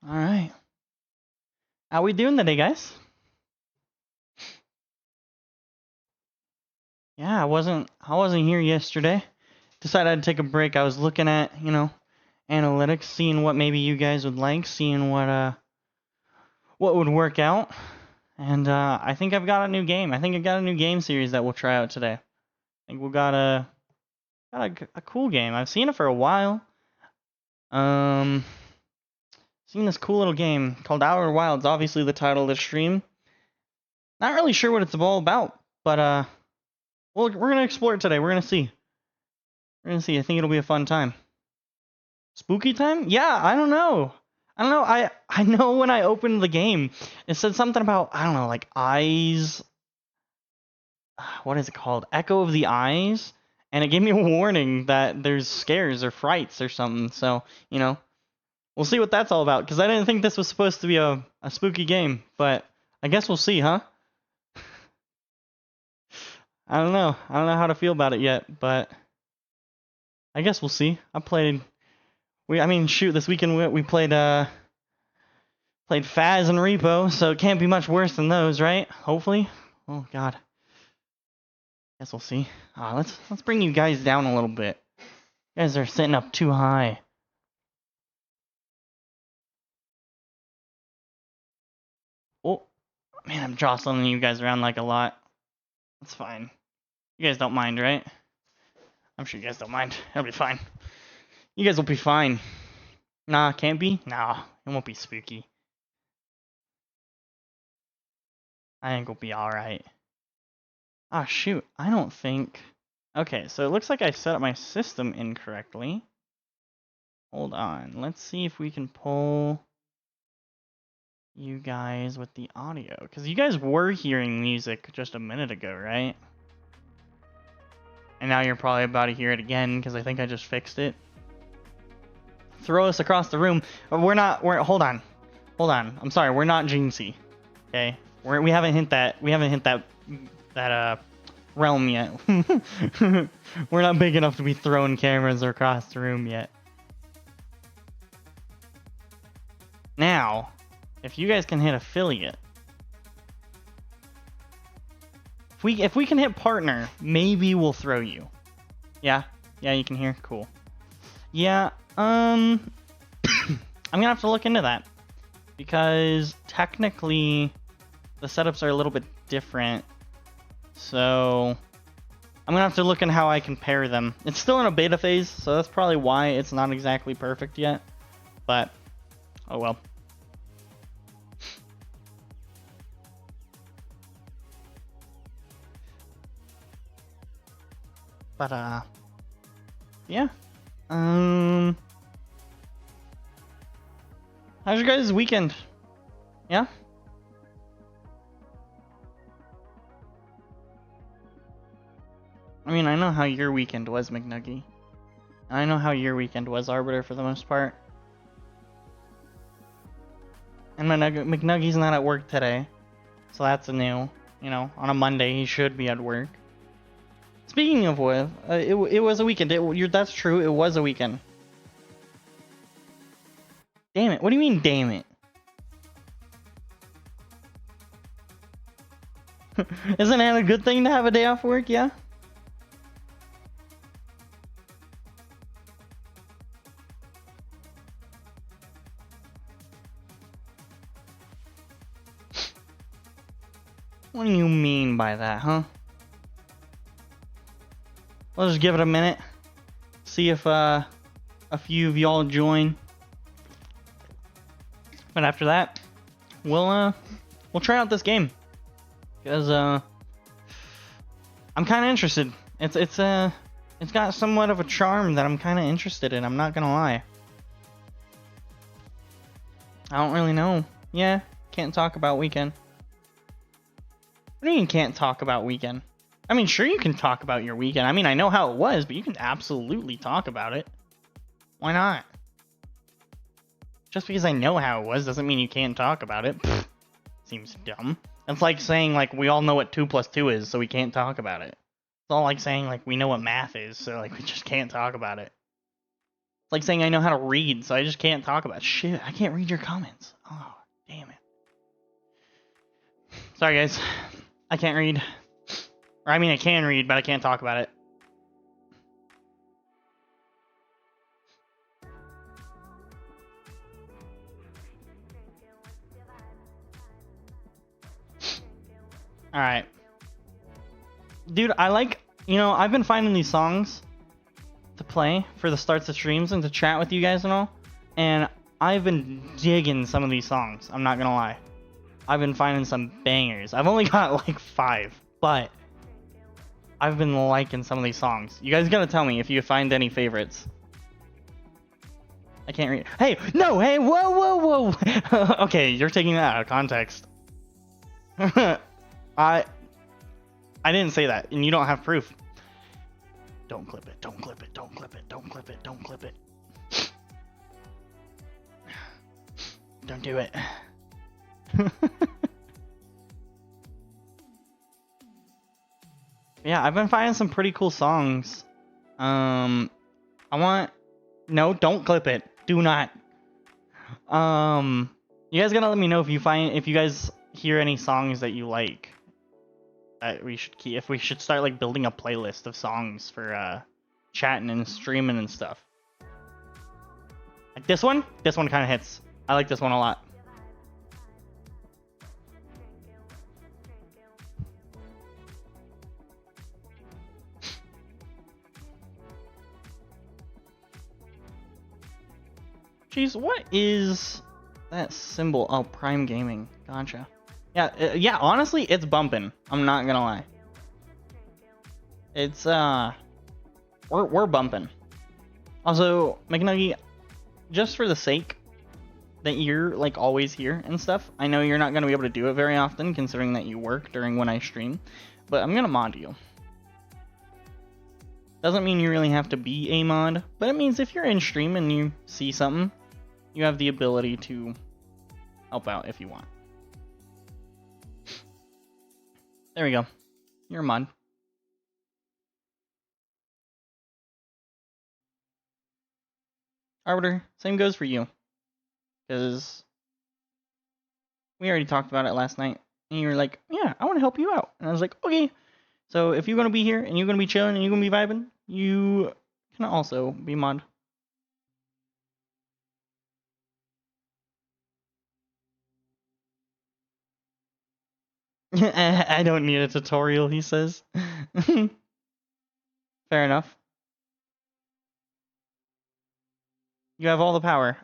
All right. How we doing today, guys? Yeah, I wasn't here yesterday. Decided I'd take a break. I was looking at, analytics, seeing what maybe you guys would like, seeing what would work out. And I think I've got a new game. I think I've got a new game series that we'll try out today. I think we got a cool game. I've seen it for a while. Um Seen this cool little game called Outer Wilds, obviously the title of the stream. Not really sure what it's all about, but we're gonna explore it today. We're gonna see. I think it'll be a fun time. Spooky time? Yeah, I don't know. I know when I opened the game, it said something about, I don't know, like eyes. What is it called? Echo of the Eyes, and it gave me a warning that there's scares or frights or something. So we'll see what that's all about. Because I didn't think this was supposed to be a spooky game, but I guess we'll see, huh? I don't know. I don't know how to feel about it yet, but I guess we'll see. This weekend we played Faz and Repo, so it can't be much worse than those, right? Hopefully. Oh God. Guess we'll see. Let's bring you guys down a little bit. You guys are sitting up too high. Oh man, I'm jostling you guys around like a lot. That's fine. You guys don't mind, right? I'm sure you guys don't mind. It'll be fine. You guys will be fine. Nah, can't be? Nah, it won't be spooky. I think we'll be alright. Ah, shoot. I don't think... Okay, so it looks like I set up my system incorrectly. Hold on. Let's see if we can pull you guys with the audio. Because you guys were hearing music just a minute ago, right? And now you're probably about to hear it again because I think I just fixed it. Throw us across the room. Hold on. I'm sorry, we're not Jinxie. Okay? We haven't hit that realm yet. We're not big enough to be throwing cameras across the room yet. Now, if you guys can hit affiliate, if we can hit partner, maybe we'll throw you. Yeah, you can hear. Cool. Yeah, I'm gonna have to look into that because technically the setups are a little bit different. So I'm gonna have to look at how I compare them. It's still in a beta phase, so that's probably why it's not exactly perfect yet. But oh well. But yeah. How's your guys' weekend? Yeah? I mean, I know how your weekend was, McNuggy. I know how your weekend was, Arbiter, for the most part. And McNuggy's not at work today. So that's a new, on a Monday he should be at work. Speaking of what, it was a weekend. That's true, it was a weekend. Damn it, what do you mean, damn it? Isn't that a good thing to have a day off work, yeah? What do you mean by that, huh? Let's just give it a minute. See if a few of y'all join. But after that, we'll try out this game. Because I'm kinda interested. It's got somewhat of a charm that I'm kinda interested in, I'm not gonna lie. I don't really know. Yeah, can't talk about weekend. What do you mean can't talk about weekend? I mean, sure you can talk about your weekend. I mean, I know how it was, but you can absolutely talk about it. Why not? Just because I know how it was doesn't mean you can't talk about it. Pfft, seems dumb. It's like saying, like, we all know what 2 + 2 is, so we can't talk about it. It's all like saying, like, we know what math is, so, like, we just can't talk about it. It's like saying I know how to read, so I just can't talk about shit. I can't read your comments. Oh, damn it. Sorry, guys. I can't read. Or, I mean, I can read, but I can't talk about it. Alright. Dude, I like... You know, I've been finding these songs to play for the starts of streams and to chat with you guys and all. And I've been digging some of these songs. I'm not gonna lie. I've been finding some bangers. I've only got like 5, but I've been liking some of these songs. You guys gotta tell me if you find any favorites. I can't read. Hey, no, hey, whoa. Okay, you're taking that out of context. I didn't say that, and you don't have proof. Don't clip it, don't clip it, don't clip it, don't clip it, don't clip it. Don't do it. Yeah, I've been finding some pretty cool songs. No, don't clip it. Do not. You guys gotta let me know if you guys hear any songs that you like. That we should keep, if we should start like building a playlist of songs for chatting and streaming and stuff. Like this one kind of hits. I like this one a lot. Jeez, what is that symbol? Oh, Prime Gaming. Gotcha. Yeah, honestly, it's bumping. I'm not gonna lie. It's, we're bumping. Also, McNuggy, just for the sake that you're, like, always here and stuff, I know you're not gonna be able to do it very often, considering that you work during when I stream, but I'm gonna mod you. Doesn't mean you really have to be a mod, but it means if you're in stream and you see something, you have the ability to help out if you want. There we go. You're a mod. Arbiter, same goes for you. Because we already talked about it last night. And you were like, yeah, I want to help you out. And I was like, okay. So if you're going to be here and you're going to be chilling and you're going to be vibing, you can also be mod. I don't need a tutorial, he says. Fair enough. You have all the power.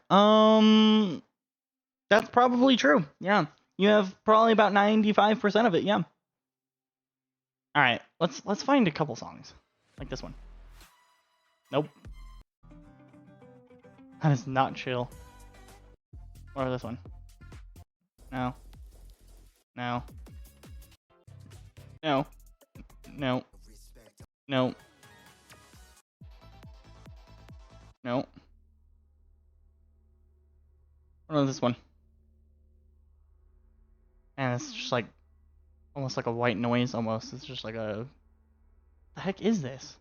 That's probably true. Yeah. You have probably about 95% of it, yeah. Alright, let's find a couple songs. Like this one. Nope. That is not chill. Or this one. No. No. No. No. No. No. What about this one? And it's just like almost like a white noise almost. It's just like a... The heck is this?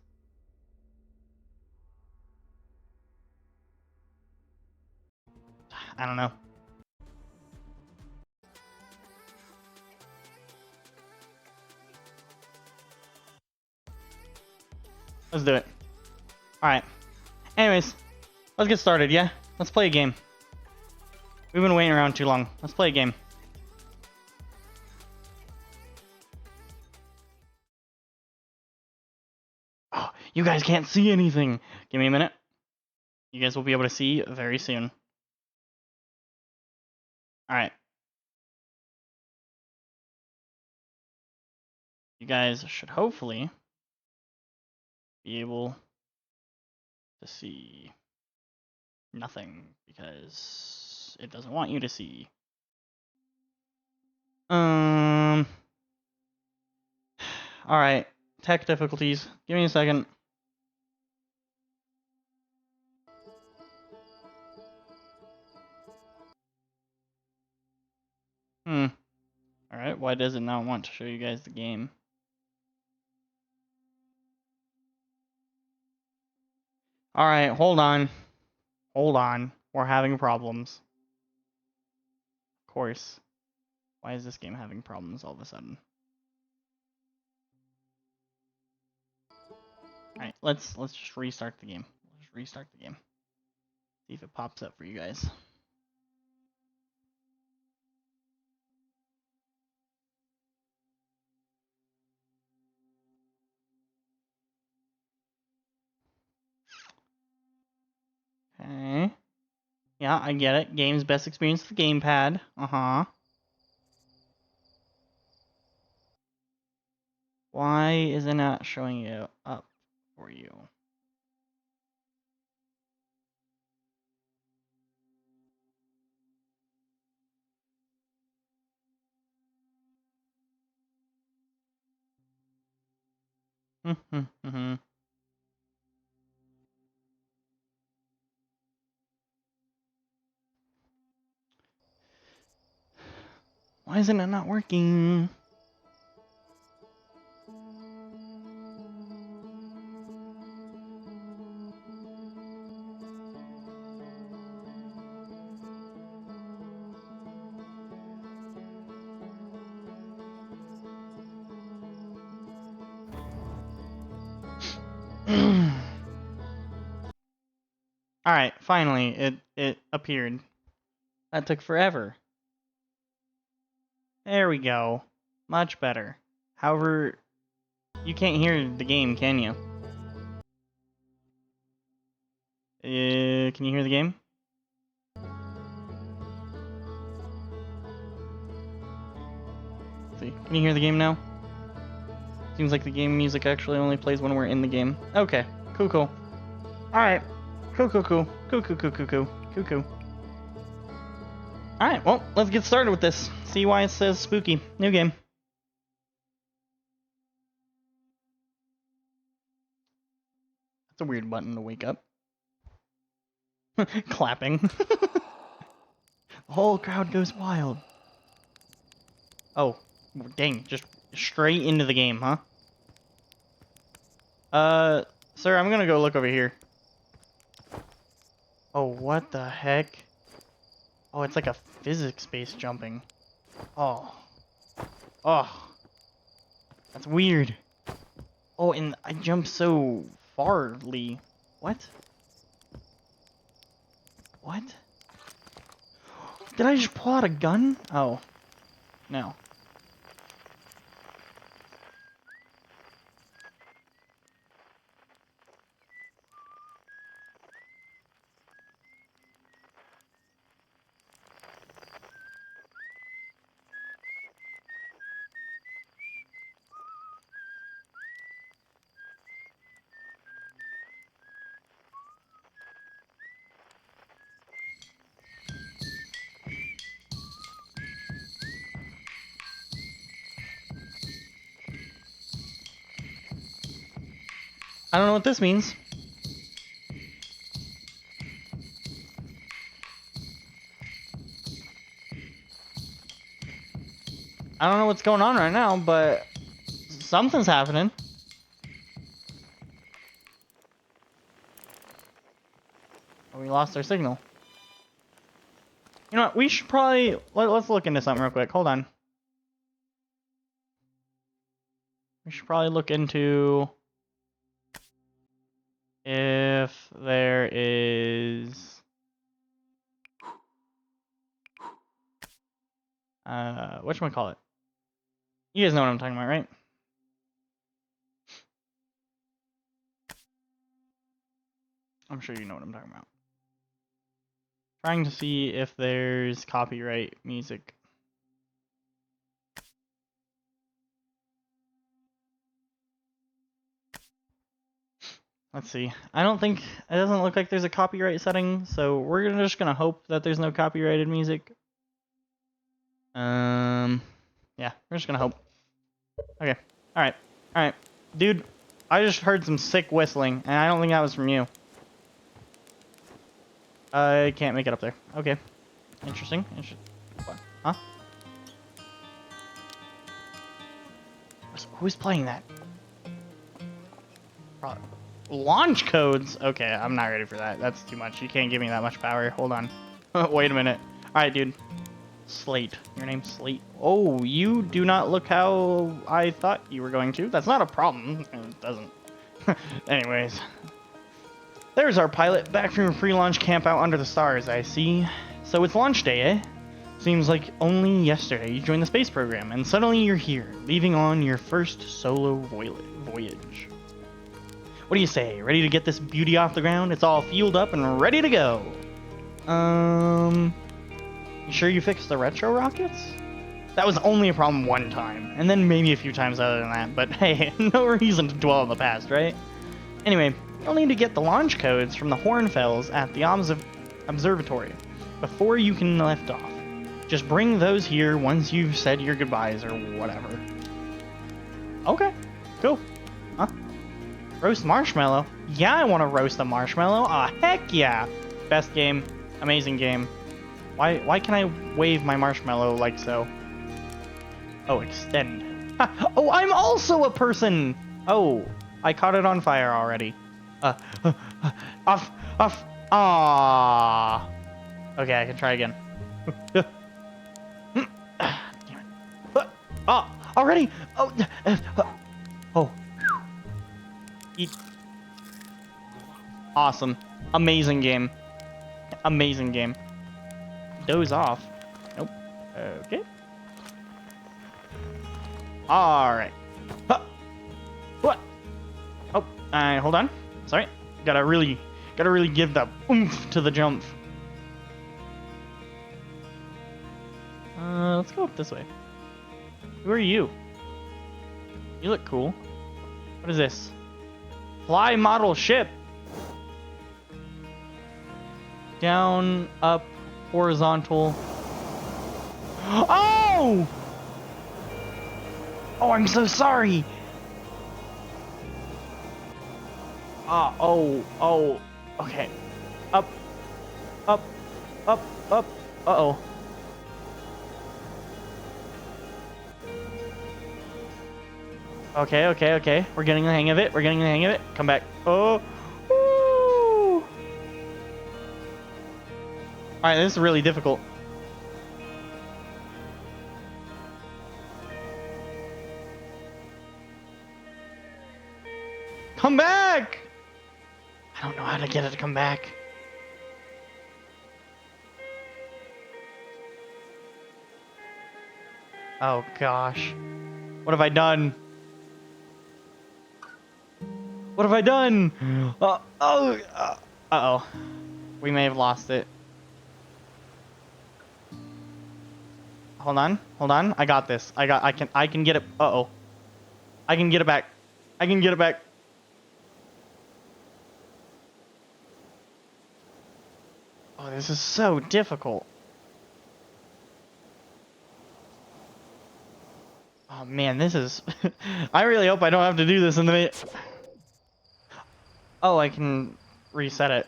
I don't know. Let's do it. Alright. Anyways, let's get started, yeah? Let's play a game. We've been waiting around too long. Let's play a game. Oh, you guys can't see anything. Give me a minute. You guys will be able to see very soon. Alright. You guys should hopefully be able to see nothing because it doesn't want you to see. Alright. Tech difficulties. Give me a second. Alright, why does it not want to show you guys the game? Alright, hold on. Hold on. We're having problems. Of course. Why is this game having problems all of a sudden? Alright, let's just restart the game. Let's just restart the game. See if it pops up for you guys. Okay. Yeah, I get it. Game's best experience with the gamepad. Uh-huh. Why is it not showing it up for you? Why isn't it not working? Alright, finally, it appeared. That took forever. There we go. Much better. However, you can't hear the game, can you? Can you hear the game? Let's see. Can you hear the game now? Seems like the game music actually only plays when we're in the game. Okay. Cool. Alright. Cool. Alright, well, let's get started with this. See why it says spooky. New game. That's a weird button to wake up. Clapping. The whole crowd goes wild. Oh, dang, just straight into the game, huh? Sir, I'm gonna go look over here. Oh, what the heck? Oh, it's like a physics-based jumping. Oh. That's weird. Oh, and I jumped so farly. What? What? Did I just pull out a gun? Oh. No. I don't know what this means. I don't know what's going on right now, but something's happening. Oh, we lost our signal. You know what? We should probably... Let's look into something real quick. Hold on. We should probably look into... if there is... whatchamacallit? You guys know what I'm talking about, right? I'm sure you know what I'm talking about. Trying to see if there's copyright music. Let's see. I don't think... it doesn't look like there's a copyright setting, so we're just gonna hope that there's no copyrighted music. Yeah, we're just gonna hope. Okay. Alright. Dude, I just heard some sick whistling, and I don't think that was from you. I can't make it up there. Okay. Interesting. What? Huh? Who's playing that? launch codes. Okay, I'm not ready for that. That's too much. You can't give me that much power. Hold on. Wait a minute. All right, dude. Slate. Your name's Slate. Oh, you do not look how I thought you were going to. That's not a problem. It doesn't. Anyways. There's our pilot, back from your pre-launch camp out under the stars, I see. So it's launch day, eh? Seems like only yesterday you joined the space program, and suddenly you're here, leaving on your first solo voyage. What do you say? Ready to get this beauty off the ground? It's all fueled up and ready to go. You sure you fixed the retro rockets? That was only a problem one time, and then maybe a few times other than that, but hey, no reason to dwell on the past, right? Anyway, you'll need to get the launch codes from the Hornfells at the observatory before you can lift off. Just bring those here once you've said your goodbyes or whatever. Okay, cool. Huh? Roast marshmallow? Yeah, I want to roast a marshmallow. Ah, heck yeah! Best game, amazing game. Why can I wave my marshmallow like so? Oh, extend. Oh, I'm also a person! Oh, I caught it on fire already. Off. Ah. Okay, I can try again. Damn it. Oh, already? Oh. Eat. Awesome. Amazing game. Amazing game. Doze off. Nope. Okay. Alright. What? Oh, hold on. Sorry. Gotta really give the oomph to the jump. Let's go up this way. Who are you? You look cool. What is this? Fly model ship. Down, up, horizontal. Oh! Oh, I'm so sorry. Oh. Okay. Up. Uh-oh. Okay. We're getting the hang of it. Come back. Oh. Woo. Alright, this is really difficult. Come back! I don't know how to get it to come back. Oh gosh. What have I done? What have I done? Uh-oh. We may have lost it. Hold on. I got this. I can get it. Uh-oh. I can get it back. Oh, this is so difficult. Oh man, this is... I really hope I don't have to do this in the... Oh, I can reset it.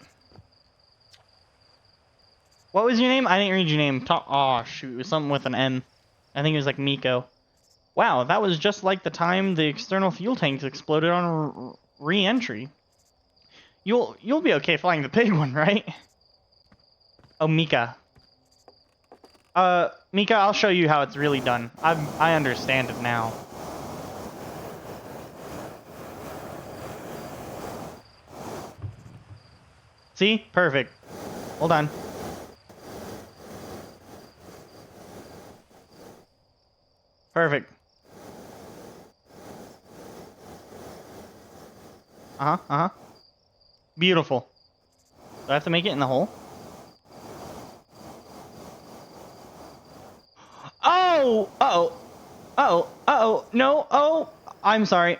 What was your name? I didn't read your name. Oh, shoot. It was something with an M. I think it was like Miko. Wow, that was just like the time the external fuel tanks exploded on re-entry. You'll be okay flying the big one, right? Oh, Mika. Mika, I'll show you how it's really done. I understand it now. See? Perfect. Hold on. Perfect. Beautiful. Do I have to make it in the hole? Oh! Uh-oh. No! Oh! I'm sorry.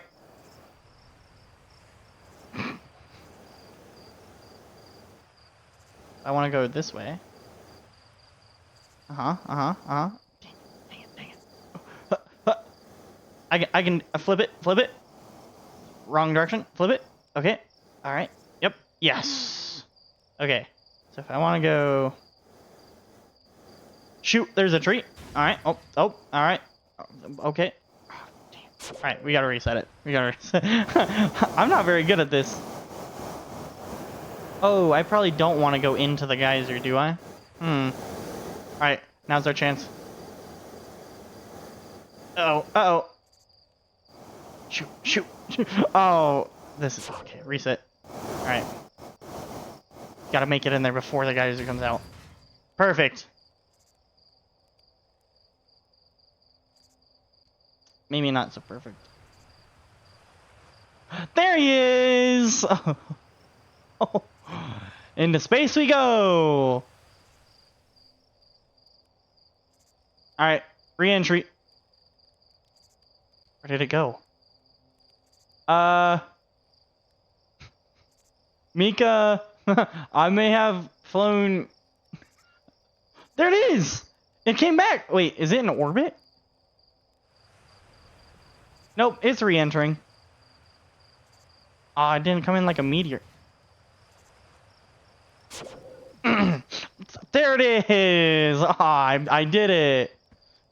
I want to go this way. Dang it. I can flip it. Wrong direction. Flip it. Okay. All right. Yep. Yes. Okay. So if I want to go... Shoot, there's a tree. All right. Oh, all right. Okay. Oh, damn. All right, we got to reset it. I'm not very good at this. Oh, I probably don't want to go into the geyser, do I? Alright, now's our chance. Uh-oh, uh-oh. Shoot, shoot, shoot. Oh, this is... Okay, reset. Alright. Gotta make it in there before the geyser comes out. Perfect. Maybe not so perfect. There he is! Oh. Into space we go! Alright, re-entry. Where did it go? Mika, I may have flown... There it is! It came back! Wait, is it in orbit? Nope, it's re-entering. Aw, it didn't come in like a meteor. There it is! Aw, I did it!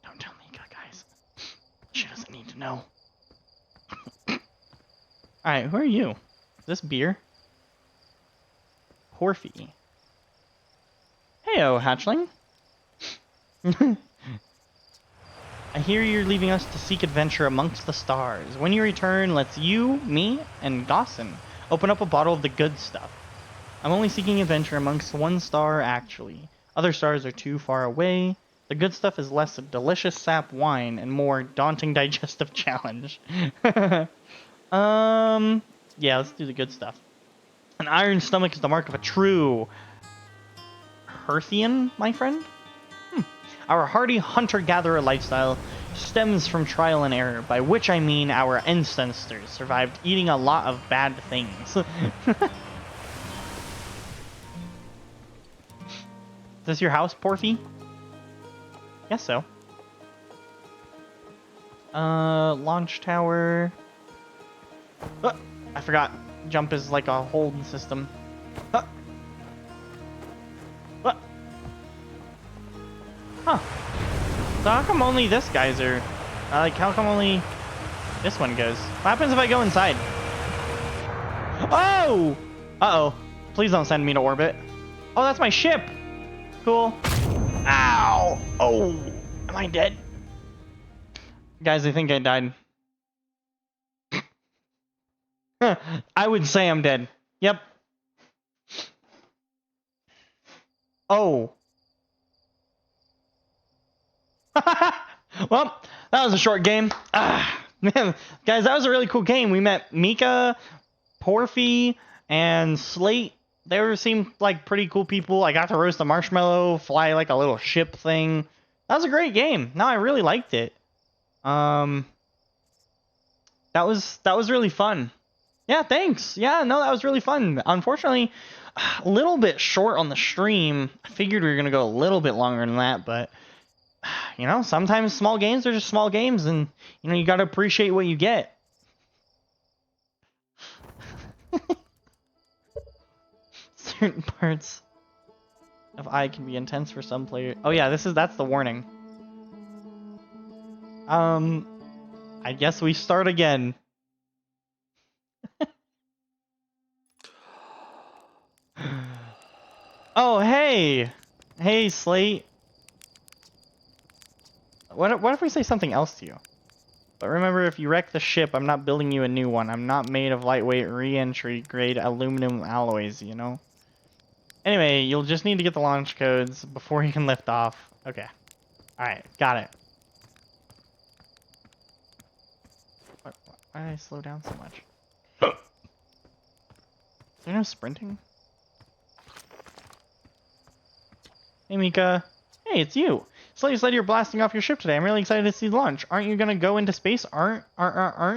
Don't tell Mika, guys. She doesn't need to know. Alright, who are you? Is this beer? Porphy. Heyo, hatchling. I hear you're leaving us to seek adventure amongst the stars. When you return, let's you, me, and Dawson open up a bottle of the good stuff. I'm only seeking adventure amongst one star, actually. Other stars are too far away. The good stuff is less a delicious sap wine and more daunting digestive challenge. Yeah, let's do the good stuff. An iron stomach is the mark of a true Hearthian, my friend? Our hardy hunter-gatherer lifestyle stems from trial and error, by which I mean our ancestors survived eating a lot of bad things. Is this your house, Porphy? Guess so. Launch tower. Oh, I forgot. Jump is like a hold system. Huh. So how come only this geyser? Like, how come only this one goes? What happens if I go inside? Oh! Uh-oh. Please don't send me to orbit. Oh, that's my ship! Cool. Ow! Oh! Am I dead? Guys, I think I died. I would say I'm dead. Yep. Oh. Well, that was a short game. Man, guys, that was a really cool game. We met Mika, Porphy, and Slate. They seemed like pretty cool people. I got to roast a marshmallow, fly like a little ship thing. That was a great game. No, I really liked it. That was really fun. Yeah, thanks. Yeah, no, that was really fun. Unfortunately, a little bit short on the stream. I figured we were gonna go a little bit longer than that, but you know, sometimes small games are just small games, and you know, you gotta appreciate what you get. Certain parts of I can be intense for some players. Oh yeah, that's the warning. I guess we start again. Oh hey, hey Slate. What if we say something else to you? But remember, if you wreck the ship, I'm not building you a new one. I'm not made of lightweight re-entry grade aluminum alloys, you know? Anyway, you'll just need to get the launch codes before you can lift off. Okay. Alright, got it. Why did I slow down so much? Is there no sprinting? Hey, Mika. Hey, it's you. Slate said you're blasting off your ship today. I'm really excited to see the launch. Aren't you gonna go into space? Aren't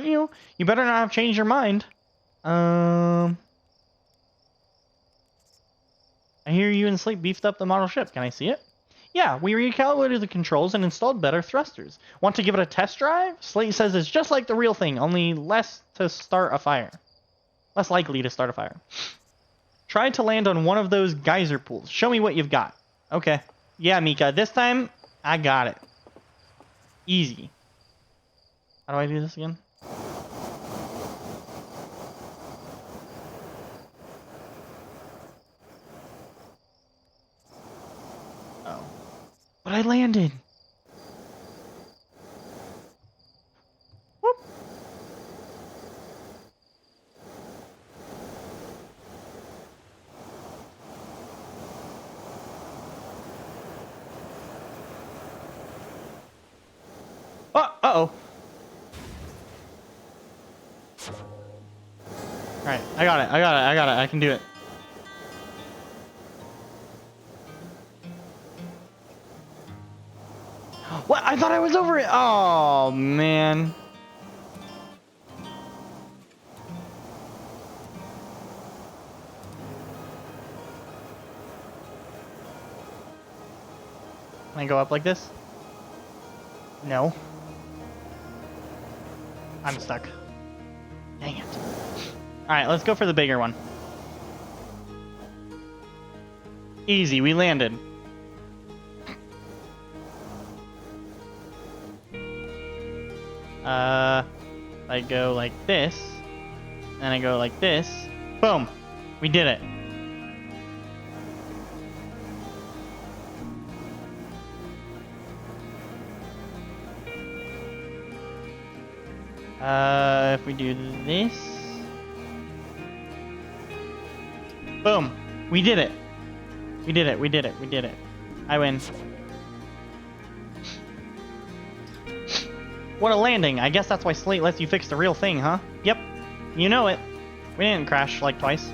you? You better not have changed your mind. I hear you and Slate beefed up the model ship. Can I see it? Yeah, we recalibrated the controls and installed better thrusters. Want to give it a test drive? Slate says it's just like the real thing, only less to start a fire. Less likely to start a fire. Try to land on one of those geyser pools. Show me what you've got. Okay. Yeah, Mika, this time, I got it. Easy. How do I do this again? But I landed. Whoop. Oh, uh-oh. Alright, I got it. I can do it. What? I thought I was over it. Oh, man. Can I go up like this? No. I'm stuck. Dang it. Alright, let's go for the bigger one. Easy, we landed. I go like this, and I go like this. Boom! We did it. If we do this. Boom! We did it! We did it, we did it, we did it. I win. What a landing! I guess that's why Slate lets you fix the real thing, huh? Yep. You know it. We didn't crash like twice.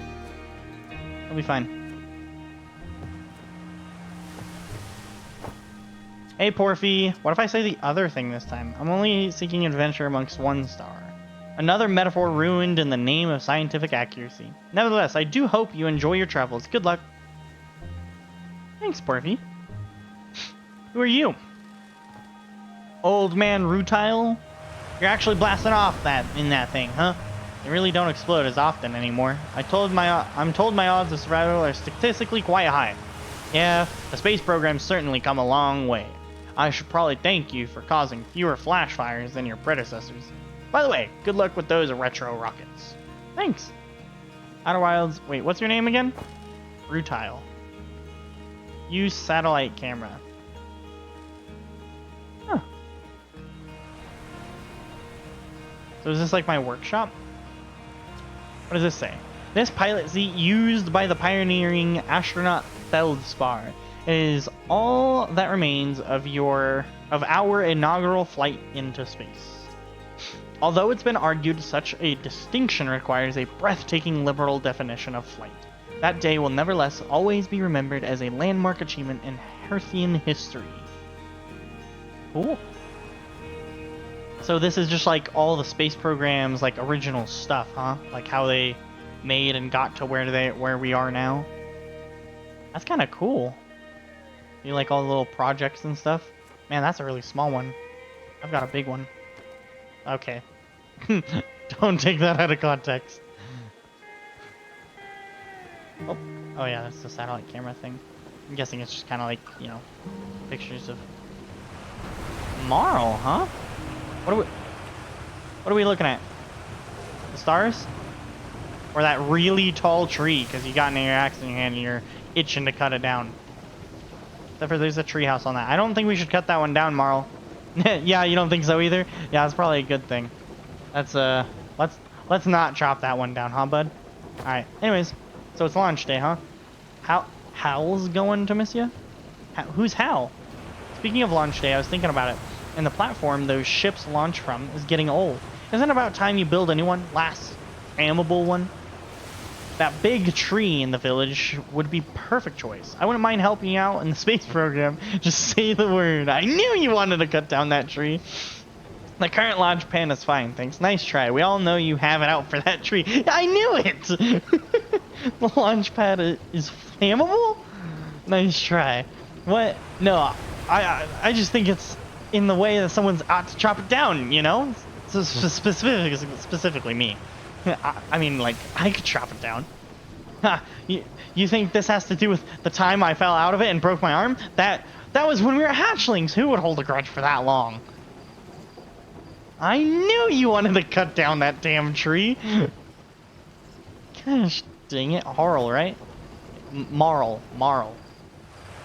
It'll be fine. Hey, Porphy. What if I say the other thing this time? I'm only seeking adventure amongst one star. Another metaphor ruined in the name of scientific accuracy. Nevertheless, I do hope you enjoy your travels. Good luck. Thanks, Porphy. Who are you? Old man Rutile? You're actually blasting off in that thing, huh? They really don't explode as often anymore. I'm told my odds of survival are statistically quite high. Yeah, the space program's certainly come a long way. I should probably thank you for causing fewer flash fires than your predecessors. By the way, good luck with those retro rockets. Thanks. Outer Wilds. Wait, what's your name again? Rutile. Use satellite camera. Huh. So is this like my workshop? What does this say? This pilot seat used by the pioneering astronaut Feldspar is all that remains of our inaugural flight into space. Although it's been argued such a distinction requires a breathtaking liberal definition of flight, that day will nevertheless always be remembered as a landmark achievement in Hearthian history. Cool. So this is just like all the space programs, like original stuff, huh? Like how they made and got to where we are now. That's kind of cool. You like all the little projects and stuff? Man, that's a really small one. I've got a big one. Okay. Don't take that out of context. Oh yeah, that's the satellite camera thing. I'm guessing it's just kind of like, you know, pictures of Marl, huh? What are we looking at? The stars? Or that really tall tree because you got an axe in your hand and you're itching to cut it down. Except for there's a treehouse on that. I don't think we should cut that one down, Marl. Yeah, you don't think so either? Yeah, that's probably a good thing. That's let's not chop that one down, huh, bud? All right. Anyways, so it's launch day, huh? Hal's going to miss you? Who's Hal? Speaking of launch day, I was thinking about it. And the platform those ships launch from is getting old. Isn't it about time you build a new one? Last amable one? That big tree in the village would be perfect choice. I wouldn't mind helping you out in the space program. Just say the word. I knew you wanted to cut down that tree. The current launch pad is fine, thanks. Nice try. We all know you have it out for that tree. I knew it! The launch pad is flammable? Nice try. What? No, I just think it's in the way that someone's ought to chop it down, you know? So specifically me. I mean, like, I could chop it down. You think this has to do with the time I fell out of it and broke my arm? That was when we were hatchlings. Who would hold a grudge for that long? I knew you wanted to cut down that damn tree. Gosh dang it. Harl, right? Marl.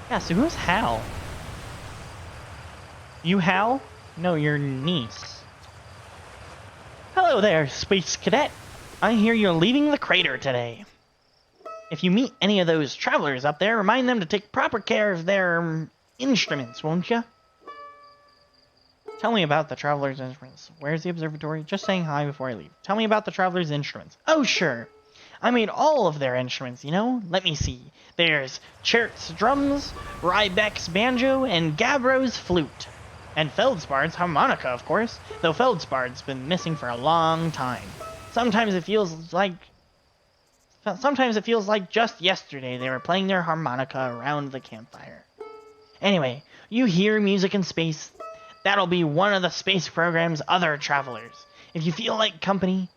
Yeah, so who's Hal? You Hal? No, your niece. Hello there, Space Cadet. I hear you're leaving the crater today. If you meet any of those travelers up there, remind them to take proper care of their instruments, won't you? Tell me about the traveler's instruments. Where's the observatory? Just saying hi before I leave. Tell me about the traveler's instruments. Oh, sure. I made all of their instruments, you know? Let me see. There's Chert's drums, Rybeck's banjo, and Gabro's flute. And Feldspard's harmonica, of course, though Feldspard's been missing for a long time. Sometimes it feels like just yesterday they were playing their harmonica around the campfire. Anyway, you hear music in space. That'll be one of the space program's other travelers. If you feel like company,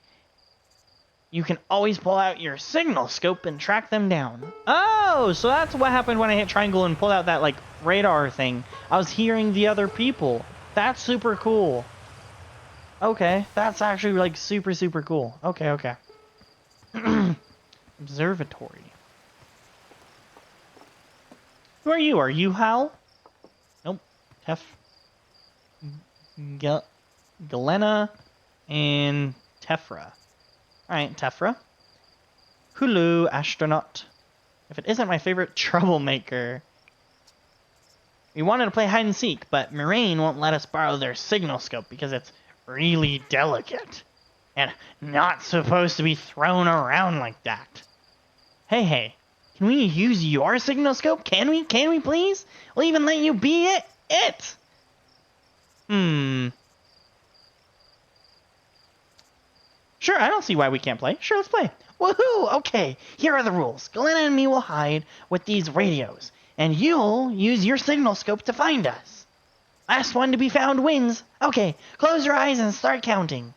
you can always pull out your signal scope and track them down. Oh, so that's what happened when I hit triangle and pulled out that, like, radar thing. I was hearing the other people. That's super cool. Okay, that's actually, like, super, super cool. Okay, okay. Observatory. Who are you? Are you Hal? Nope. Tef. Galena and Tefra. Alright, Tefra. Hulu, astronaut. If it isn't my favorite troublemaker. We wanted to play hide and seek, but Moraine won't let us borrow their signal scope because it's really delicate. And not supposed to be thrown around like that. Hey, can we use your signal scope? Can we? Can we please? We'll even let you be it. Sure, I don't see why we can't play. Sure, let's play. Woohoo! Okay, here are the rules. Galena and me will hide with these radios, and you'll use your signal scope to find us. Last one to be found wins. Okay, close your eyes and start counting.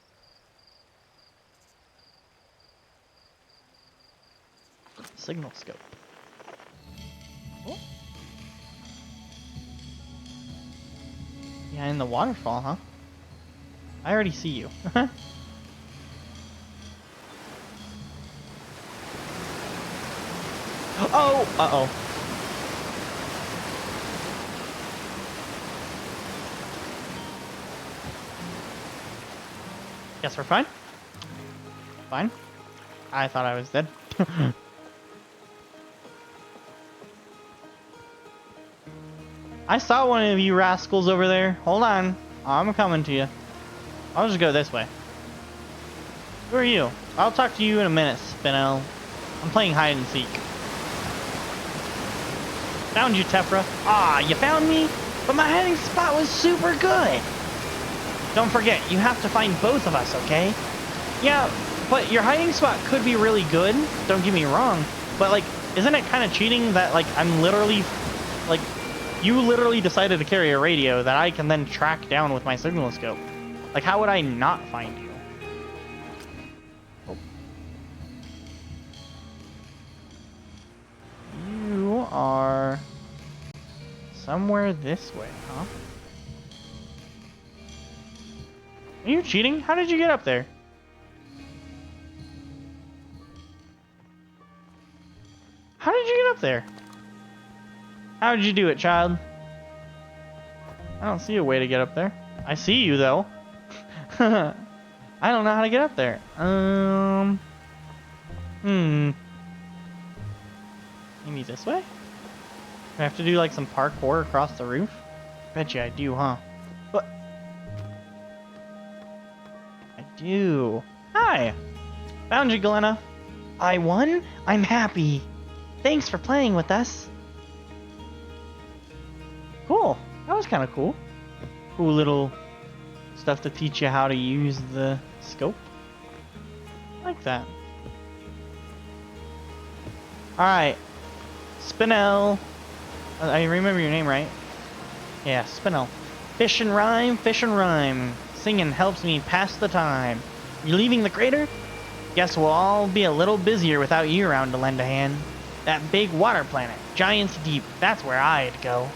Signal scope. Oh. Yeah, in the waterfall, huh? I already see you. Oh! Uh-oh. Guess we're fine? Fine? I thought I was dead. I saw one of you rascals over there. Hold on. I'm coming to you. I'll just go this way. Who are you? I'll talk to you in a minute, Spinel. I'm playing hide and seek. Found you, Tefra. Ah, you found me? But my hiding spot was super good. Don't forget, you have to find both of us, okay? Yeah, but your hiding spot could be really good. Don't get me wrong. But, like, isn't it kind of cheating that, like, I'm literally, like, you literally decided to carry a radio that I can then track down with my signal scope? Like, how would I not find you? Oh. You are somewhere this way, huh? Are you cheating? How did you get up there? How did you get up there? How did you do it, child? I don't see a way to get up there. I see you, though. I don't know how to get up there. Maybe this way? Do I have to do, like, some parkour across the roof? Bet you I do, huh? What? I do. Hi! Found you, Galena. I won? I'm happy. Thanks for playing with us. Cool. That was kind of cool. Cool little stuff to teach you how to use the scope. I like that. Alright. Spinel. I remember your name, right? Yeah, Spinel. Fish and rhyme, fish and rhyme. Singing helps me pass the time. You leaving the crater? Guess we'll all be a little busier without you around to lend a hand. That big water planet, Giants Deep, that's where I'd go.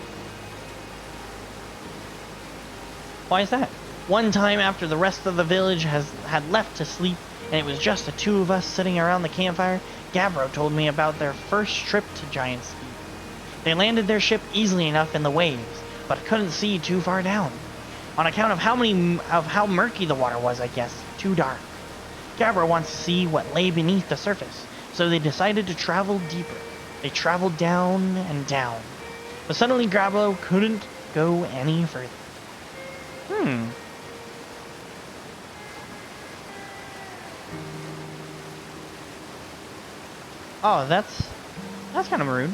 Why is that? One time after the rest of the village had left to sleep, and it was just the two of us sitting around the campfire, Gavro told me about their first trip to Giants Deep. They landed their ship easily enough in the waves, but couldn't see too far down. On account of how murky the water was, I guess, too dark. Gabbro wants to see what lay beneath the surface, so they decided to travel deeper. They traveled down and down, but suddenly Gabbro couldn't go any further. Oh, that's kind of rude.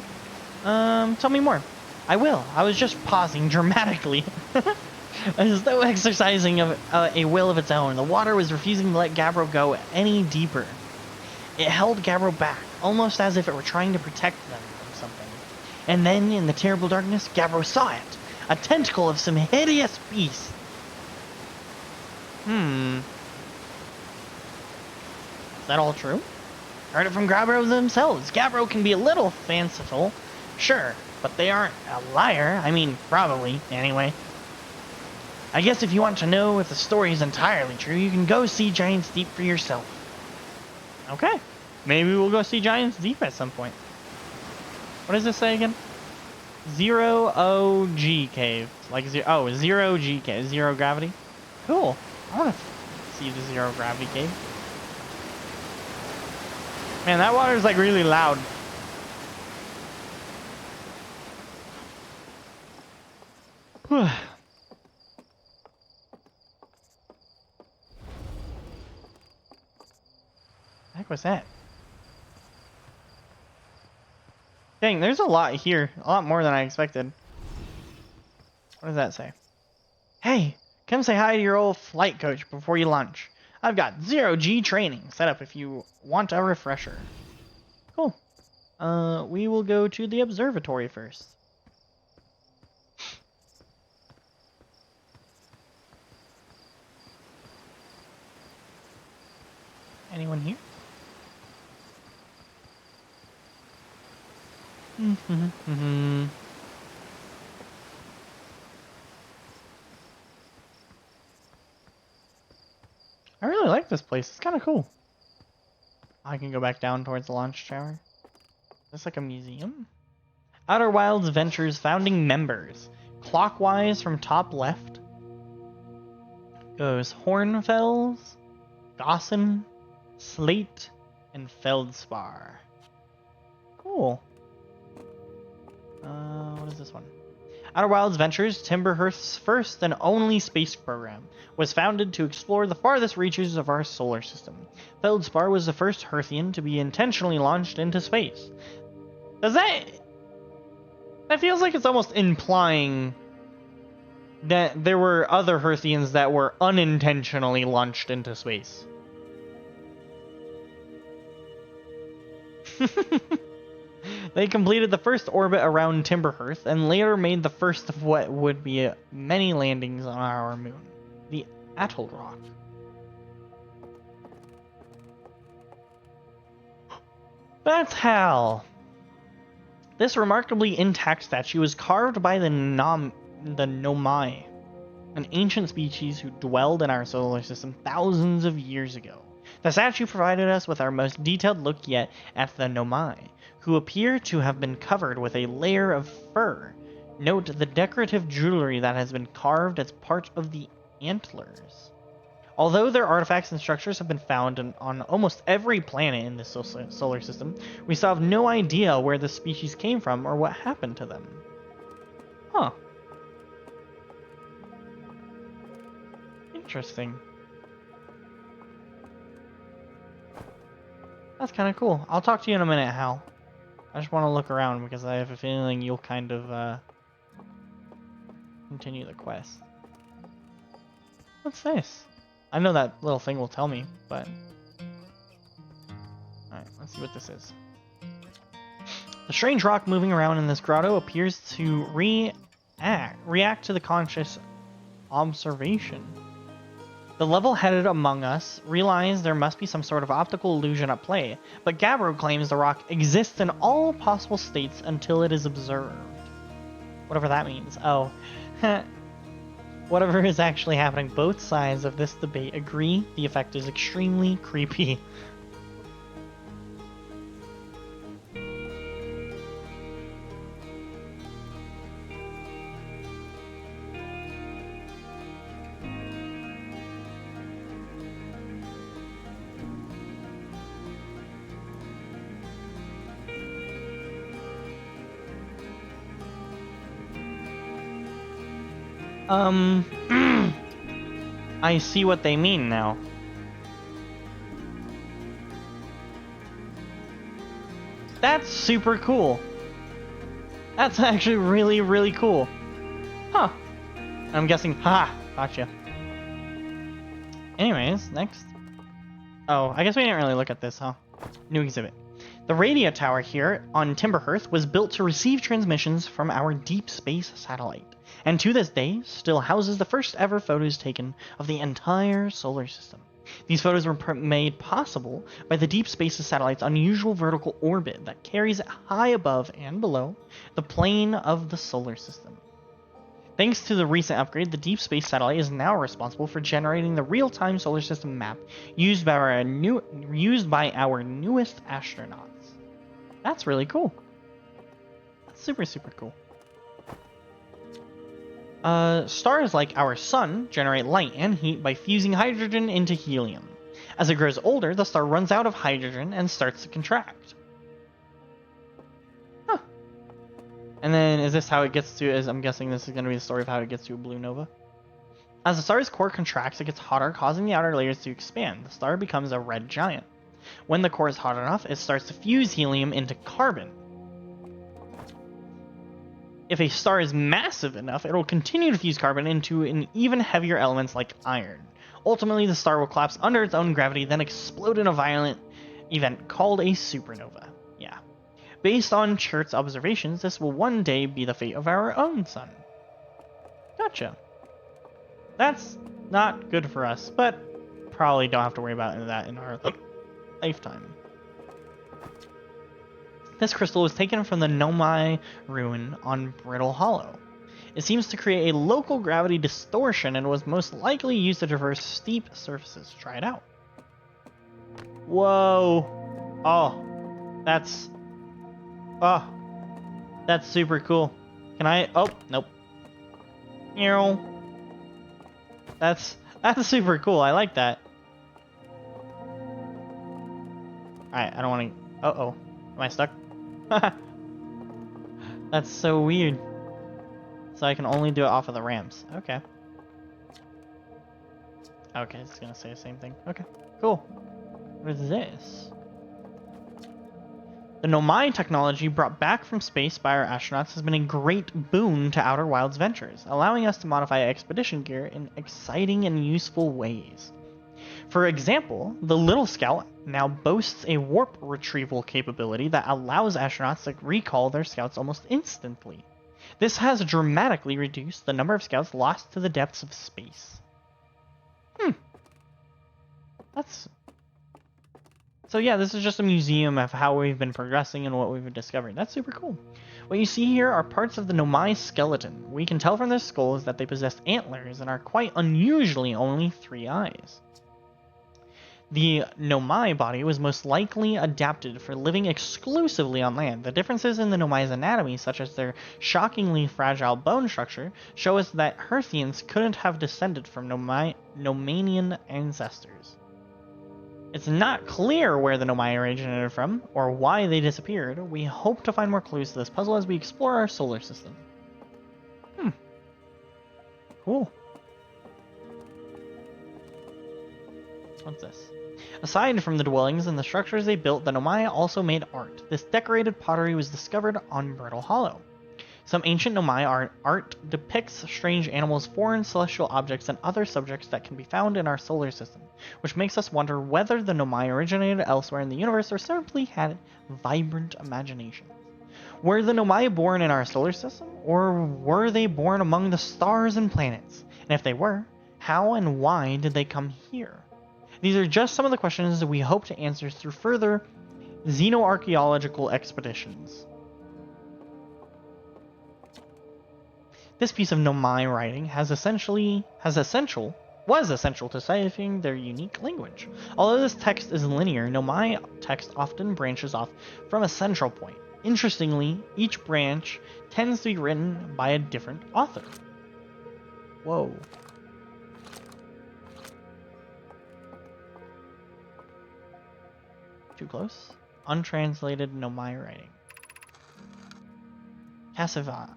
Tell me more. I will. I was just pausing dramatically. As though exercising a will of its own, the water was refusing to let Gabbro go any deeper. It held Gabbro back, almost as if it were trying to protect them from something. And then, in the terrible darkness, Gabbro saw it. A tentacle of some hideous beast. Is that all true? Heard it from Gabbro themselves. Gabbro can be a little fanciful, sure, but they aren't a liar. I mean, probably, anyway. I guess if you want to know if the story is entirely true, you can go see Giant's Deep for yourself. Okay. Maybe we'll go see Giant's Deep at some point. What does this say again? Zero OG cave. Like zero G cave. Zero gravity. Cool. I want to see the zero gravity cave. Man, that water is like really loud. The heck was that? Dang, there's a lot here. A lot more than I expected. What does that say? Hey, come say hi to your old flight coach before you lunch. I've got zero-G training set up if you want a refresher. Cool. We will go to the observatory first. Anyone here? I really like this place. It's kind of cool. I can go back down towards the launch tower. Is this like a museum? Outer Wilds Ventures founding members. Clockwise from top left goes Hornfels, Gossan, Slate, and Feldspar. Cool. What is this one? Outer Wilds Ventures, Timberhurst's first and only space program, was founded to explore the farthest reaches of our solar system. Feldspar was the first Hearthian to be intentionally launched into space. Does that feels like it's almost implying that there were other Hearthians that were unintentionally launched into space. They completed the first orbit around Timberhearth and later made the first of what would be many landings on our moon, the Atoll Rock. That's Hal. This remarkably intact statue was carved by the Nomai, an ancient species who dwelled in our solar system thousands of years ago. The statue provided us with our most detailed look yet at the Nomai, who appear to have been covered with a layer of fur. Note the decorative jewelry that has been carved as part of the antlers. Although their artifacts and structures have been found on almost every planet in the solar system, we still have no idea where the species came from or what happened to them. Huh. Interesting. That's kind of cool. I'll talk to you in a minute, Hal. I just want to look around because I have a feeling you'll kind of continue the quest. What's this? I know that little thing will tell me, but... Alright, let's see what this is. The strange rock moving around in this grotto appears to react to the conscious observation. The level-headed among us realize there must be some sort of optical illusion at play, but Gabbro claims the rock exists in all possible states until it is observed. Whatever that means. Oh. Whatever is actually happening, both sides of this debate agree the effect is extremely creepy. I see what they mean now. That's super cool. That's actually really, really cool. Huh. I'm guessing, gotcha. Anyways, next. Oh, I guess we didn't really look at this, huh? New exhibit. The radio tower here on Timberhearth was built to receive transmissions from our deep space satellite, and to this day still houses the first ever photos taken of the entire solar system. These photos were made possible by the deep space satellite's unusual vertical orbit that carries it high above and below the plane of the solar system. Thanks to the recent upgrade, the Deep Space Satellite is now responsible for generating the real-time solar system map used by our newest astronauts. That's really cool. That's super, super cool. Stars like our sun generate light and heat by fusing hydrogen into helium. As it grows older, the star runs out of hydrogen and starts to contract. Huh. And then is this how it gets to, I'm guessing this is going to be the story of how it gets to a blue nova. As the star's core contracts, it gets hotter, causing the outer layers to expand. The star becomes a red giant. When the core is hot enough, it starts to fuse helium into carbon. If a star is massive enough, it will continue to fuse carbon into an even heavier elements like iron. Ultimately, the star will collapse under its own gravity, then explode in a violent event called a supernova. Yeah. Based on Chert's observations, this will one day be the fate of our own sun. Gotcha. That's not good for us, but probably don't have to worry about that in our lifetime. This crystal was taken from the Nomai ruin on Brittle Hollow. It seems to create a local gravity distortion and was most likely used to traverse steep surfaces. Try it out. Whoa. Oh, that's super cool. Can I? Oh, nope. That's super cool. I like that. Alright, I don't want to. Uh-oh. Am I stuck? That's so weird. So I can only do it off of the ramps. Okay. Okay, it's gonna say the same thing. Okay, cool. What is this? The Nomai technology brought back from space by our astronauts has been a great boon to Outer Wilds ventures, allowing us to modify expedition gear in exciting and useful ways. For example, the Little Scout now boasts a warp retrieval capability that allows astronauts to recall their scouts almost instantly. This has dramatically reduced the number of scouts lost to the depths of space. So yeah, this is just a museum of how we've been progressing and what we've been discovering. That's super cool. What you see here are parts of the Nomai skeleton. We can tell from their skulls that they possess antlers and are quite unusually only 3 eyes. The Nomai body was most likely adapted for living exclusively on land. The differences in the Nomai's anatomy, such as their shockingly fragile bone structure, show us that Hearthians couldn't have descended from Nomanian ancestors. It's not clear where the Nomai originated from, or why they disappeared. We hope to find more clues to this puzzle as we explore our solar system. Cool. What's this? Aside from the dwellings and the structures they built, the Nomai also made art. This decorated pottery was discovered on Brittle Hollow. Some ancient Nomai art depicts strange animals, foreign celestial objects, and other subjects that can be found in our solar system, which makes us wonder whether the Nomai originated elsewhere in the universe or simply had vibrant imaginations. Were the Nomai born in our solar system, or were they born among the stars and planets? And if they were, how and why did they come here? These are just some of the questions that we hope to answer through further xenoarchaeological expeditions. This piece of Nomai writing was essential to ciphering their unique language. Although this text is linear, Nomai text often branches off from a central point. Interestingly, each branch tends to be written by a different author. Whoa. Too close? Untranslated Nomai writing. Cassava?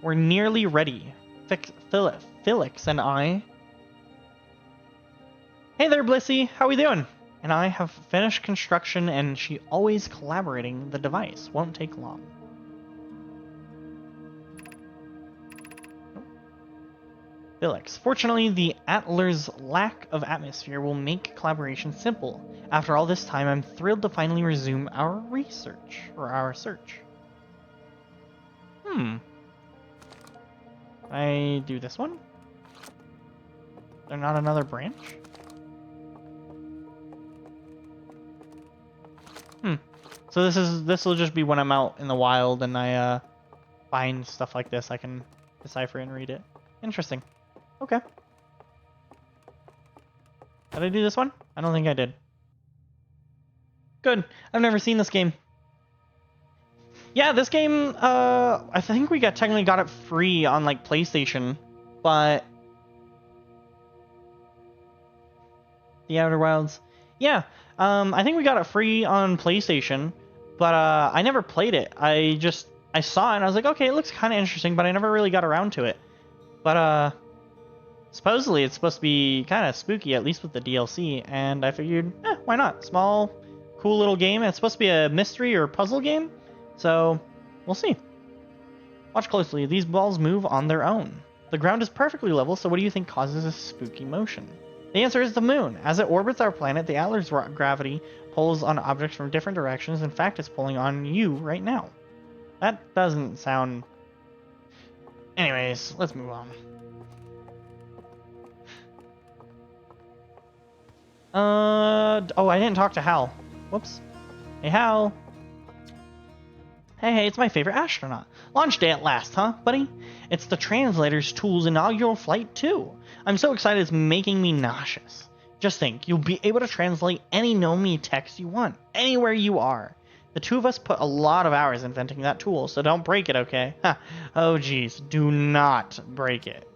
We're nearly ready. Felix and I... Hey there, Blissey. How we doing? And I have finished construction, and she always collaborating. The device won't take long. Felix. Fortunately, the Atlar's lack of atmosphere will make collaboration simple. After all this time, I'm thrilled to finally resume our research, or our search. I do this one? Is there not another branch? So this will just be when I'm out in the wild and I find stuff like this. I can decipher and read it. Interesting. Okay. Did I do this one? I don't think I did. Good. I've never seen this game. Yeah, this game, I think we technically got it free on, like, PlayStation, but... The Outer Wilds. Yeah, I think we got it free on PlayStation, but, I never played it. I saw it and I was like, okay, it looks kind of interesting, but I never really got around to it. But, supposedly it's supposed to be kind of spooky, at least with the DLC, and I figured, why not? Small, cool little game. It's supposed to be a mystery or puzzle game. So, we'll see. Watch closely. These balls move on their own. The ground is perfectly level, so what do you think causes this spooky motion? The answer is the moon. As it orbits our planet, the Atlar's gravity pulls on objects from different directions. In fact, it's pulling on you right now. That doesn't sound... Anyways, let's move on. Oh, I didn't talk to Hal. Whoops. Hey, Hal. Hey, it's my favorite astronaut. Launch day at last, huh, buddy? It's the translator's tool's inaugural flight, too. I'm so excited it's making me nauseous. Just think, you'll be able to translate any Nomi text you want, anywhere you are. The two of us put a lot of hours inventing that tool, so don't break it, okay? Oh, geez, do not break it.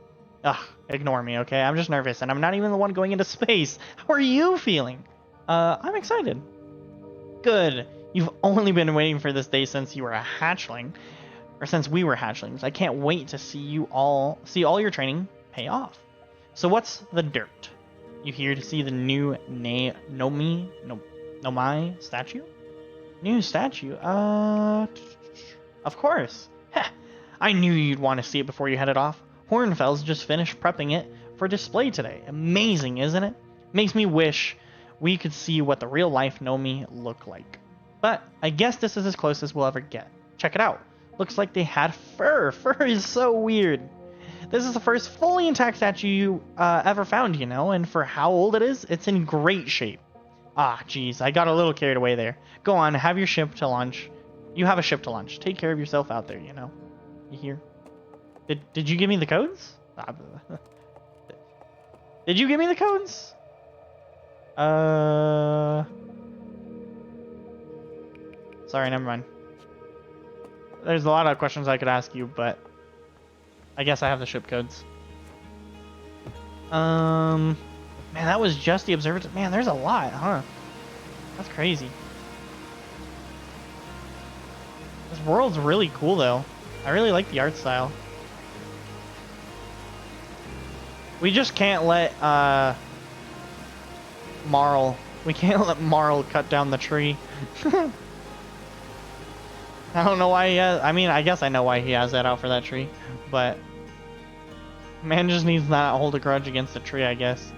Ugh, ignore me, okay? I'm just nervous, and I'm not even the one going into space. How are you feeling? I'm excited. Good. You've only been waiting for this day since you were a hatchling, or since we were hatchlings. I can't wait to see all your training pay off. So what's the dirt? You here to see the new Nomai statue? New statue? Of course. Heh, I knew you'd want to see it before you headed off. Hornfels just finished prepping it for display today. Amazing, isn't it? Makes me wish we could see what the real life Nomi look like. But I guess this is as close as we'll ever get. Check it out. Looks like they had fur. Fur is so weird. This is the first fully intact statue you ever found, you know, and for how old it is, it's in great shape. Ah, geez, I got a little carried away there. Go on, have your ship to launch. You have a ship to launch. Take care of yourself out there, you know. You hear? Did you give me the codes? Did you give me the codes? Sorry, never mind. There's a lot of questions I could ask you, but I guess I have the ship codes. Man, that was just the observatory. Man, there's a lot, huh? That's crazy. This world's really cool, though. I really like the art style. We just can't let Marl. We can't let Marl cut down the tree. I don't know why he has... I mean, I guess I know why he has that out for that tree, but... Man just needs not hold a grudge against the tree, I guess.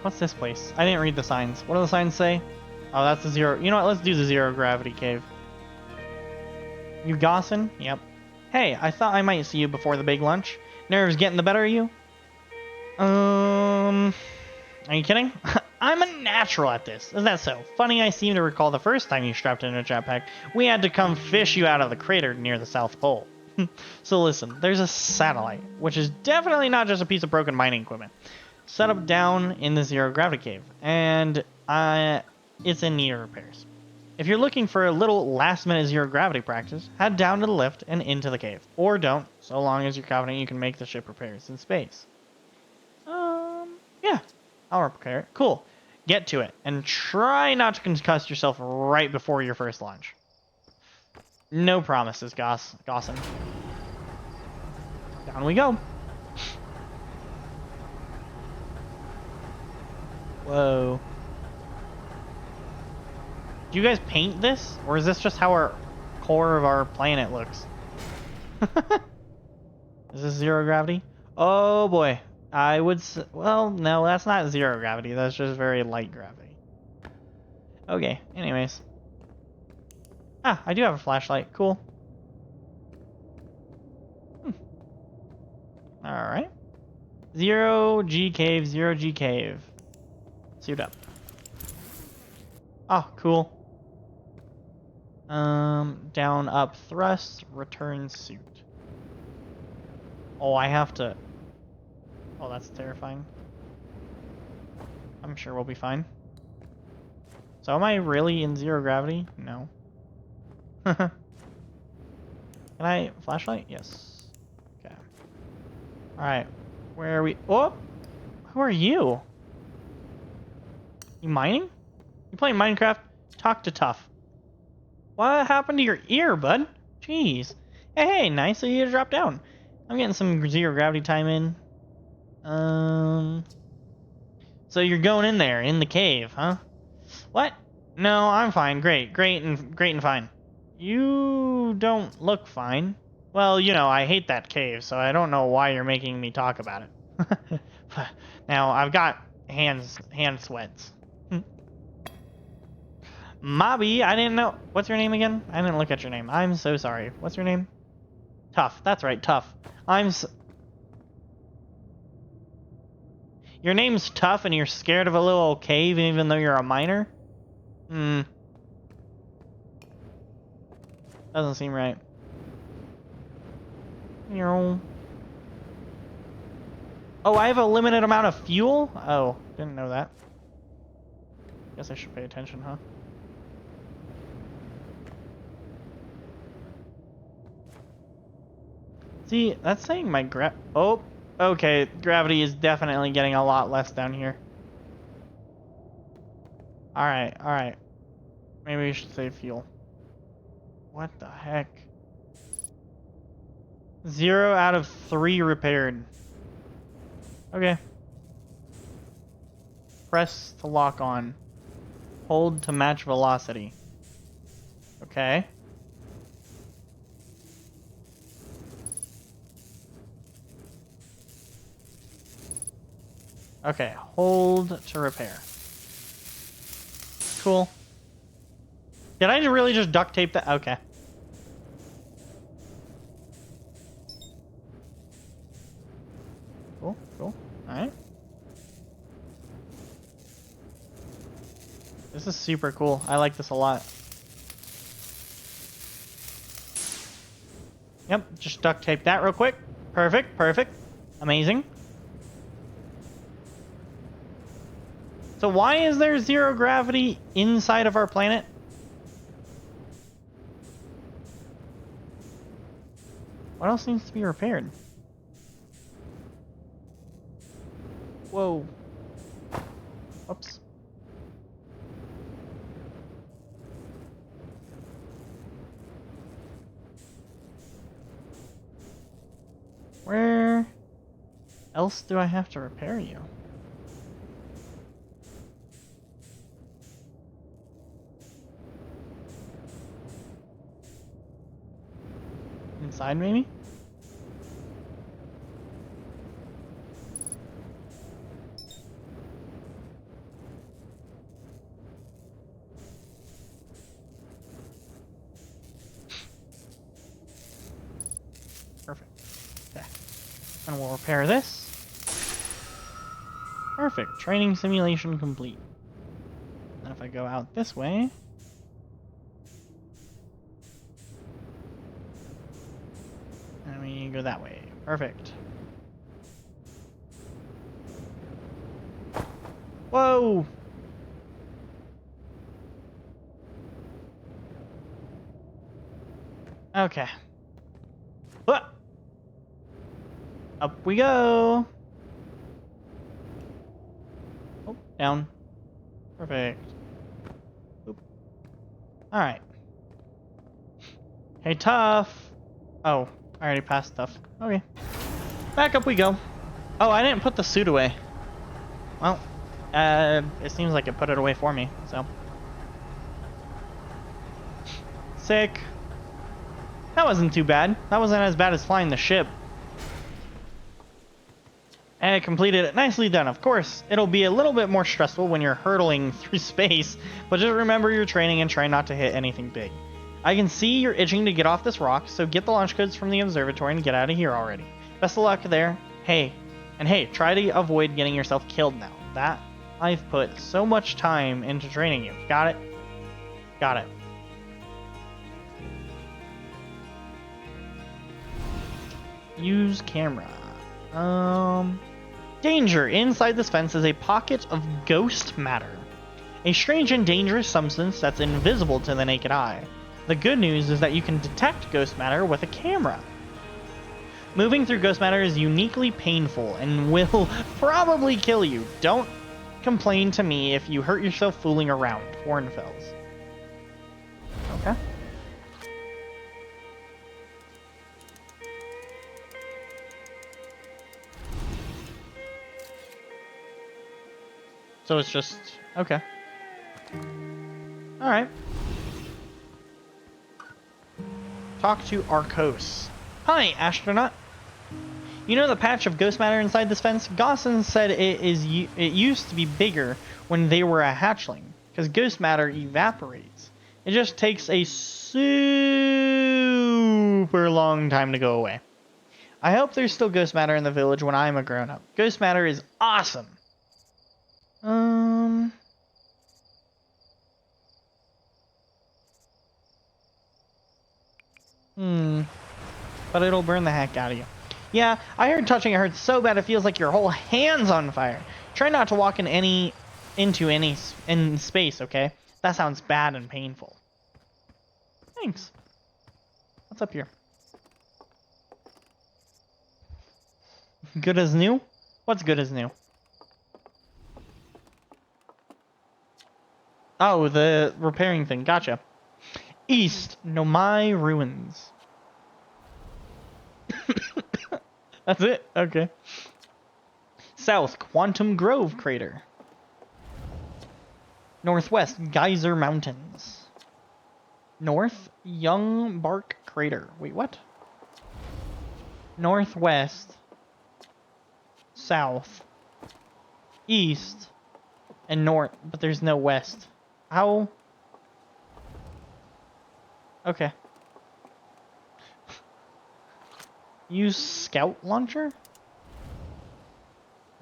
What's this place? I didn't read the signs. What do the signs say? Oh, that's the zero... You know what? Let's do the zero gravity cave. You Gossin? Yep. Hey, I thought I might see you before the big lunch. Nerves getting the better of you? Are you kidding? I'm a natural at this. Is that so? Funny, I seem to recall the first time you strapped in a jetpack, we had to come fish you out of the crater near the South Pole. So listen, there's a satellite, which is definitely not just a piece of broken mining equipment, set up down in the zero gravity cave, and it's in need of repairs. If you're looking for a little last-minute zero gravity practice, head down to the lift and into the cave. Or don't, so long as you're confident you can make the ship repairs in space. Yeah, I'll repair it. Cool. Get to it, and try not to concuss yourself right before your first launch. No promises, Gossin. Down we go. Whoa. Do you guys paint this? Or is this just how our core of our planet looks? Is this zero gravity? Oh boy. I would well, no, that's not zero gravity. That's just very light gravity. Okay, anyways. Ah, I do have a flashlight. Cool. Alright. Zero G cave, zero G cave. Suit up. Oh, cool. Down, up, thrust, return suit. Oh, I have to... Oh, that's terrifying. I'm sure we'll be fine. So am I really in zero gravity? No. Can I... Flashlight? Yes. Okay. Alright. Where are we... Oh! Who are you? You mining? You playing Minecraft? Talk to Tough. What happened to your ear, bud? Jeez. Hey, nice of you to drop down. I'm getting some zero gravity time in. So you're going in there, in the cave, huh? What? No, I'm fine. Great and fine. You don't look fine. Well, you know, I hate that cave, so I don't know why you're making me talk about it. Now, I've got hand sweats. Mobby, I didn't know. What's your name again? I didn't look at your name. I'm so sorry. What's your name? Tough. That's right, Tough. Your name's Tough and you're scared of a little cave even though you're a miner? Doesn't seem right. Oh, I have a limited amount of fuel? Oh, didn't know that. Guess I should pay attention, huh? See, that's saying my oh, okay, gravity is definitely getting a lot less down here. Alright. Maybe we should save fuel. What the heck? 0 out of 3 repaired. Okay. Press to lock on. Hold to match velocity. Okay. Okay, hold to repair. Cool. Did I really just duct tape that? Okay. Cool. Alright. This is super cool. I like this a lot. Yep, just duct tape that real quick. Perfect. Amazing. So why is there 0 gravity inside of our planet? What else needs to be repaired? Whoa. Oops. Where else do I have to repair you? Inside, maybe? Perfect. Okay. And we'll repair this. Perfect. Training simulation complete. And if I go out this way... and we go that way. Perfect. Whoa! Okay. What? Up we go! Oh, down. Perfect. Oop. Alright. Hey, Tough. Oh, I already passed Tough. Okay. Back up we go. Oh, I didn't put the suit away. Well, it seems like it put it away for me, so. Sick. That wasn't too bad. That wasn't as bad as flying the ship. And I completed it. Nicely done. Of course, it'll be a little bit more stressful when you're hurtling through space, but just remember your training and try not to hit anything big. I can see you're itching to get off this rock, so get the launch codes from the observatory and get out of here already. Best of luck there. Hey, try to avoid getting yourself killed now. That I've put so much time into training you. Got it? Got it. Use camera. Danger! Inside this fence is a pocket of ghost matter. A strange and dangerous substance that's invisible to the naked eye. The good news is that you can detect ghost matter with a camera. Moving through ghost matter is uniquely painful and will probably kill you. Don't complain to me if you hurt yourself fooling around. Hornfells. Okay. So it's just... okay. Alright. Talk to Arcos. Hi, astronaut. You know the patch of ghost matter inside this fence? Gosson said it used to be bigger when they were a hatchling, because ghost matter evaporates. It just takes a super long time to go away. I hope there's still ghost matter in the village when I'm a grown-up. Ghost matter is awesome. But it'll burn the heck out of you. Yeah, I heard touching it hurts so bad it feels like your whole hand's on fire. Try not to walk into any space, okay? That sounds bad and painful. Thanks. What's up here? Good as new? What's good as new? Oh, the repairing thing. Gotcha. East, Nomai Ruins. That's it? Okay. South, Quantum Grove Crater. Northwest, Geyser Mountains. North, Young Bark Crater. Wait, what? Northwest. South. East. And north, but there's no west. How? Okay. Use Scout Launcher?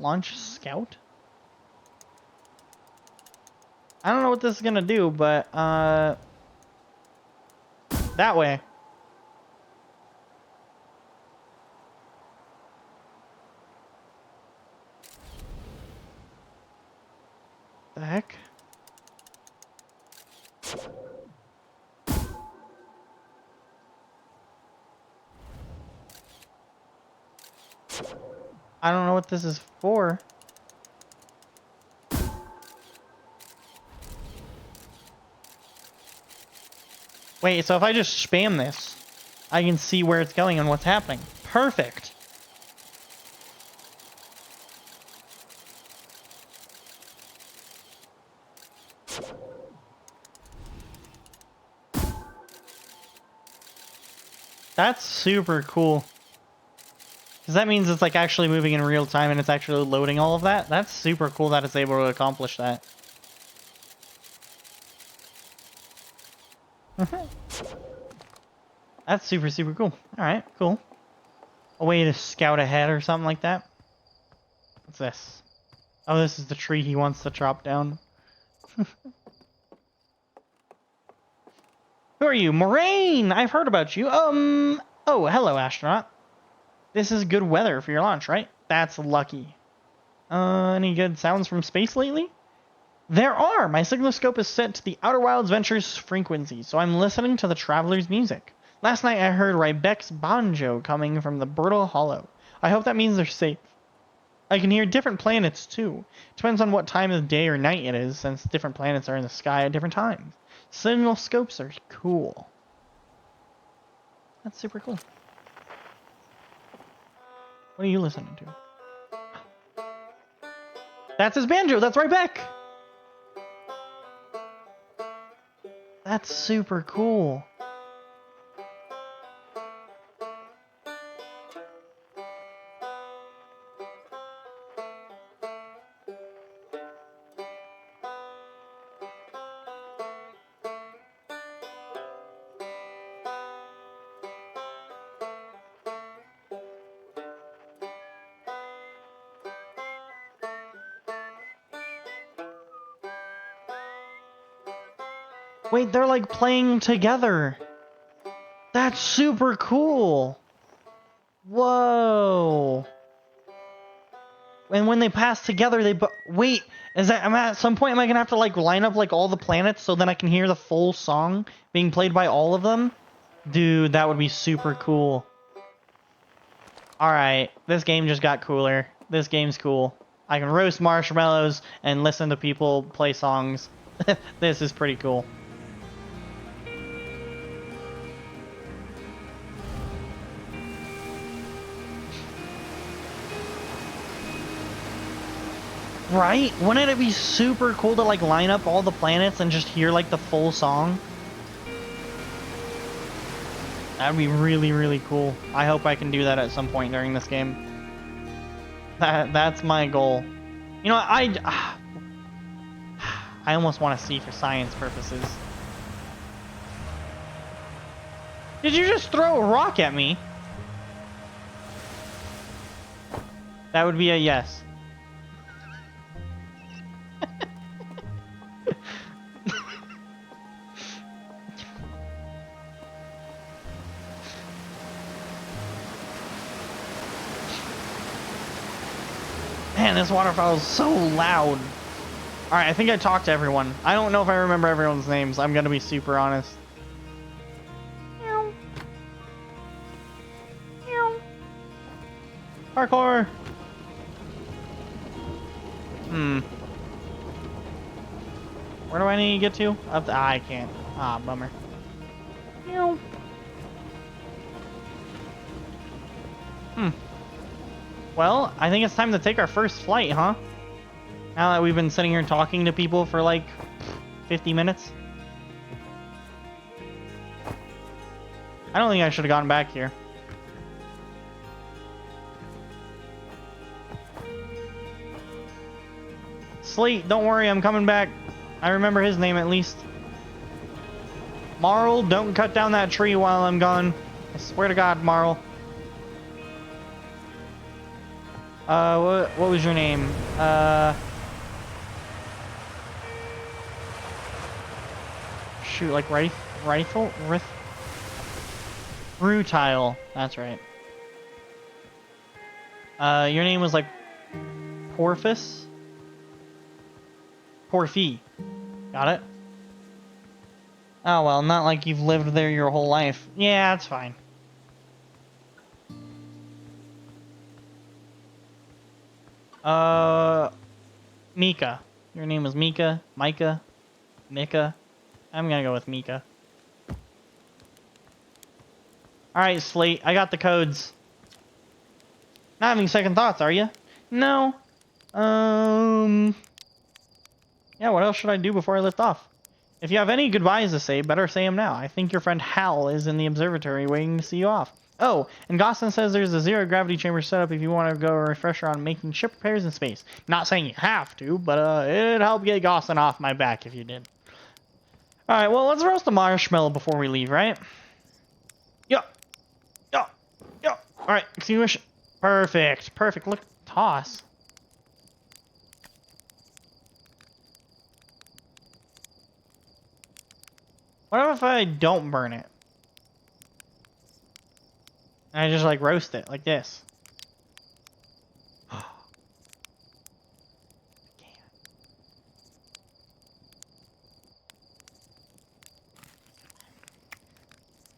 Launch Scout? I don't know what this is gonna do, but, that way. The heck? I don't know what this is for. Wait, so if I just spam this, I can see where it's going and what's happening. Perfect. That's super cool. Because that means it's like actually moving in real time and it's actually loading all of that. That's super cool that it's able to accomplish that. That's super, super cool. Alright, cool. A way to scout ahead or something like that. What's this? Oh, this is the tree he wants to chop down. Who are you? Moraine! I've heard about you. Oh, hello, astronaut. This is good weather for your launch, right? That's lucky. Any good sounds from space lately? There are! My signalscope is set to the Outer Wilds Ventures frequency, so I'm listening to the Traveler's music. Last night I heard Rybek's banjo coming from the Brittle Hollow. I hope that means they're safe. I can hear different planets, too. Depends on what time of day or night it is, since different planets are in the sky at different times. Signalscopes are cool. That's super cool. What are you listening to? That's his banjo. That's right back. That's super cool. Wait, they're like playing together. That's super cool. Whoa. And when they pass together, wait. Is that at some point am I gonna have to like line up like all the planets so then I can hear the full song being played by all of them? Dude, that would be super cool. All right, this game just got cooler. This game's cool. I can roast marshmallows and listen to people play songs. This is pretty cool. Right? Wouldn't it be super cool to like line up all the planets and just hear like the full song? That'd be really, really cool. I hope I can do that at some point during this game. That's my goal. You know, I almost want to see for science purposes. Did you just throw a rock at me? That would be a yes. Man, this waterfall is so loud. Alright, I think I talked to everyone. I don't know if I remember everyone's names. I'm gonna be super honest. Meow. Meow. Parkour! Where do I need to get to? I can't. Ah, bummer. Meow. Well, I think it's time to take our first flight, huh? Now that we've been sitting here talking to people for like 50 minutes. I don't think I should have gotten back here. Slate, don't worry, I'm coming back. I remember his name at least. Marl, don't cut down that tree while I'm gone. I swear to God, Marl. What was your name? Shoot, like rifle? Rutile. That's right. Your name was like Porphis? Porphy. Got it? Oh well, not like you've lived there your whole life. Yeah, that's fine. Mika. Your name was Mika? Micah? Mika? I'm gonna go with Mika. Alright, Slate, I got the codes. Not having second thoughts, are you? No. Yeah, what else should I do before I lift off? If you have any goodbyes to say, better say them now. I think your friend Hal is in the observatory waiting to see you off. Oh, and Gosselin says there's a zero-gravity chamber set up if you want to go a refresher on making ship repairs in space. Not saying you have to, but it'd help get Gosselin off my back if you did. Alright, well, let's roast the marshmallow before we leave, right? Yeah. Yeah. Yeah. Alright, extinguish. Perfect. Perfect. Look, toss. What if I don't burn it? And I just like roast it like this.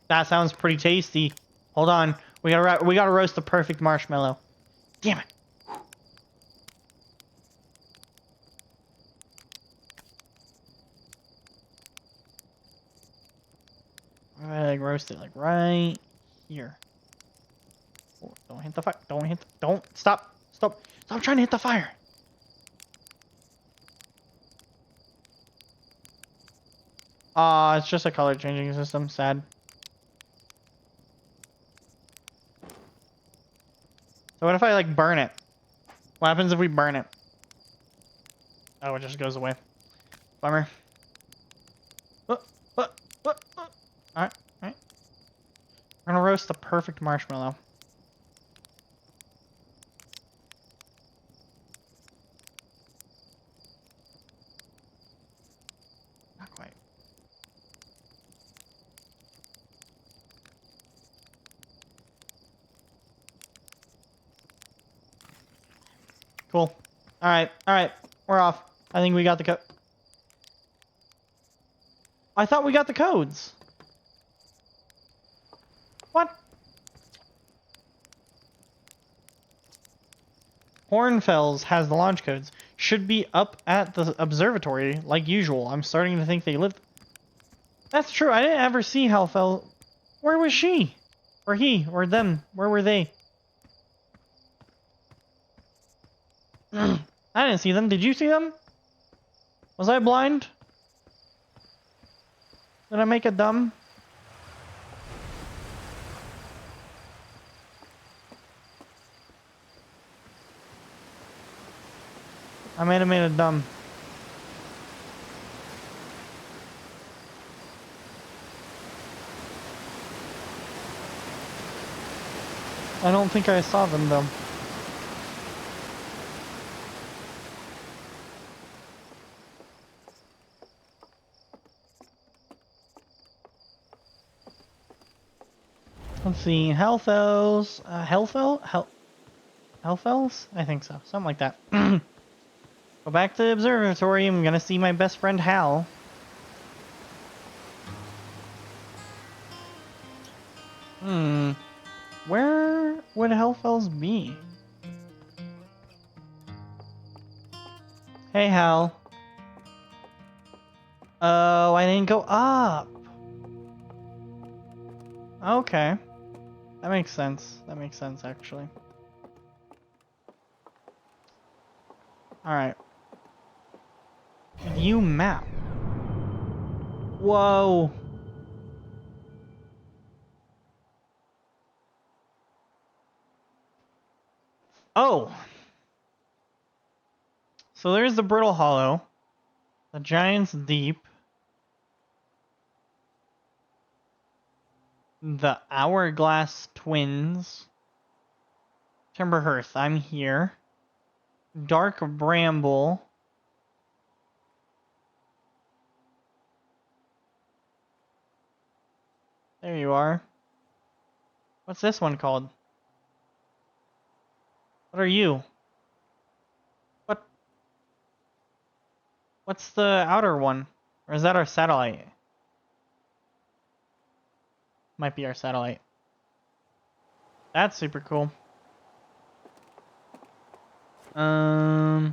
That sounds pretty tasty. Hold on, we gotta roast the perfect marshmallow. Damn it! I like roast it like right here. Oh, don't hit the fire. Don't stop. Stop trying to hit the fire. It's just a color changing system. Sad. So what if I like burn it? What happens if we burn it? Oh, it just goes away. Bummer. Alright. We're gonna roast the perfect marshmallow. Not quite. Cool. Alright. We're off. I think we got the code. I thought we got the codes. What? Hornfels has the launch codes. Should be up at the observatory like usual. I'm starting to think they lived. That's true. I didn't ever see Halfel. Where was she? Or he? Or them? Where were they? I didn't see them. Did you see them? Was I blind? Did I make it dumb? I might have made it dumb. I don't think I saw them though. Let's see, Hellfells, Hellfells? I think so, something like that. Go back to the observatory. I'm gonna see my best friend Hal. Where would Hellfells be? Hey Hal. Oh, I didn't go up. Okay. That makes sense. That makes sense, actually. Alright. View map. Whoa. Oh. So there's the Brittle Hollow. The Giant's Deep. The Hourglass Twins. Timber Hearth, I'm here. Dark Bramble. There you are. What's this one called? What are you? What's the outer one? Or is that our satellite? Might be our satellite. That's super cool. I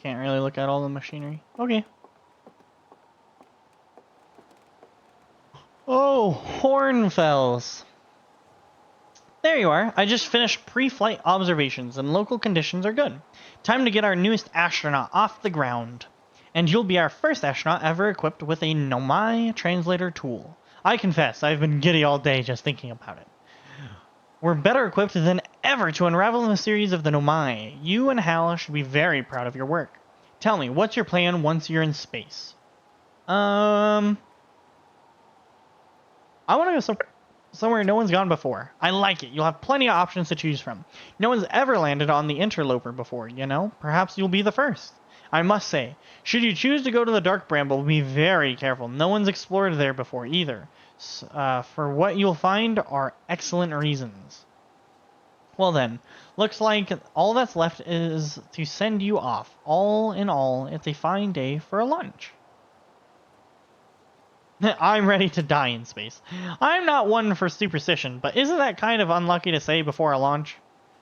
can't really look at all the machinery. Okay. Oh, Hornfels. There you are. I just finished pre-flight observations and local conditions are good. Time to get our newest astronaut off the ground. And you'll be our first astronaut ever equipped with a Nomai translator tool. I confess, I've been giddy all day just thinking about it. We're better equipped than ever to unravel the mysteries of the Nomai. You and Hal should be very proud of your work. Tell me, what's your plan once you're in space? I want to go somewhere no one's gone before. I like it. You'll have plenty of options to choose from. No one's ever landed on the Interloper before, you know? Perhaps you'll be the first. I must say, should you choose to go to the Dark Bramble, be very careful. No one's explored there before either. For what you'll find are excellent reasons. Well then, looks like all that's left is to send you off. All in all, it's a fine day for a lunch. I'm ready to die in space. I'm not one for superstition, but isn't that kind of unlucky to say before a launch?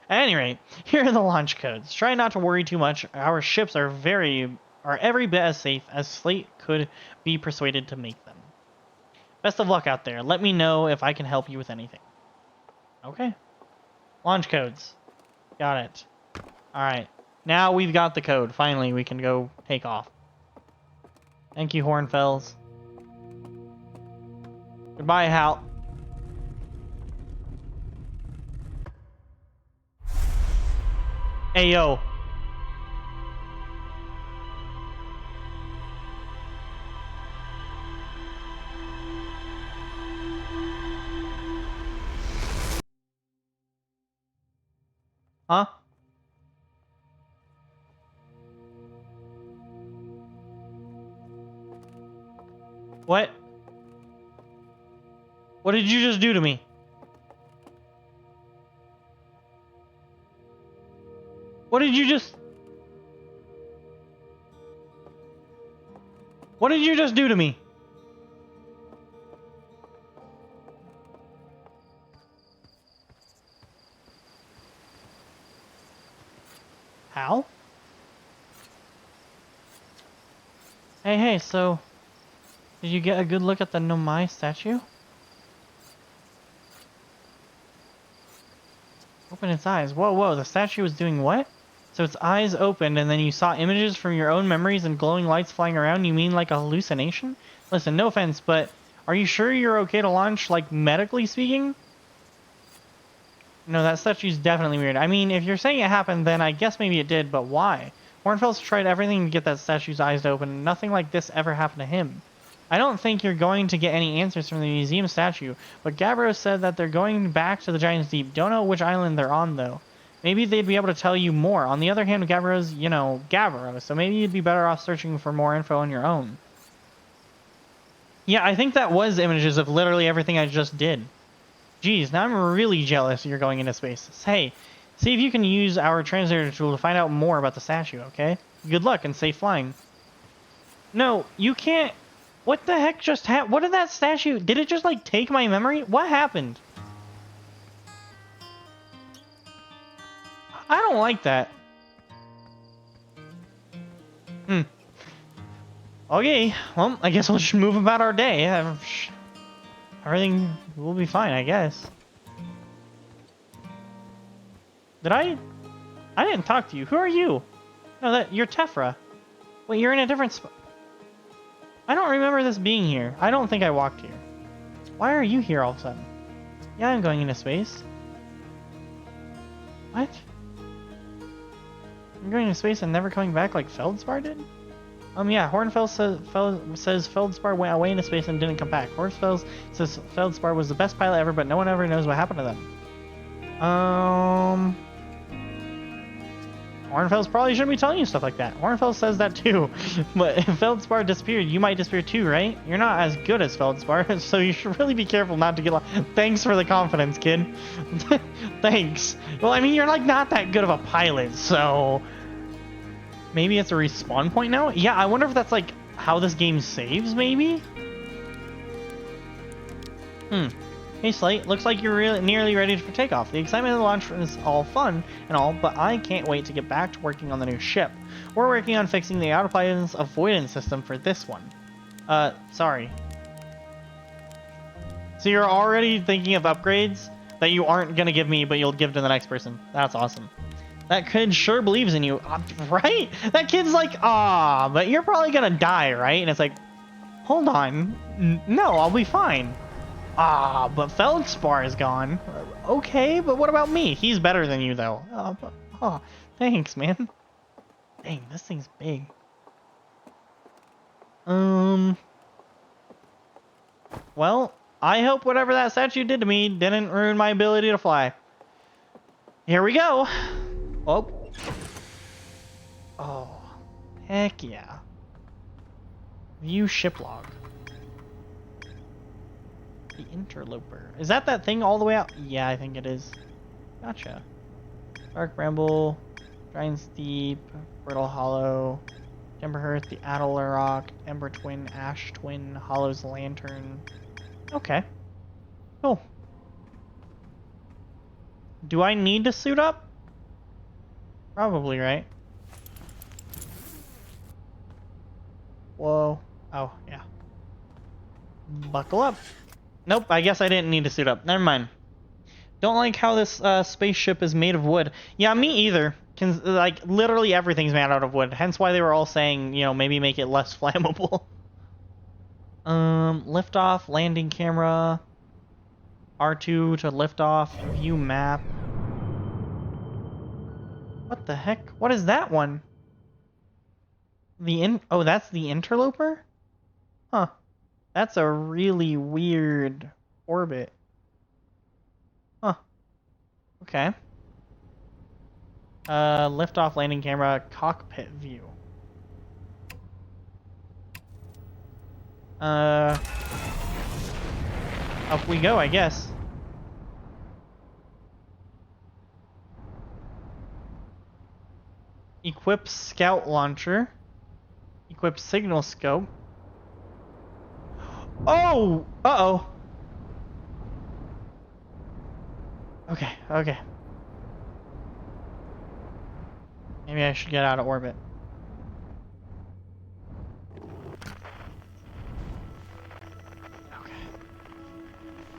At any rate, here are the launch codes. Try not to worry too much. Our ships are every bit as safe as Slate could be persuaded to make them. Best of luck out there. Let me know if I can help you with anything. Okay. Launch codes. Got it. Alright. Now we've got the code. Finally, we can go take off. Thank you, Hornfells. Goodbye, Hal. Hey, yo. Huh? What? What did you just do to me? What did you just... What did you just do to me? Hal? Hey, so... Did you get a good look at the Nomai statue? Open its eyes. Whoa, the statue was doing what? So its eyes opened and then you saw images from your own memories and glowing lights flying around? You mean like a hallucination? Listen, no offense, but are you sure you're okay to launch, like, medically speaking? No, that statue's definitely weird. I mean, if you're saying it happened, then I guess maybe it did, but why? Hornfels tried everything to get that statue's eyes to open, and nothing like this ever happened to him. I don't think you're going to get any answers from the museum statue, but Gavros said that they're going back to the Giant's Deep. Don't know which island they're on, though. Maybe they'd be able to tell you more. On the other hand, Gavros, you know, Gavros, so maybe you'd be better off searching for more info on your own. Yeah, I think that was images of literally everything I just did. Geez, now I'm really jealous you're going into space. Hey, see if you can use our translator tool to find out more about the statue, okay? Good luck and safe flying. No, you can't... What the heck just happened? What did that statue... Did it just, like, take my memory? What happened? I don't like that. Okay, well, I guess we'll just move about our day. Everything will be fine, I guess. Did I didn't talk to you. Who are you? No, you're Tephra. Wait, you're in a different spot. I don't remember this being here. I don't think I walked here. Why are you here all of a sudden? Yeah, I'm going into space. What? I'm going into space and never coming back like Feldspar did? Yeah, Hornfels says Feldspar went away into space and didn't come back. Hornfels says Feldspar was the best pilot ever, but no one ever knows what happened to them. Hornfels probably shouldn't be telling you stuff like that. Hornfels says that too. But if Feldspar disappeared, you might disappear too, right? You're not as good as Feldspar, so you should really be careful not to get lost. Thanks for the confidence, kid. Thanks. Well, I mean, you're like not that good of a pilot, so... Maybe it's a respawn point now? Yeah, I wonder if that's like how this game saves, maybe? Hey Slate, looks like you're really nearly ready for takeoff. The excitement of the launch is all fun and all, but I can't wait to get back to working on the new ship. We're working on fixing the autopilot's avoidance system for this one. Sorry. So you're already thinking of upgrades that you aren't gonna give me, but you'll give to the next person. That's awesome. That kid sure believes in you, right? That kid's like, ah, but you're probably gonna die, right? And it's like, hold on. No, I'll be fine. Ah, but Feldspar is gone. Okay, but what about me? He's better than you, though. Oh, thanks, man. Dang, this thing's big. Well, I hope whatever that statue did to me didn't ruin my ability to fly. Here we go. Oh, heck yeah. View ship log. The interloper. Is that thing all the way out? Yeah, I think it is. Gotcha. Dark Bramble, Giant's Deep, Brittle Hollow, Timberhearth, the Adelarok, Ember Twin, Ash Twin, Hollow's Lantern. Okay. Cool. Do I need to suit up? Probably, right? Whoa. Oh, yeah. Buckle up. Nope, I guess I didn't need to suit up. Never mind. Don't like how this spaceship is made of wood. Yeah, me either. Like, literally everything's made out of wood. Hence why they were all saying, you know, maybe make it less flammable. Lift off, landing camera. R2 to lift off, view map. What the heck? What is that one? Oh, that's the interloper? Huh. That's a really weird orbit. Huh. Okay. Liftoff, landing camera, cockpit view. Up we go, I guess. Equip scout launcher. Equip signal scope. Oh! Uh-oh. Okay, okay. Maybe I should get out of orbit. Okay.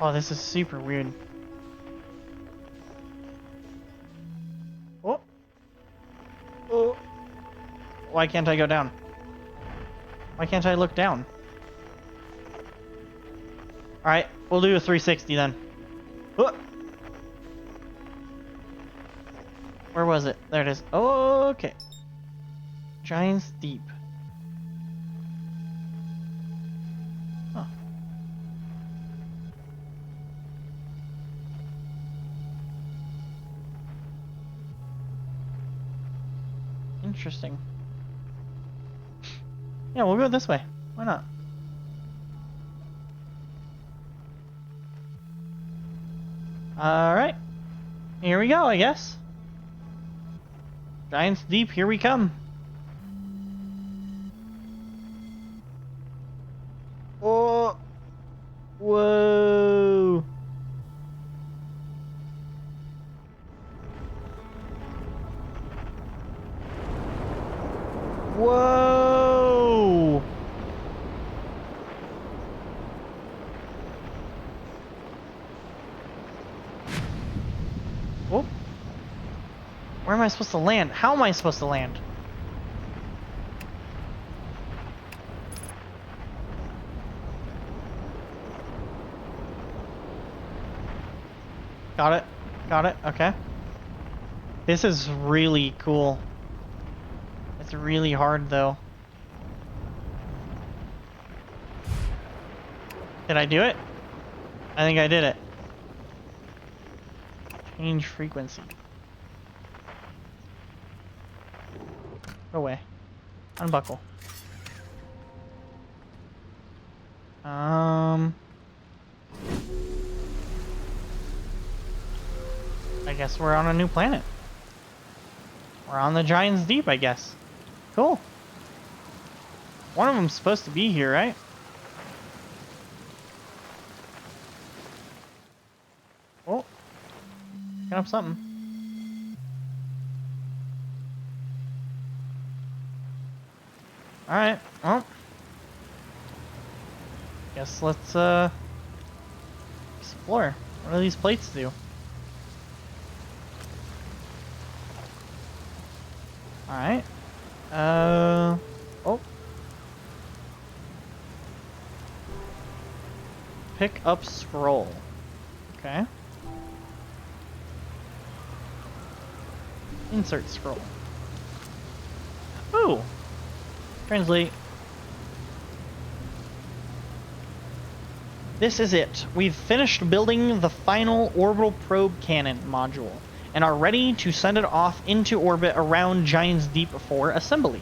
Oh, this is super weird. Oh. Oh. Why can't I go down? Why can't I look down? Alright, we'll do a 360 then. Oh. Where was it? There it is. Oh, okay. Giant's Deep. Huh. Interesting. Yeah, we'll go this way. Why not? Alright. Here we go, I guess. Giant's Deep, here we come. Oh. Whoa. Whoa. Oh. Where am I supposed to land? How am I supposed to land? Got it. Got it. Okay. This is really cool. It's really hard, though. Did I do it? I think I did it. Change frequency. Go away. Unbuckle. I guess we're on a new planet. We're on the Giant's Deep, I guess. Cool. One of them's supposed to be here, right? Oh. Picking up something. Alright, well. Guess let's, explore. What do these plates do? Alright. Oh. Pick up scroll. Okay. Insert scroll. Ooh. Translate. This is it. We've finished building the final orbital probe cannon module and are ready to send it off into orbit around Giant's Deep for assembly.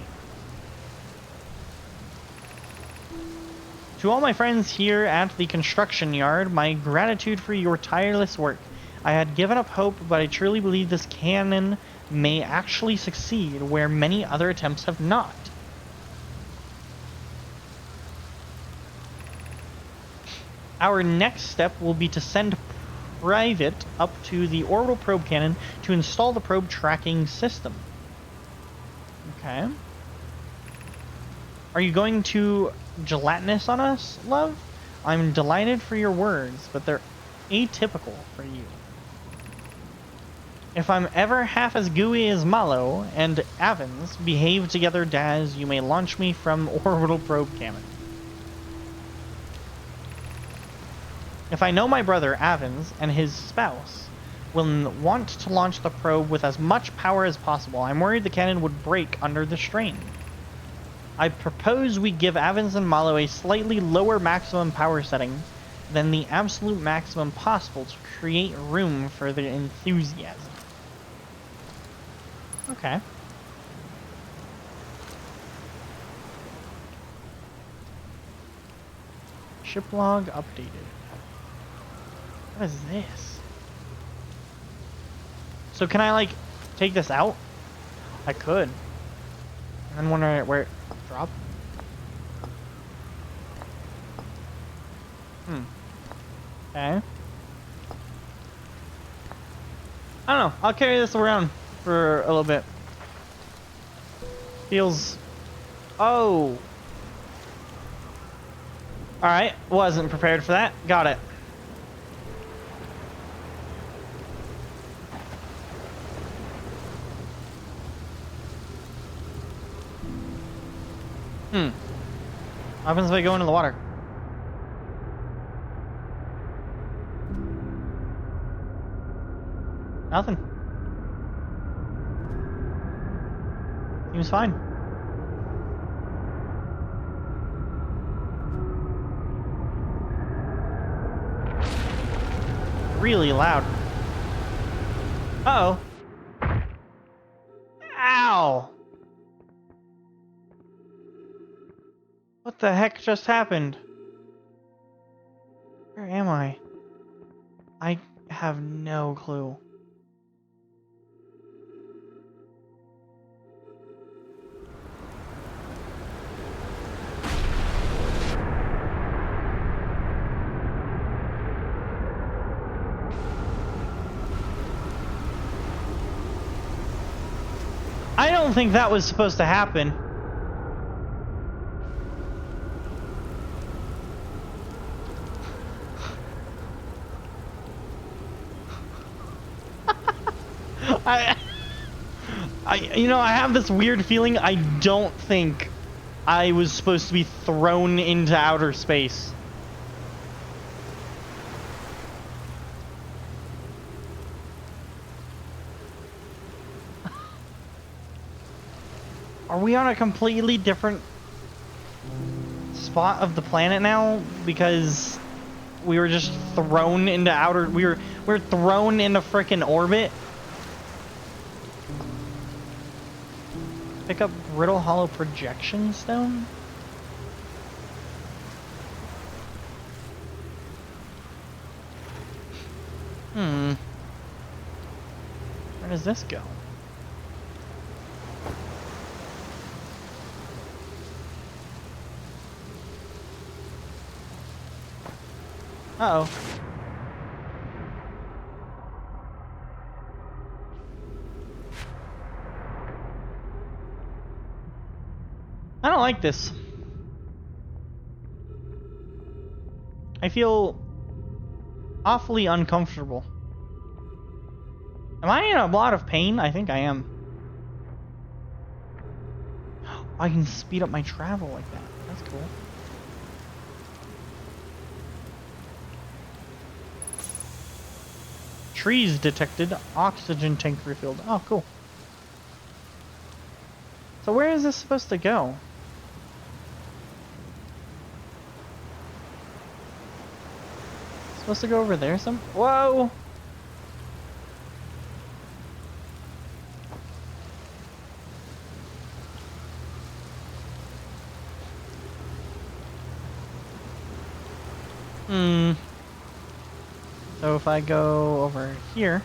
To all my friends here at the construction yard, my gratitude for your tireless work. I had given up hope, but I truly believe this cannon may actually succeed where many other attempts have not. Our next step will be to send Private up to the orbital probe cannon to install the probe tracking system. Okay. Are you going to gelatinous on us, love? I'm delighted for your words, but they're atypical for you. If I'm ever half as gooey as Malo and Avens behave together, Daz, you may launch me from orbital probe cannon. If I know my brother, Avens, and his spouse will want to launch the probe with as much power as possible, I'm worried the cannon would break under the strain. I propose we give Avens and Malo a slightly lower maximum power setting than the absolute maximum possible to create room for their enthusiasm. Okay. Ship log updated. What is this? So can I, like, take this out? I could. And then wonder where it dropped. Okay. I don't know. I'll carry this around for a little bit. Feels... Oh! Alright. Wasn't prepared for that. Got it. What happens if I go into the water? Nothing. Seems fine. Really loud. Uh-oh. Ow! What the heck just happened? Where am I? I have no clue. I don't think that was supposed to happen. I have this weird feeling I don't think I was supposed to be thrown into outer space. Are we on a completely different spot of the planet now? Because we were just thrown into outer... We're thrown into frickin' orbit? Pick up Brittle Hollow Projection Stone? Where does this go? Uh-oh. I don't like this. I feel awfully uncomfortable. Am I in a lot of pain? I think I am. I can speed up my travel like that. That's cool. Trees detected. Oxygen tank refilled. Oh, cool. So where is this supposed to go? Supposed to go over there some? Whoa! So if I go over here...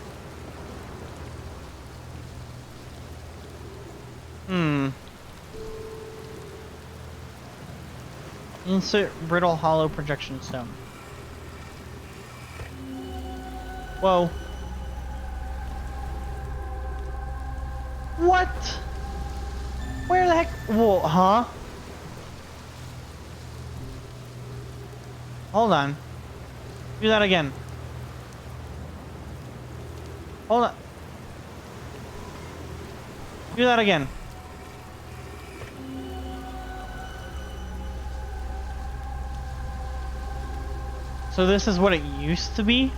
Insert Brittle Hollow Projection Stone. Whoa. What? Where the heck? Whoa, huh? Hold on. Do that again. Hold on. Do that again. So this is what it used to be?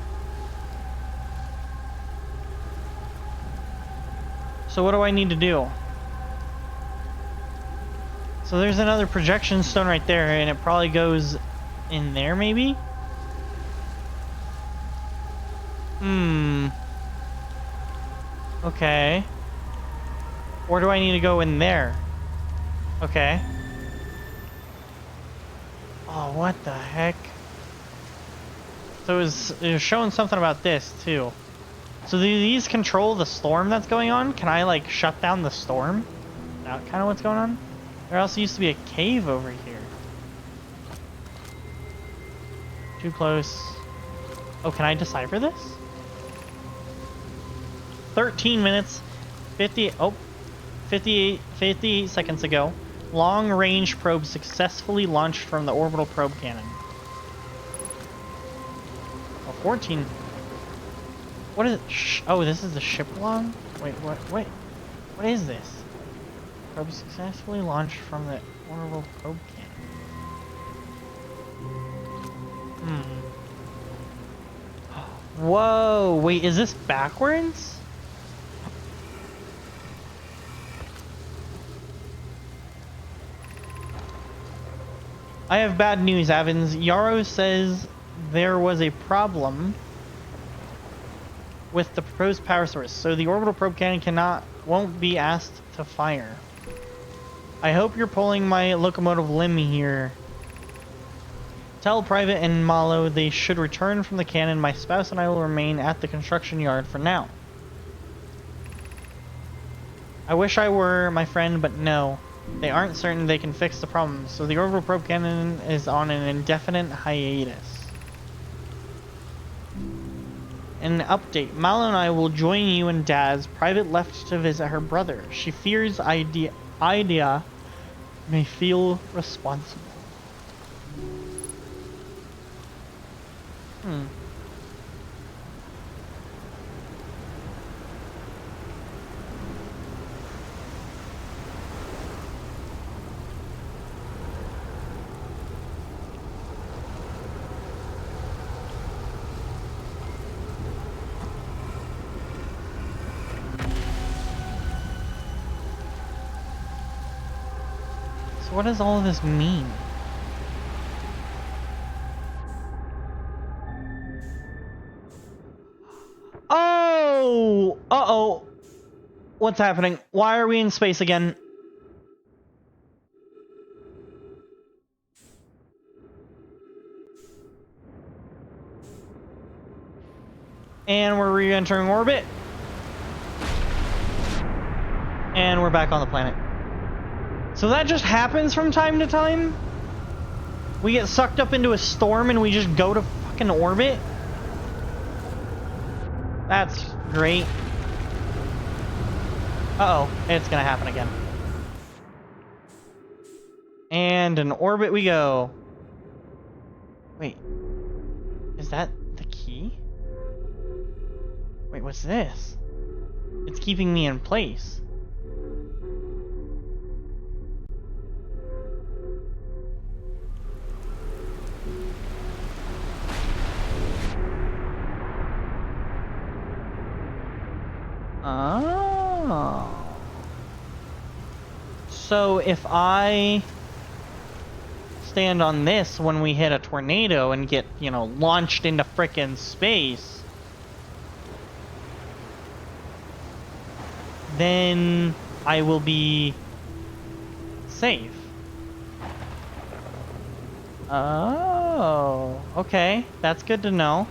So what do I need to do? So there's another projection stone right there, and it probably goes in there, maybe? Okay. Or do I need to go in there? Okay. Oh, what the heck? So it was showing something about this, too. So do these control the storm that's going on? Can I, like, shut down the storm? Is that kind of what's going on? There also used to be a cave over here. Too close. Oh, can I decipher this? 13 minutes, 58 seconds ago. Long-range probe successfully launched from the orbital probe cannon. Oh, 14. What is it? Oh, this is the ship log? Wait, what is this? Probe successfully launched from the orbital probe cannon. Whoa, wait, is this backwards? I have bad news, Evans. Yarrow says there was a problem with the proposed power source, so the orbital probe cannon won't be asked to fire. I hope you're pulling my locomotive limb here. Tell Private and Malo they should return from the cannon. My spouse and I will remain at the construction yard for now. I wish I were, my friend, but no. They aren't certain they can fix the problem, so the orbital probe cannon is on an indefinite hiatus. An update. Malo and I will join you and Daz. Private left to visit her brother. She fears Idea may feel responsible. So what does all of this mean? Oh! Uh-oh. What's happening? Why are we in space again? And we're re-entering orbit. And we're back on the planet. So that just happens from time to time? We get sucked up into a storm and we just go to fucking orbit? That's great. Uh-oh, it's gonna happen again. And in orbit we go. Wait, is that the key? Wait, what's this? It's keeping me in place. Oh. So if I stand on this when we hit a tornado and get, you know, launched into frickin' space, then I will be safe. Oh, okay. That's good to know.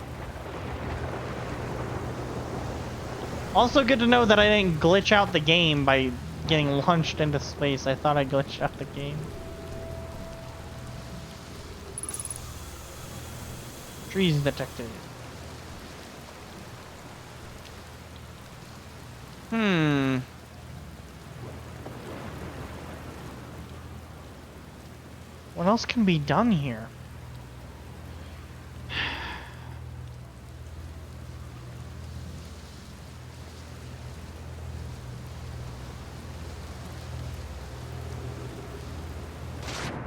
Also good to know that I didn't glitch out the game by getting launched into space. I thought I glitched out the game. Trees detected. What else can be done here?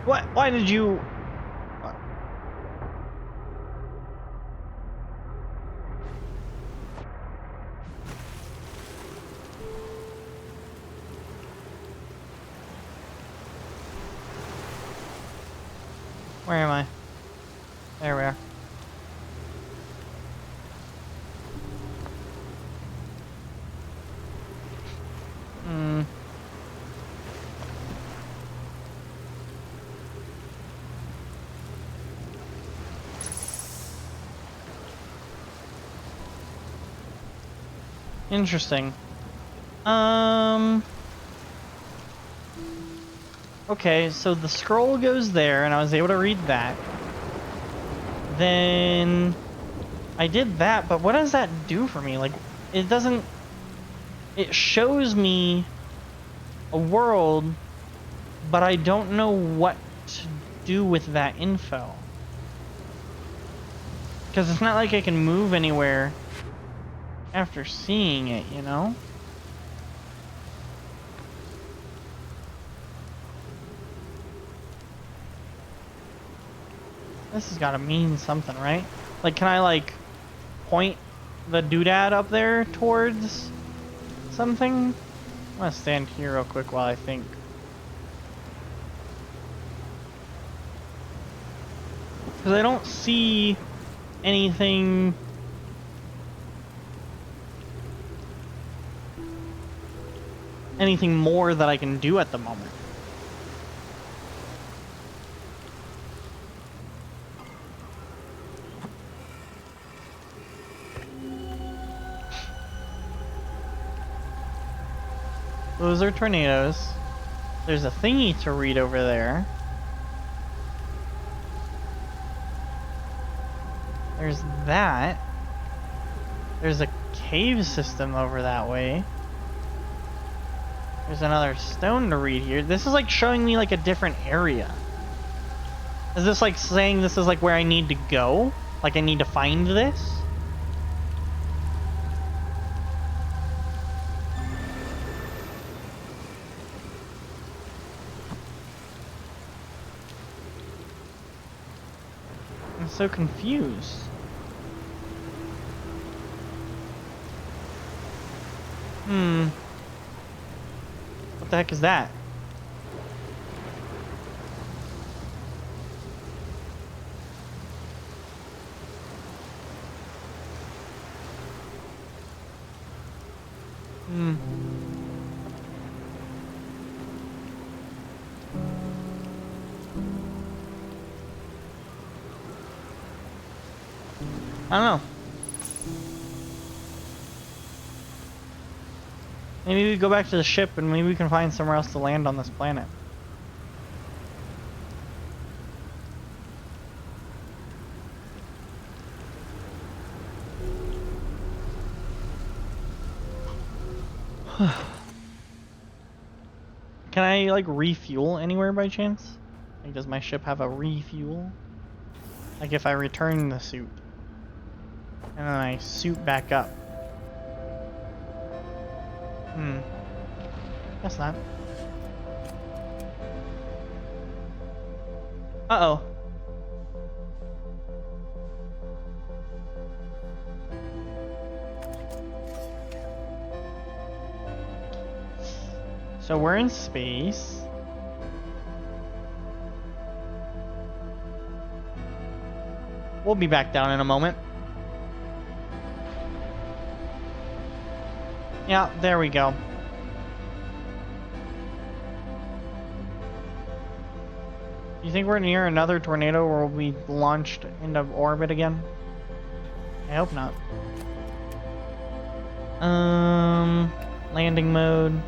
What? Why did you... Where am I? There we are. Hmm. Interesting. Okay, so the scroll goes there, and I was able to read that. Then I did that, but what does that do for me? Like, it doesn't... It shows me a world, but I don't know what to do with that info. Because it's not like I can move anywhere after seeing it, you know? This has got to mean something, right? Like, can I, like, point the doodad up there towards something? I'm gonna stand here real quick while I think. Because I don't see anything... anything more that I can do at the moment. Those are tornadoes. There's a thingy to read over there. There's that. There's a cave system over that way. There's another stone to read here. This is like showing me like a different area. Is this like saying this is like where I need to go? Like I need to find this? I'm so confused. What the heck is that? I don't know. Maybe we go back to the ship and maybe we can find somewhere else to land on this planet. Can I like refuel anywhere by chance? Like, does my ship have a refuel? Like if I return the suit and then I suit back up. Guess not. Uh-oh. So we're in space. We'll be back down in a moment. Yeah, there we go. You think we're near another tornado or will we be launched into orbit again? I hope not. Landing mode.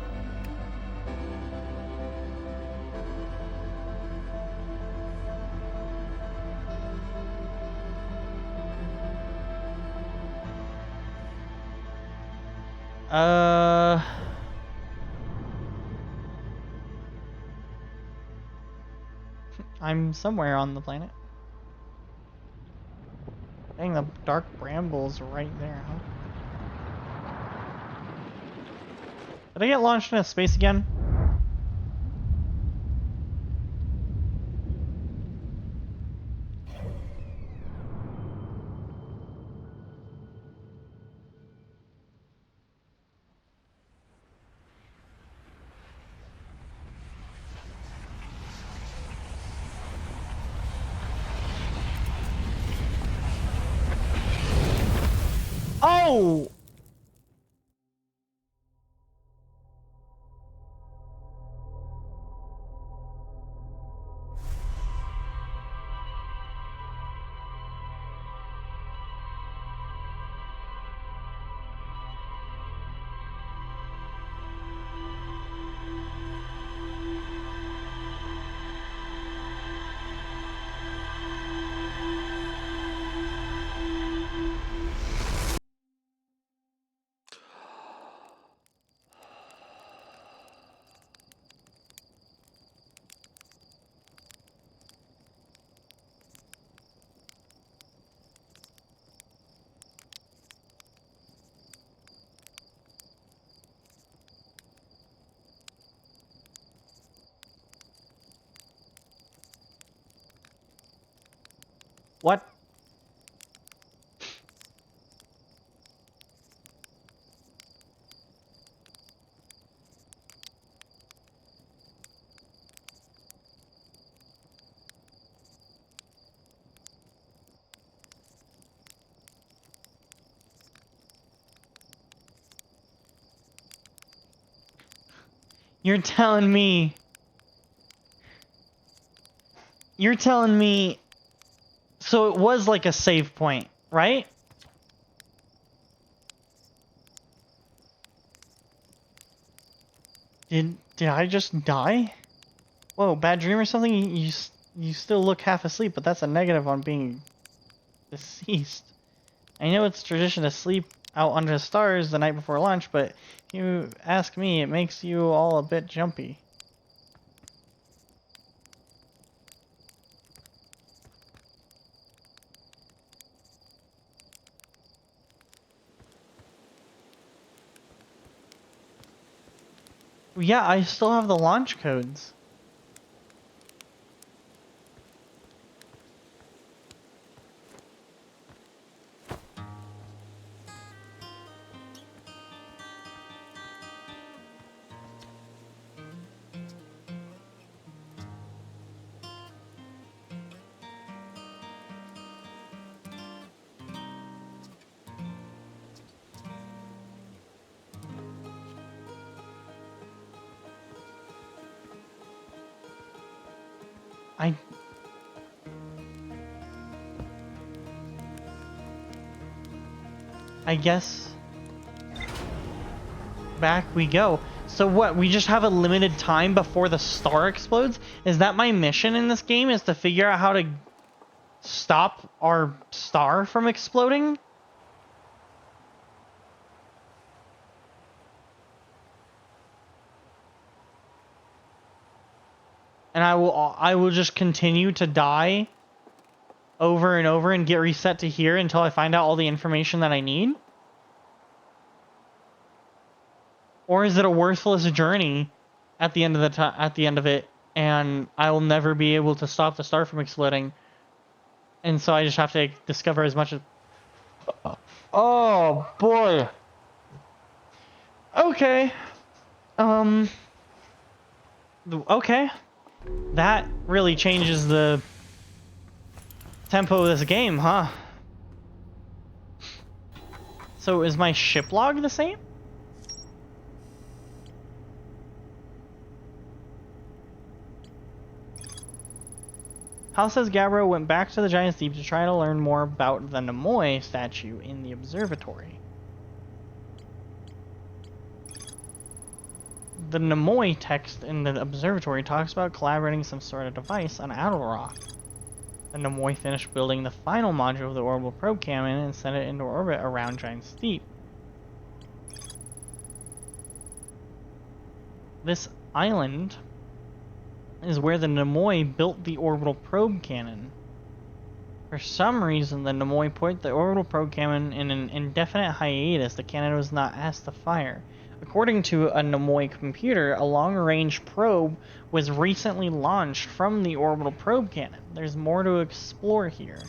I'm somewhere on the planet. Dang, the dark brambles right there, huh? Did I get launched into space again? No! What? You're telling me... You're telling me... So it was like a save point, right? Did I just die? Whoa, bad dream or something? You still look half asleep, but that's a negative on being deceased. I know it's tradition to sleep out under the stars the night before lunch, but if you ask me, it makes you all a bit jumpy. Yeah, I still have the launch codes. I guess back we go. So what, we just have a limited time before the star explodes? Is that my mission in this game, is to figure out how to stop our star from exploding? And I will just continue to die over and over and get reset to here until I find out all the information that I need? Or is it a worthless journey at the end of it, and I will never be able to stop the star from exploding? And so I just have to discover as much as... Oh, boy. Okay. Okay. That really changes the tempo of this game, huh? So is my ship log the same? Hal says Gabbro went back to the Giant's Deep to try to learn more about the Nomoi statue in the observatory. The Nomoi text in the observatory talks about collaborating some sort of device on Adleroth. The Nomoi finished building the final module of the orbital probe cannon and sent it into orbit around Giant's Deep. This island is where the Nomoi built the orbital probe cannon. For some reason, the Nomoi put the orbital probe cannon in an indefinite hiatus. The cannon was not asked to fire. According to a Nomoi computer, a long-range probe was recently launched from the orbital probe cannon. There's more to explore here.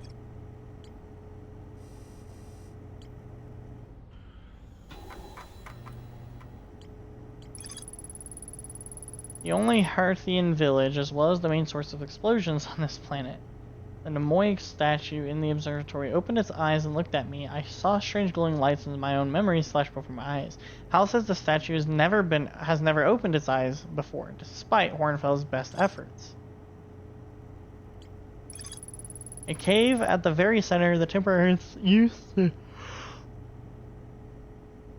The only Hearthian village, as well as the main source of explosions on this planet. The Nemoic statue in the observatory opened its eyes and looked at me. I saw strange glowing lights in my own memories flash before my eyes. Hal says the statue has never opened its eyes before, despite Hornfell's best efforts. A cave at the very center of the temporary youth.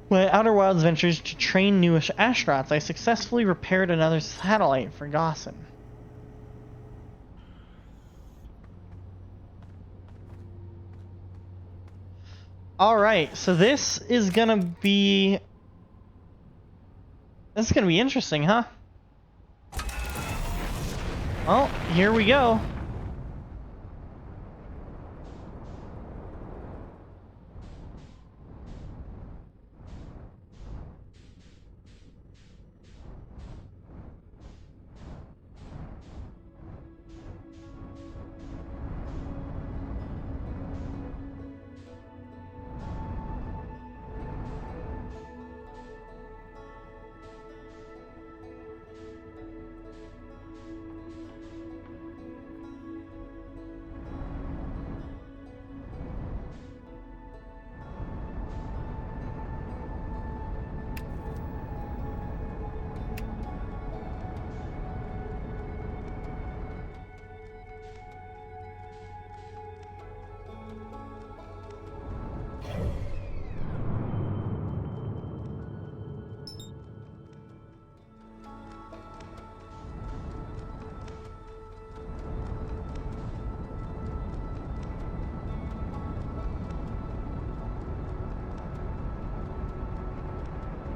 My Outer Wilds ventures to train new astronauts. I successfully repaired another satellite for Gossan. Alright, so this is gonna be interesting, huh? Well, here we go.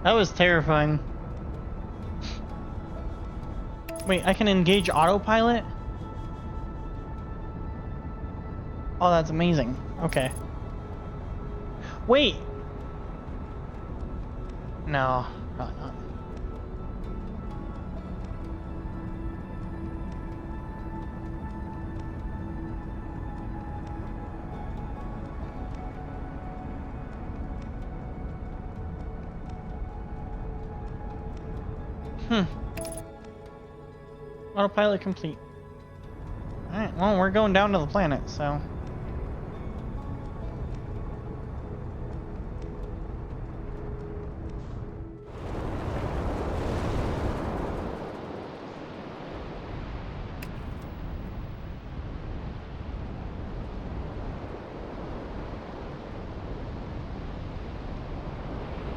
That was terrifying. Wait, I can engage autopilot? Oh, that's amazing. Okay. Wait! No, probably not. Autopilot complete. Alright, well, we're going down to the planet, so...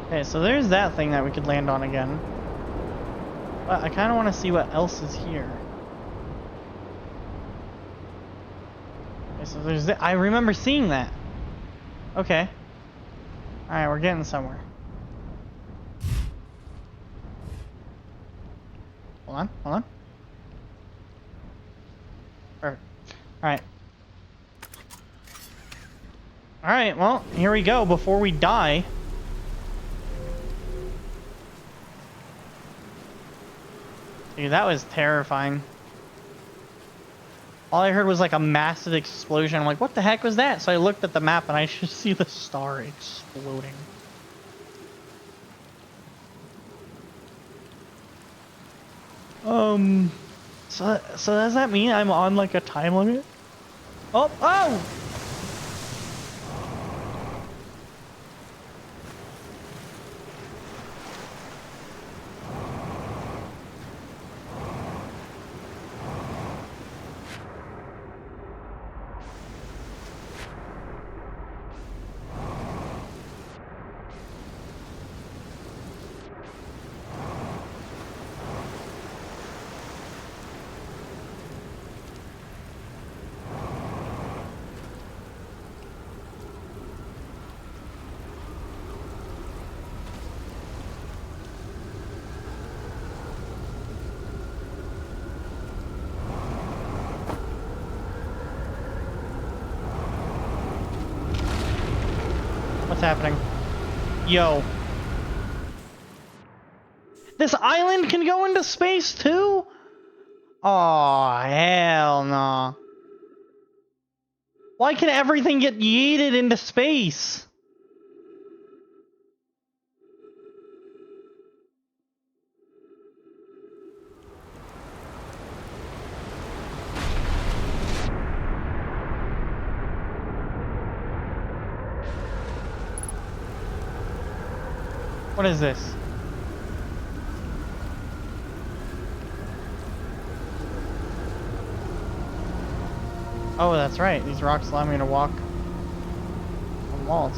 Okay, so there's that thing that we could land on again. But I kind of want to see what else is here. Okay, so there's I remember seeing that. Okay. Alright, we're getting somewhere. Hold on, hold on. Perfect. Alright. Alright, well, here we go before we die. Dude, that was terrifying. All I heard was like a massive explosion. I'm like, what the heck was that? So I looked at the map and I should see the star exploding. So does that mean I'm on like a time limit? Oh! What's happening? Yo. This island can go into space too? Oh, hell no. Why can everything get yeeted into space? What is this? Oh, that's right. These rocks allow me to walk on walls.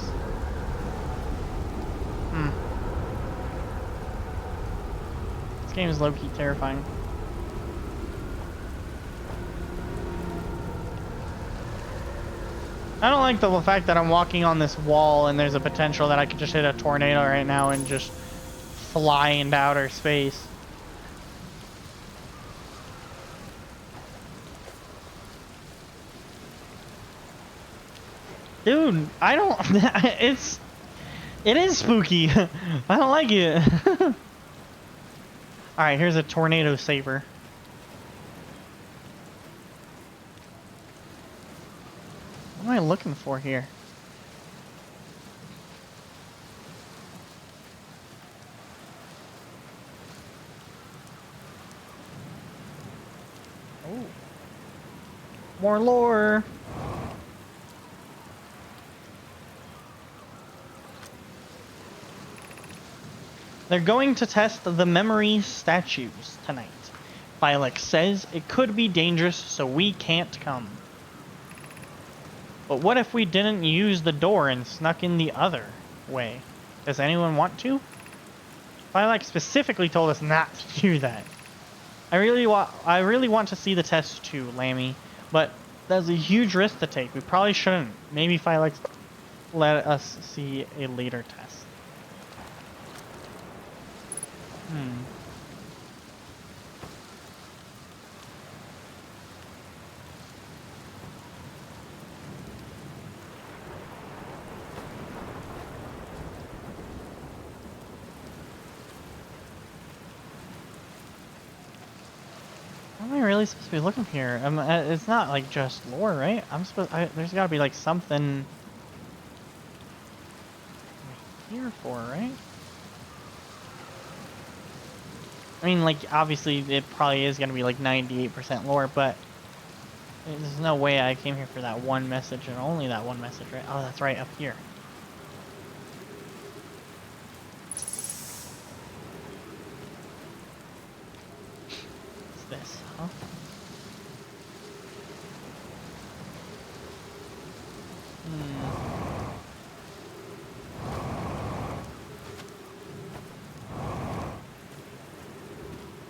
Hmm. This game is low-key terrifying. I don't like the fact that I'm walking on this wall and there's a potential that I could just hit a tornado right now and just fly into outer space. Dude, I don't... It is spooky. I don't like it. Alright, here's a tornado saver. What am I looking for here? Oh. More lore. They're going to test the memory statues tonight. Phylex says it could be dangerous, so we can't come. But what if we didn't use the door and snuck in the other way? Does anyone want to? Phylex specifically told us not to do that. I really want to see the test too, Lammy, but that's a huge risk to take. We probably shouldn't. Maybe Phylex let us see a later test. What am I really supposed to be looking here? It's not like just lore, right? There's got to be like something I'm here for, right? I mean, like, obviously it probably is going to be like 98% lore, but there's no way I came here for that one message and only that one message, right? Oh, that's right, up here. What's this, huh?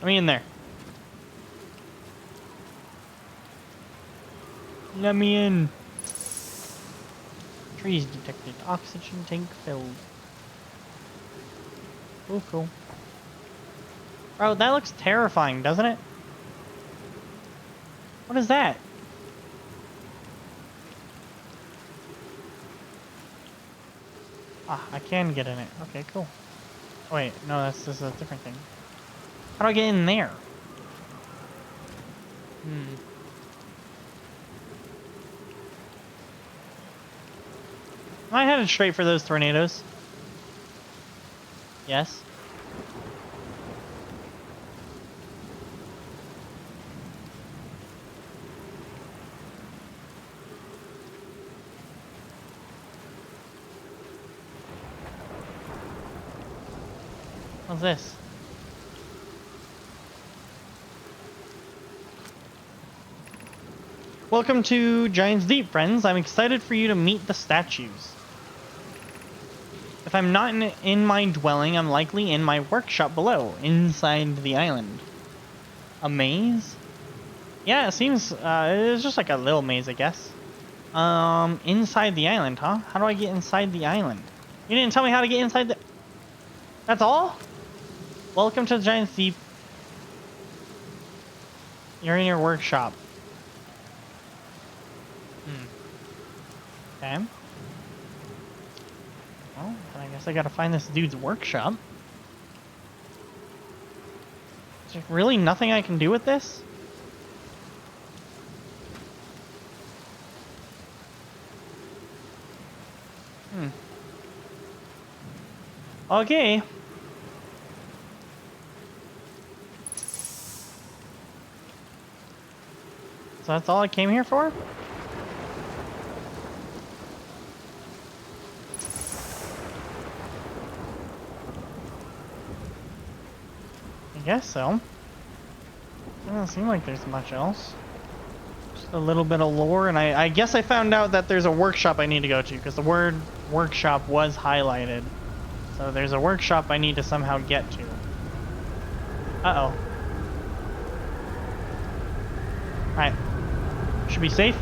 Let me in there. Let me in. Trees detected. Oxygen tank filled. Oh, cool. Bro, that looks terrifying, doesn't it? What is that? Ah, I can get in it. Okay, cool. Oh, wait, no, this is a different thing. How do I get in there? Am I headed straight for those tornadoes? Yes. What's this? Welcome to Giant's Deep, friends. I'm excited for you to meet the statues. If I'm not in my dwelling, I'm likely in my workshop below, inside the island. A maze? Yeah, it seems, it's just like a little maze, I guess. Inside the island, huh? How do I get inside the island? You didn't tell me how to get inside the... That's all? Welcome to the Giant's Deep. You're in your workshop. Okay. Well, then I guess I gotta find this dude's workshop. Is there really nothing I can do with this? Okay. So that's all I came here for? guess so. Doesn't seem like there's much else. Just a little bit of lore, and I guess I found out that there's a workshop I need to go to, because the word workshop was highlighted. So there's a workshop I need to somehow get to. Uh-oh. Alright. Should be safe.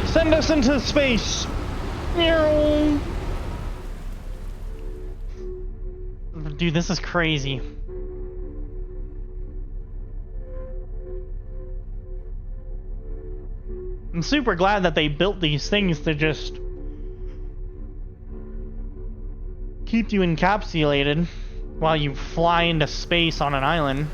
Send us into space! Dude, this is crazy. I'm super glad that they built these things to just keep you encapsulated while you fly into space on an island.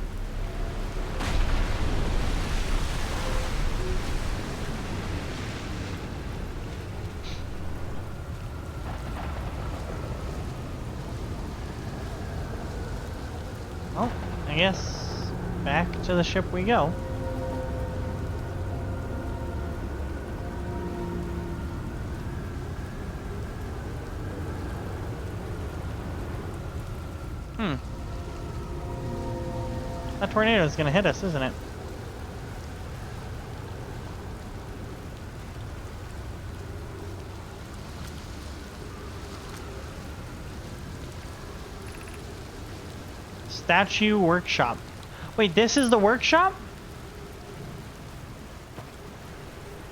Well, I guess back to the ship we go. That tornado is gonna hit us, isn't it? Statue workshop. Wait, this is the workshop?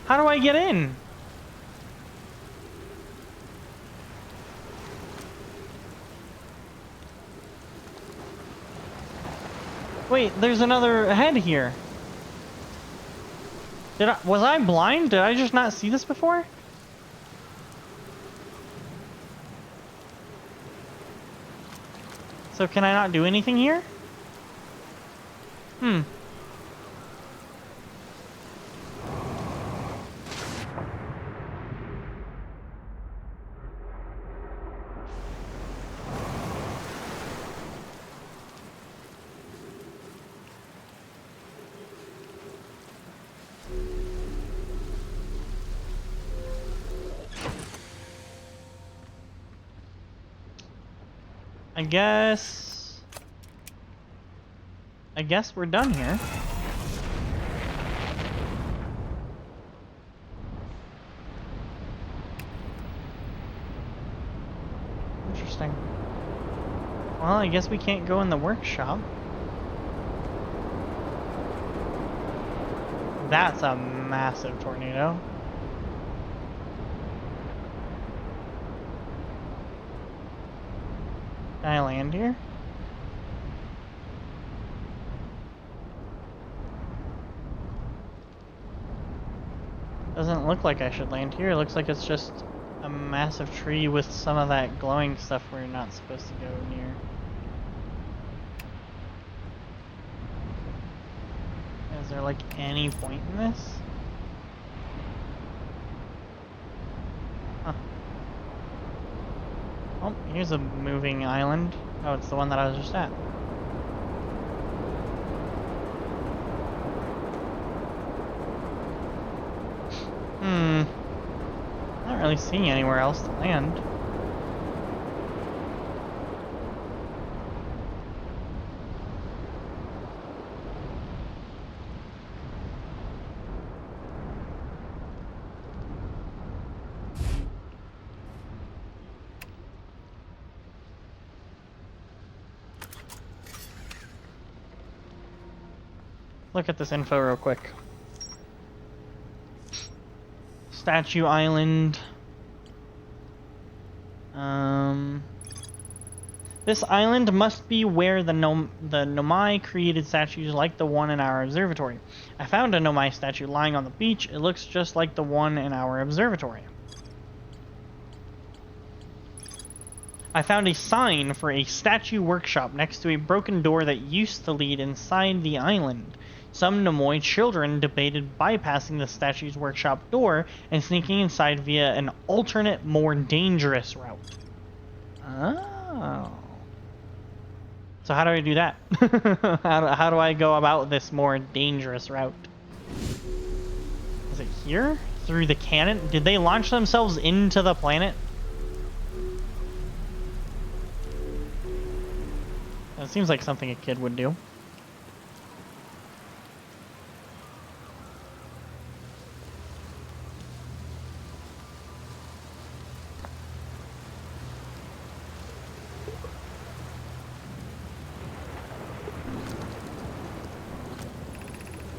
How do I get in? Wait, there's another head here. Was I blind? Did I just not see this before? So can I not do anything here? I guess we're done here. Interesting. Well, I guess we can't go in the workshop. That's a massive tornado. Can I land here? Doesn't look like I should land here. It looks like it's just a massive tree with some of that glowing stuff we're not supposed to go near. Is there like any point in this? Huh. Oh, here's a moving island. Oh, it's the one that I was just at. Not really seeing anywhere else to land. Look at this info real quick. Statue Island. This island must be where the Nomai created statues like the one in our observatory. I found a Nomai statue lying on the beach. It looks just like the one in our observatory. I found a sign for a statue workshop next to a broken door that used to lead inside the island. Some Nomai children debated bypassing the statue's workshop door and sneaking inside via an alternate, more dangerous route. Oh. So how do I do that? how do I go about this more dangerous route? Is it here? Through the cannon? Did they launch themselves into the planet? That seems like something a kid would do.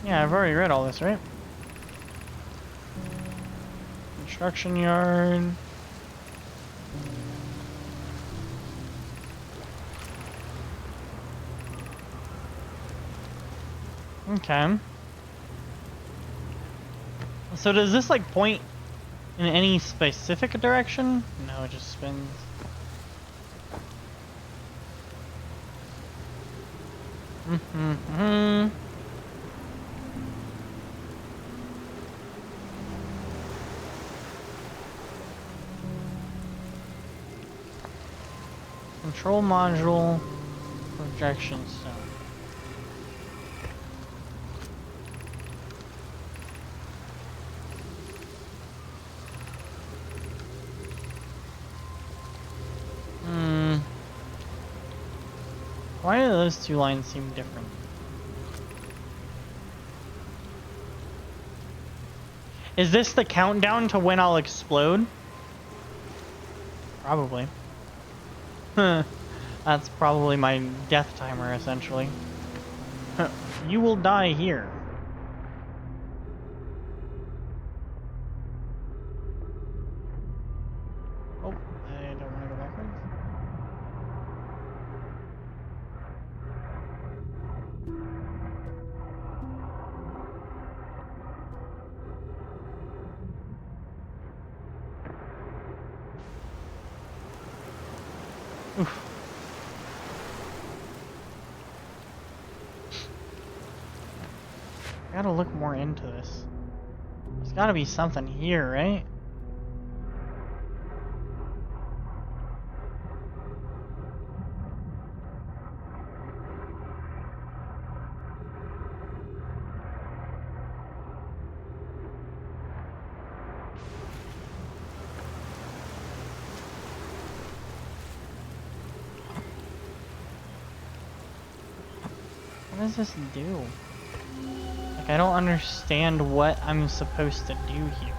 Yeah, I've already read all this, right? Construction yard. Okay. So does this like point in any specific direction? No, it just spins. Mm-hmm. Control module, projection stone. Why do those two lines seem different? Is this the countdown to when I'll explode? Probably. That's probably my death timer, essentially. You will die here. Oh, I don't want to go backwards. Oof. Gotta look more into this. There's gotta be something here, right? What does this do? Like, I don't understand what I'm supposed to do here.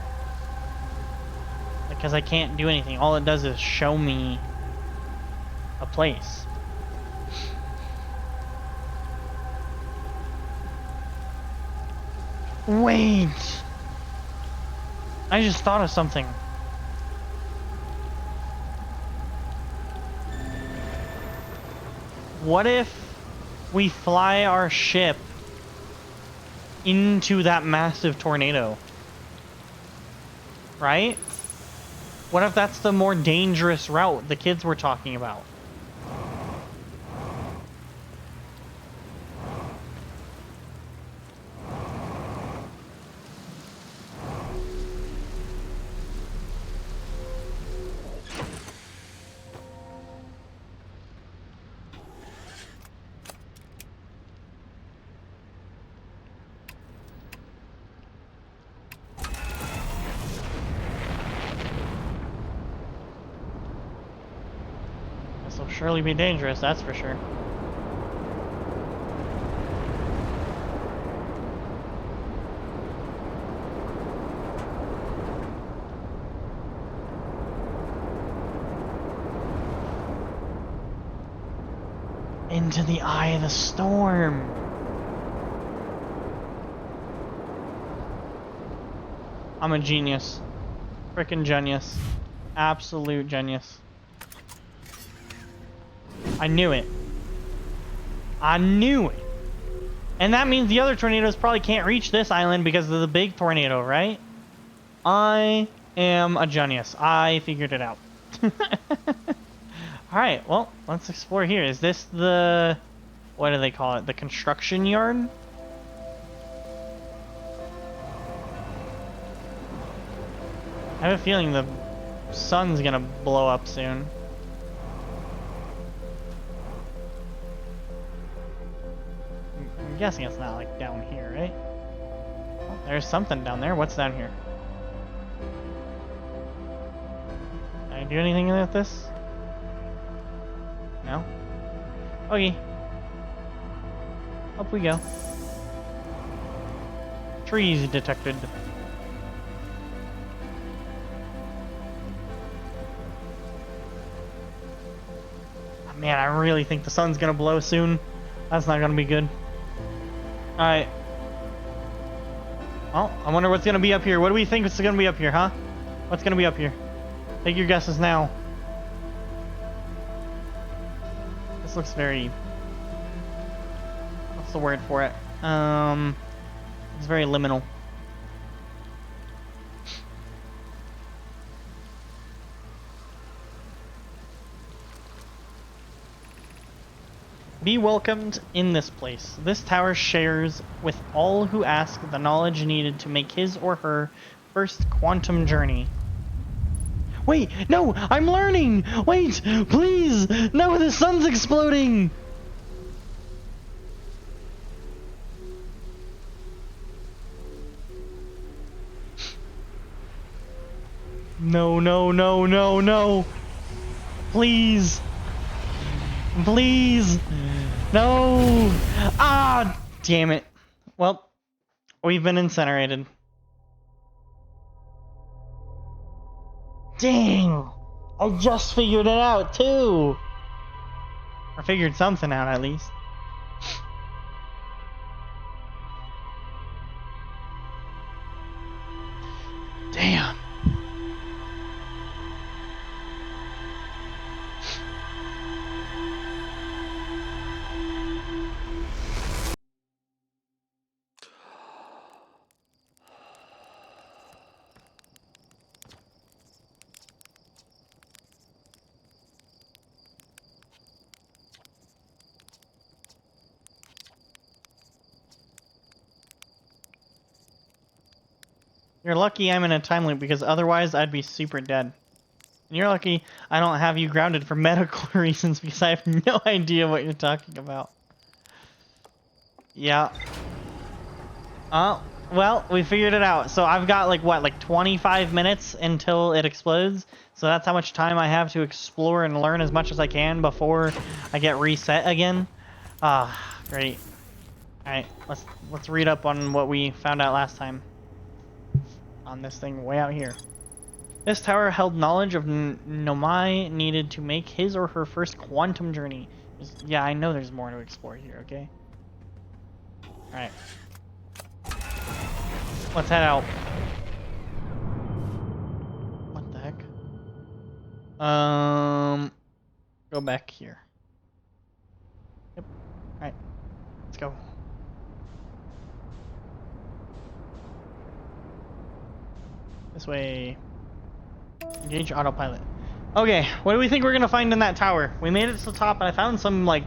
Because I can't do anything. All it does is show me a place. Wait! I just thought of something. What if we fly our ship into that massive tornado? Right? What if that's the more dangerous route the kids were talking about? This will surely be dangerous, that's for sure. Into the eye of the storm. I'm a genius. Frickin' genius. Absolute genius. I knew it. I knew it. And that means the other tornadoes probably can't reach this island because of the big tornado, right? I am a genius. I figured it out. Alright, well, let's explore here. Is this the... what do they call it? The construction yard? I have a feeling the sun's gonna blow up soon. I'm guessing it's not like down here, right? Oh, there's something down there. What's down here? Can I do anything with this? No? Okay. Up we go. Trees detected. Man, I really think the sun's gonna blow soon. That's not gonna be good. Alright. Well, I wonder what's gonna be up here. What do we think is gonna be up here, huh? What's gonna be up here? Take your guesses now. This looks very... What's the word for it? It's very liminal. Be welcomed in this place. This tower shares with all who ask the knowledge needed to make his or her first quantum journey. Wait, no, I'm learning! Wait, please! No, the sun's exploding! No, no, no, no, no! Please! Please! No! Ah! Damn it. Well, we've been incinerated. Dang! I just figured it out, too! I figured something out, at least. Damn. You're lucky I'm in a time loop because otherwise I'd be super dead. And you're lucky I don't have you grounded for medical reasons because I have no idea what you're talking about. Yeah. Well, we figured it out. So I've got like 25 minutes until it explodes. So that's how much time I have to explore and learn as much as I can before I get reset again. Ah, great. Alright, let's read up on what we found out last time. On this thing way out here. This tower held knowledge of Nomai needed to make his or her first quantum journey. Yeah, I know there's more to explore here, okay? Alright. Let's head out. What the heck? Go back here. Yep. Alright. Let's go. This way. Engage autopilot. Okay, what do we think we're gonna find in that tower? We made it to the top and I found some, like,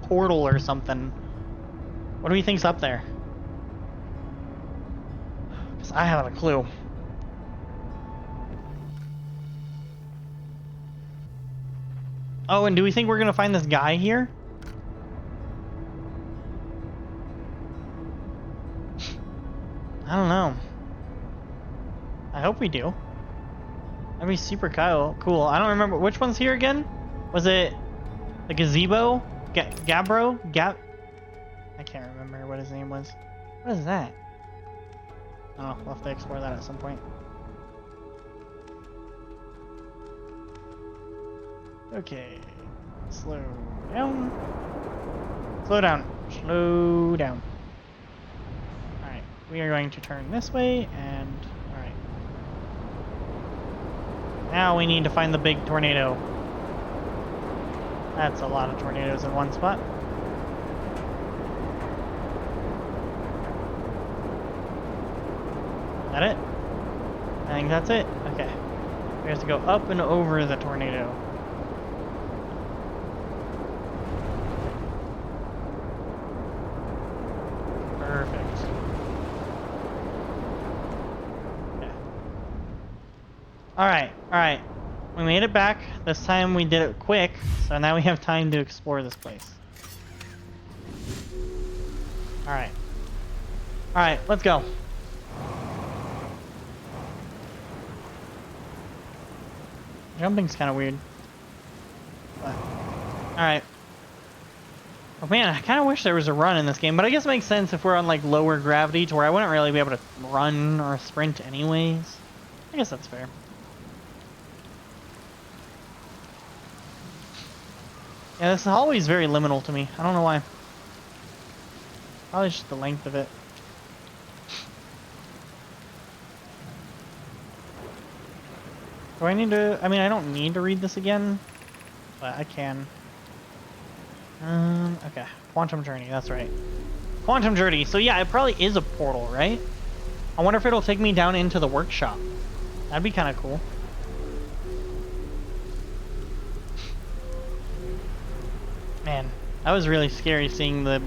portal or something. What do we think's up there? Because I haven't a clue. Oh, and do we think we're gonna find this guy here? I don't know. I hope we do. That'd be super cool. I don't remember. Which one's here again? Was it the gazebo? Gabbro? I can't remember what his name was. What is that? Oh, we'll have to explore that at some point. Okay. Slow down. Slow down. Slow down. Alright. We are going to turn this way and... Alright. Now we need to find the big tornado. That's a lot of tornadoes in one spot. Is that it? I think that's it. Okay. We have to go up and over the tornado. Perfect. Okay. Alright. We made it back. This time we did it quick, so now we have time to explore this place. Alright. Alright, let's go. Jumping's kind of weird. But, alright. Oh man, I kind of wish there was a run in this game, but I guess it makes sense if we're on like lower gravity to where I wouldn't really be able to run or sprint anyways. I guess that's fair. Yeah, this hallway is very liminal to me. I don't know why. Probably just the length of it. Do I need to... I mean, I don't need to read this again, but I can. Okay. Quantum Journey, that's right. Quantum Journey. So yeah, it probably is a portal, right? I wonder if it'll take me down into the workshop. That'd be kind of cool. Man, that was really scary seeing the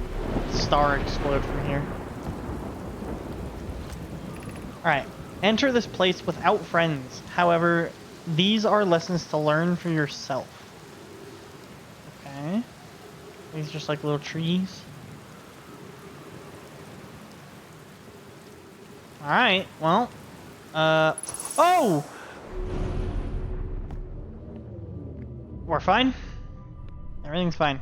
star explode from here. Alright. Enter this place without friends. However, these are lessons to learn for yourself. Okay. These are just like little trees. Alright, well. Oh! We're fine. Everything's fine.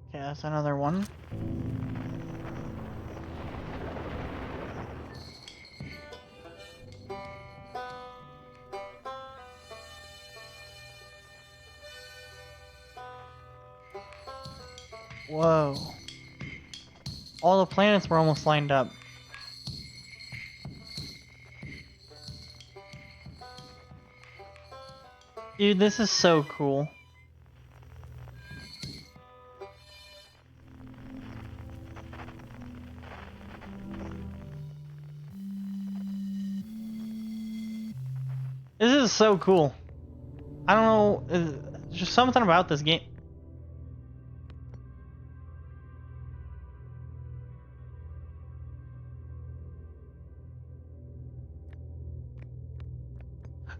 Okay, that's another one. Whoa. All the planets were almost lined up. Dude, this is so cool. This is so cool. I don't know, there's just something about this game.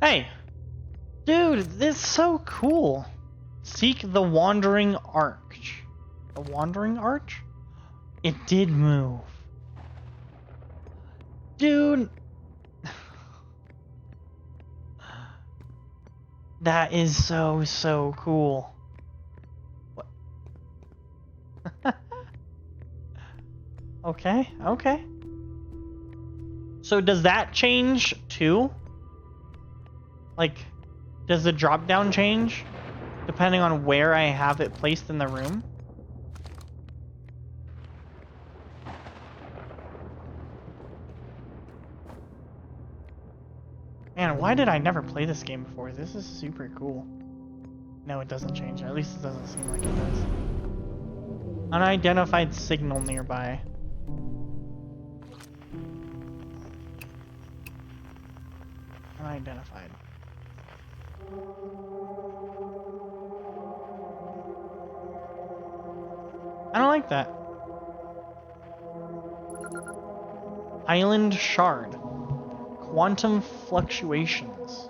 Hey! Dude, this is so cool. Seek the Wandering Arch. The Wandering Arch? It did move. Dude! That is so cool. What? Okay, okay. So does that change too? Like, does the drop down change depending on where I have it placed in the room? Man, why did I never play this game before? This is super cool. No, it doesn't change. At least it doesn't seem like it does. Unidentified signal nearby. Unidentified. I don't like that. Island Shard. Quantum fluctuations.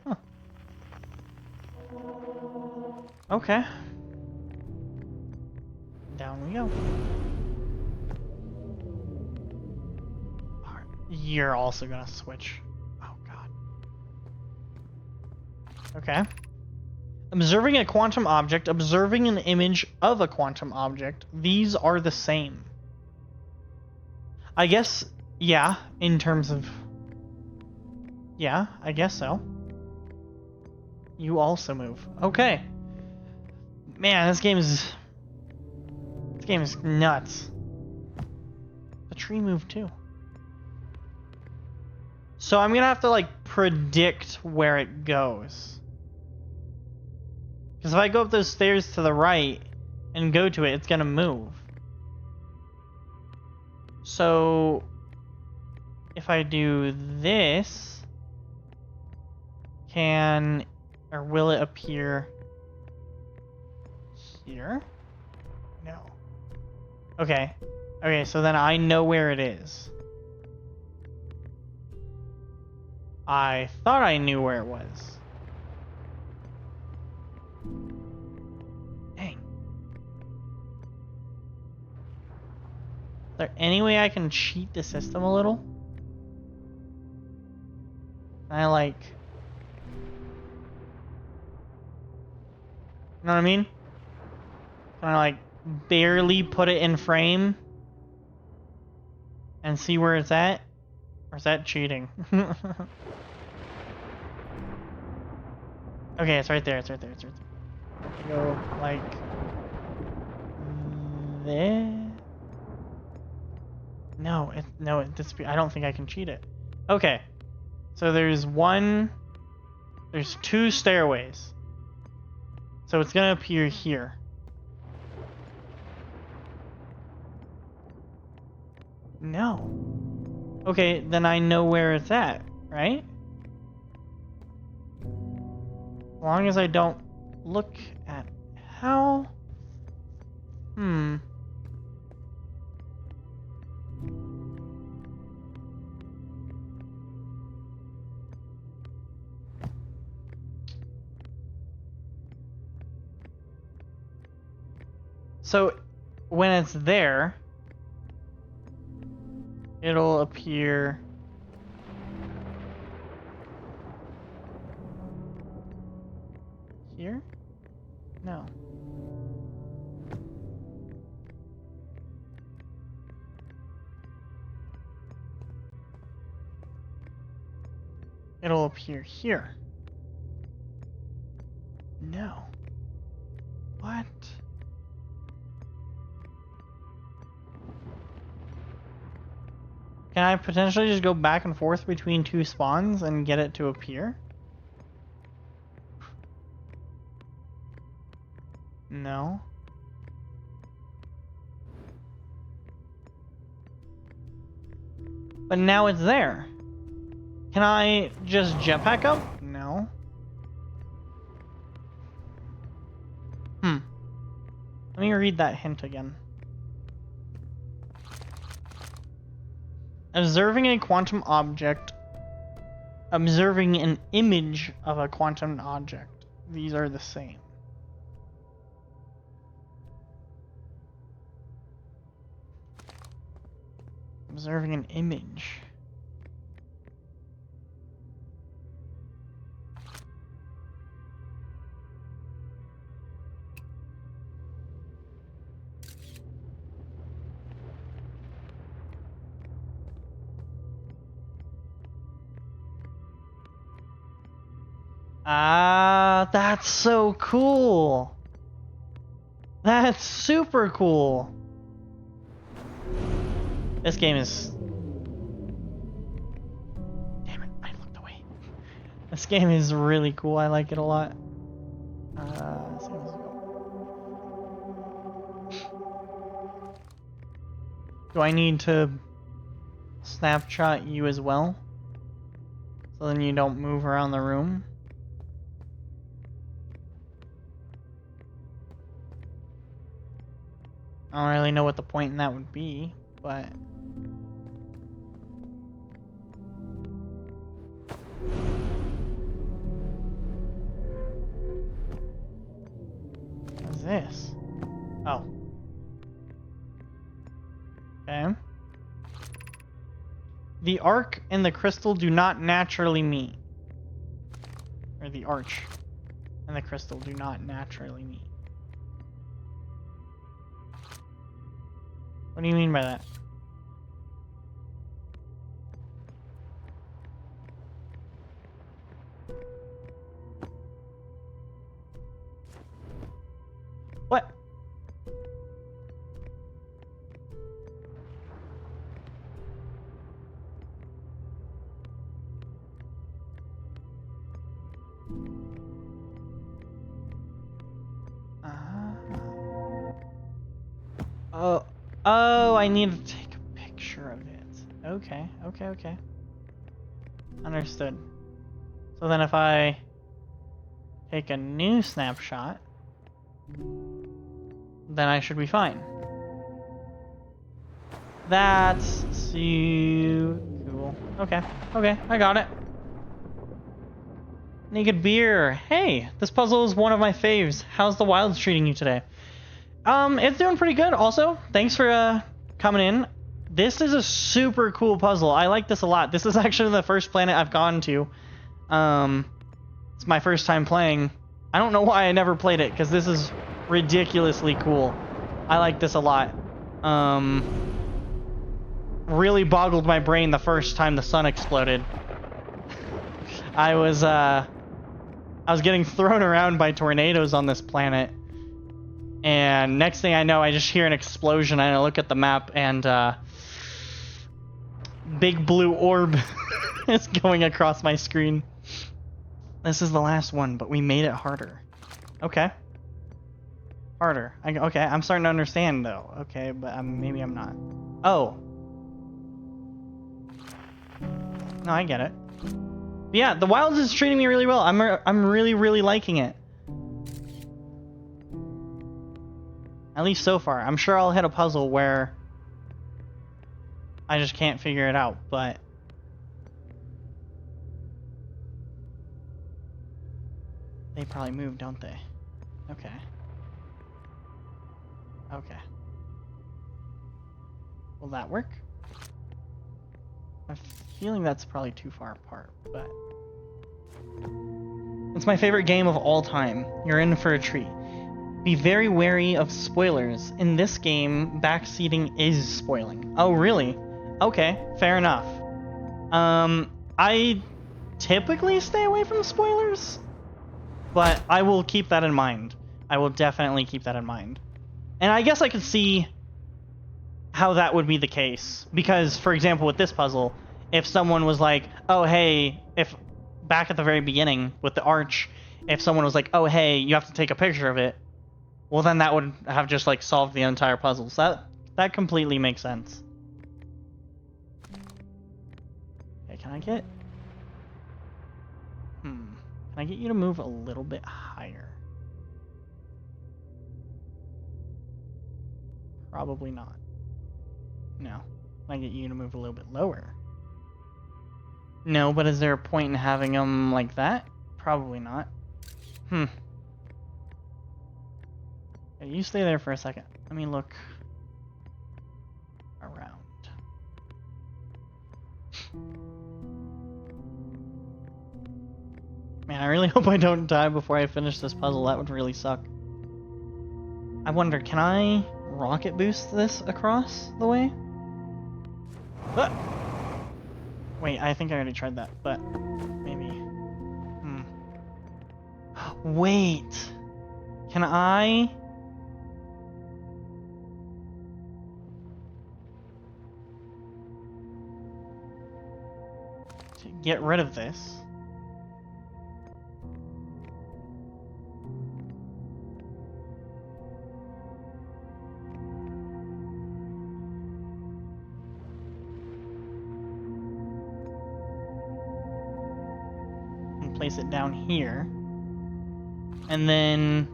Huh. Okay. Down we go. You're also gonna switch. Oh god. Okay. Observing a quantum object, observing an image of a quantum object, these are the same. I guess, yeah, in terms of... Yeah, I guess so. You also move. Okay. Man, this game is nuts. The tree moved too. So I'm gonna have to, like, predict where it goes. Because if I go up those stairs to the right and go to it, it's gonna move. So if I do this, will it appear here? No. Okay. Okay, so then I know where it is. I thought I knew where it was. Dang. there any way I can cheat the system a little? Can I like... You know what I mean? Can I like barely put it in frame and see where it's at? Or is that cheating? Okay, it's right there, it's right there, it's right there. Go like there. No, I don't think I can cheat it. Okay. So there's two stairways. So it's gonna appear here. No. Okay, then I know where it's at, right? As long as I don't look at how... So, when it's there, it'll appear... Here? No. It'll appear here. No. What? Can I potentially just go back and forth between two spawns and get it to appear? No. But now it's there. Can I just jetpack up? No. Let me read that hint again. Observing a quantum object. Observing an image of a quantum object. These are the same. Observing an image. Ah, that's so cool. That's super cool. This game is... Damn it, I looked away. This game is really cool. I like it a lot. Let's see, let's go. Do I need to snapshot you as well? So then you don't move around the room? I don't really know what the point in that would be, but... What's this? Oh. Okay. The arc and the crystal do not naturally meet. Or the arch and the crystal do not naturally meet. What do you mean by that? What? Oh, I need to take a picture of it. Okay. Understood. So then if I take a new snapshot, then I should be fine. That's so cool. Okay, I got it. Naked Beer. Hey, this puzzle is one of my faves. How's the wilds treating you today? It's doing pretty good. Also, thanks for coming in. This is a super cool puzzle. I like this a lot. This is actually the first planet I've gone to. It's my first time playing. I don't know why I never played it, because this is ridiculously cool. I like this a lot. Really boggled my brain the first time the sun exploded. I was getting thrown around by tornadoes on this planet. And next thing I know, I just hear an explosion, and I look at the map, and big blue orb is going across my screen. This is the last one, but we made it harder. Okay. Harder. Okay, I'm starting to understand, though. Okay, but maybe I'm not. Oh. No, I get it. But yeah, the Wilds is treating me really well. I'm really, really liking it. At least so far. I'm sure I'll hit a puzzle where I just can't figure it out, but they probably move, don't they? Okay. Okay. Will that work? I'm feeling that's probably too far apart, but it's my favorite game of all time. You're in for a treat. Be very wary of spoilers. In this game, backseating is spoiling. Oh, really? Okay, fair enough. I typically stay away from spoilers, but I will keep that in mind. I will definitely keep that in mind. And I guess I could see how that would be the case. Because, for example, with this puzzle, if someone was like, oh, hey, if back at the very beginning with the arch, if someone was like, oh, hey, you have to take a picture of it, well, then that would have just, like, solved the entire puzzle. So that completely makes sense. Okay, can I get... Can I get you to move a little bit higher? Probably not. No. Can I get you to move a little bit lower? No, but is there a point in having them like that? Probably not. Okay, you stay there for a second. Let me look around. Man, I really hope I don't die before I finish this puzzle. That would really suck. I wonder, can I rocket boost this across the way? Ah! Wait, I think I already tried that, but maybe. Wait. Can I... to get rid of this? Place it down here, and then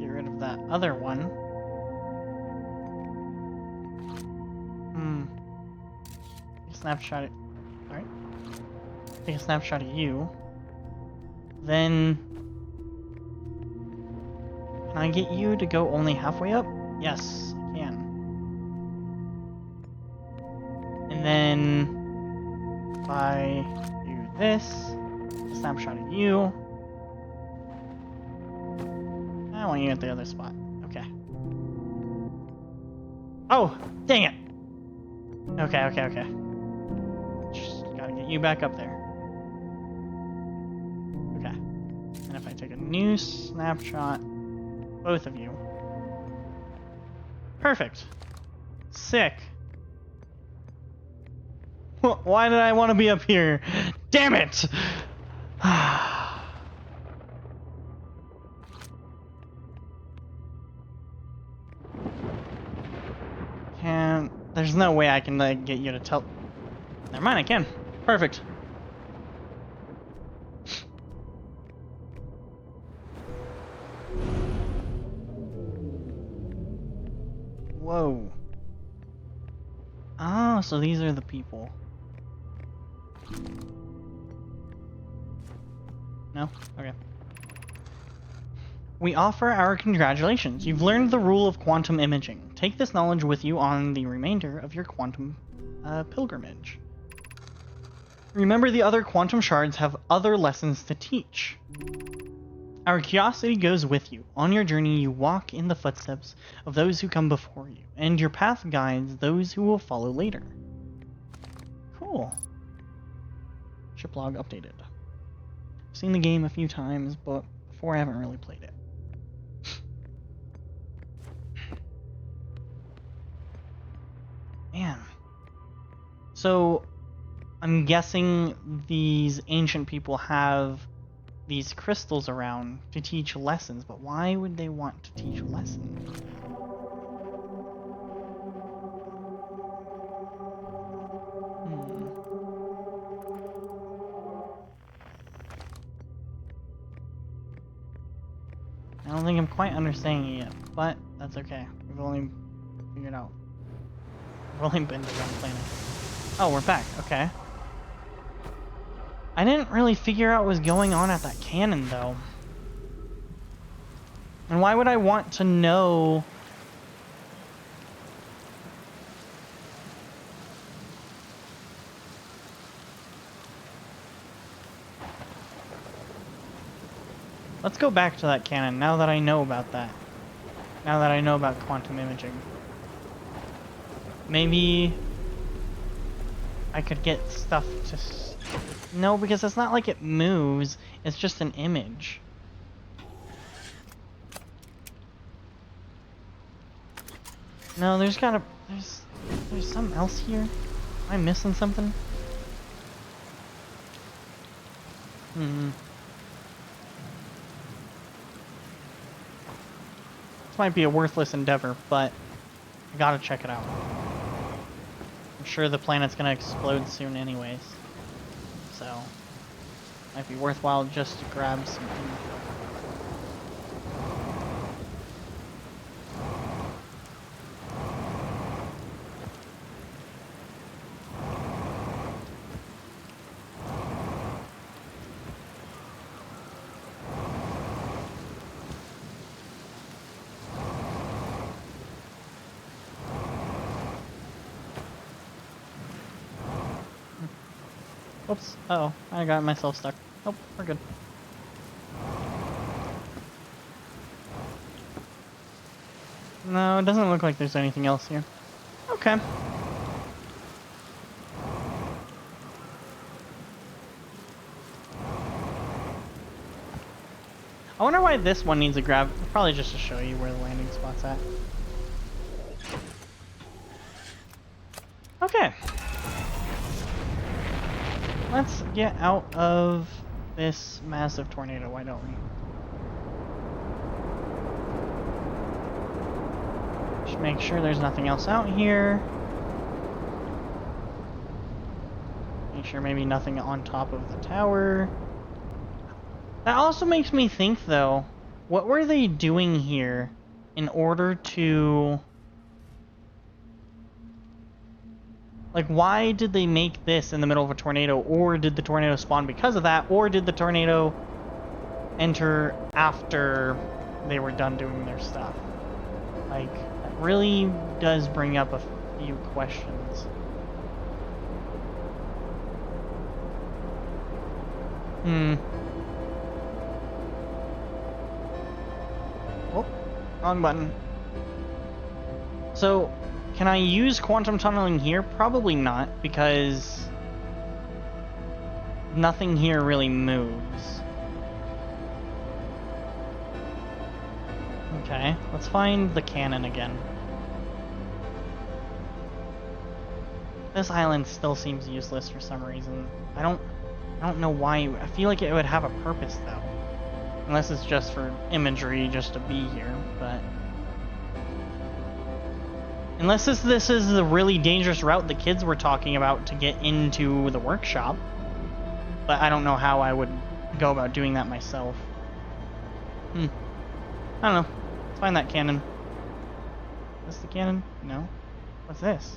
get rid of that other one. Take a snapshot. All right. Take a snapshot of you. Then can I get you to go only halfway up? Yes. And then if I do this, snapshot of you. I want you at the other spot. Okay. Oh, dang it. Okay. Just gotta get you back up there. Okay. And if I take a new snapshot, both of you. Perfect. Sick. Why did I want to be up here? Damn it! There's no way I can get you to tell... Never mind, I can. Perfect. Whoa. Oh, so these are the people. No? Okay. We offer our congratulations. You've learned the rule of quantum imaging. Take this knowledge with you on the remainder of your quantum pilgrimage. Remember, the other quantum shards have other lessons to teach. Our curiosity goes with you. On your journey, you walk in the footsteps of those who come before you, and your path guides those who will follow later. Cool. Ship log updated. I've seen the game a few times, but before I haven't really played it. Man. So, I'm guessing these ancient people have these crystals around to teach lessons, but why would they want to teach lessons? I don't think I'm quite understanding it yet, but that's okay. We've only figured out. We've only been to one planet. Oh, we're back. Okay. I didn't really figure out what was going on at that cannon, though. And why would I want to know? Let's go back to that cannon now that I know about that. Now that I know about quantum imaging. Maybe I could get stuff to... No, because it's not like it moves. It's just an image. No, there's gotta... There's something else here? Am I missing something? This might be a worthless endeavor, but I gotta check it out. I'm sure the planet's gonna explode soon anyways. So, might be worthwhile just to grab some info. Oops. Uh-oh. I got myself stuck. Nope, we're good. No, it doesn't look like there's anything else here. Okay. I wonder why this one needs a grab. Probably just to show you where the landing spot's at. Okay. Let's get out of this massive tornado, why don't we? Just make sure there's nothing else out here. Make sure maybe nothing on top of the tower. That also makes me think, though, what were they doing here in order to... Like, why did they make this in the middle of a tornado? Or did the tornado spawn because of that? Or did the tornado enter after they were done doing their stuff? Like, that really does bring up a few questions. Oh, wrong button. So... can I use quantum tunneling here? Probably not, because nothing here really moves. Okay, let's find the cannon again. This island still seems useless for some reason. I don't know why. I feel like it would have a purpose though. Unless it's just for imagery, just to be here, but... Unless this is the really dangerous route the kids were talking about to get into the workshop. But I don't know how I would go about doing that myself. I don't know. Let's find that cannon. Is this the cannon? No. What's this?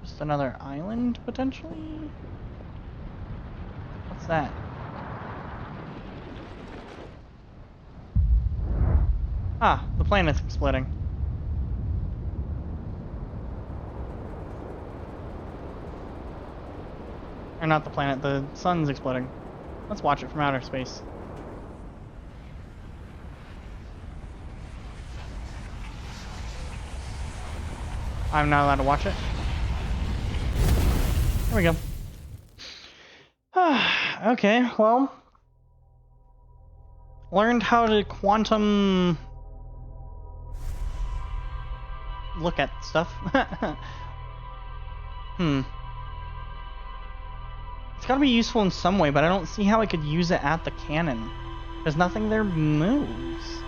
Just another island, potentially? What's that? Ah, the planet's exploding. Or not the planet, the sun's exploding. Let's watch it from outer space. I'm not allowed to watch it. There we go. Okay, well. Learned how to quantum look at stuff. It's gotta be useful in some way, but I don't see how I could use it at the cannon. There's nothing there moves.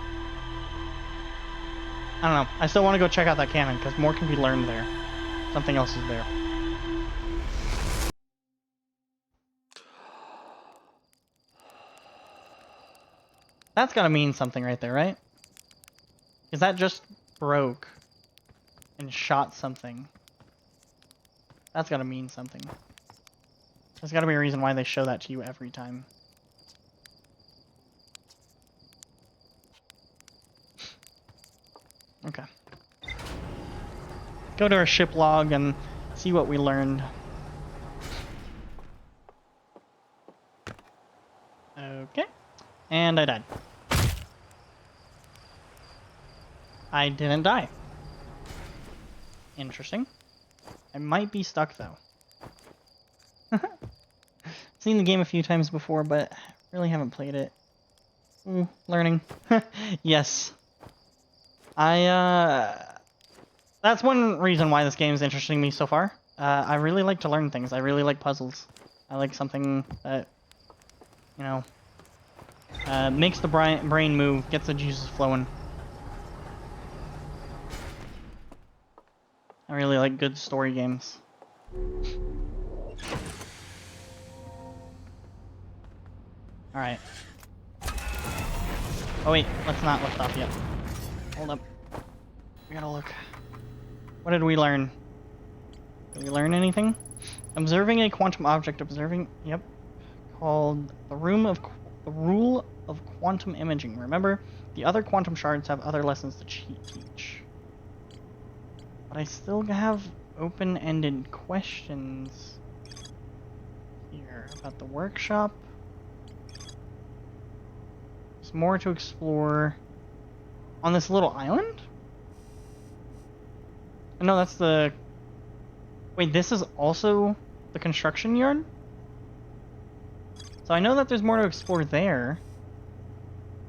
I don't know. I still want to go check out that cannon, because more can be learned there. Something else is there. That's gotta mean something right there, right? Because that just broke and shot something. That's gotta mean something. There's gotta be a reason why they show that to you every time. Okay. Go to our ship log and see what we learned. Okay. And I died. I didn't die. Interesting. I might be stuck though. Seen the game a few times before, but really haven't played it. Learning. Yes. That's one reason why this game is interesting me so far. I really like to learn things. I really like puzzles. I like something that, you know, makes the brain move, gets the juices flowing. I really like good story games. Alright. Oh wait, let's not lift off yet. Hold up. We gotta look. What did we learn? Did we learn anything? Observing a quantum object. Yep. Called the rule of quantum imaging. Remember, the other quantum shards have other lessons to teach. But I still have open-ended questions here about the workshop. There's more to explore on this little island? No, that's the... Wait, this is also the construction yard? So I know that there's more to explore there.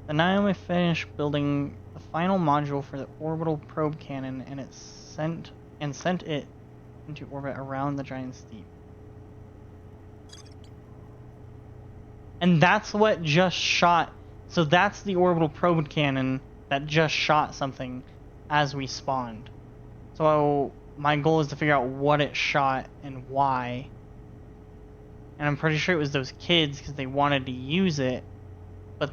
But now I finished building the final module for the orbital probe cannon, and it sent it into orbit around the Giant's Deep. And that's what just shot. So that's the orbital probe cannon that just shot something as we spawned. So my goal is to figure out what it shot and why. And I'm pretty sure it was those kids because they wanted to use it, but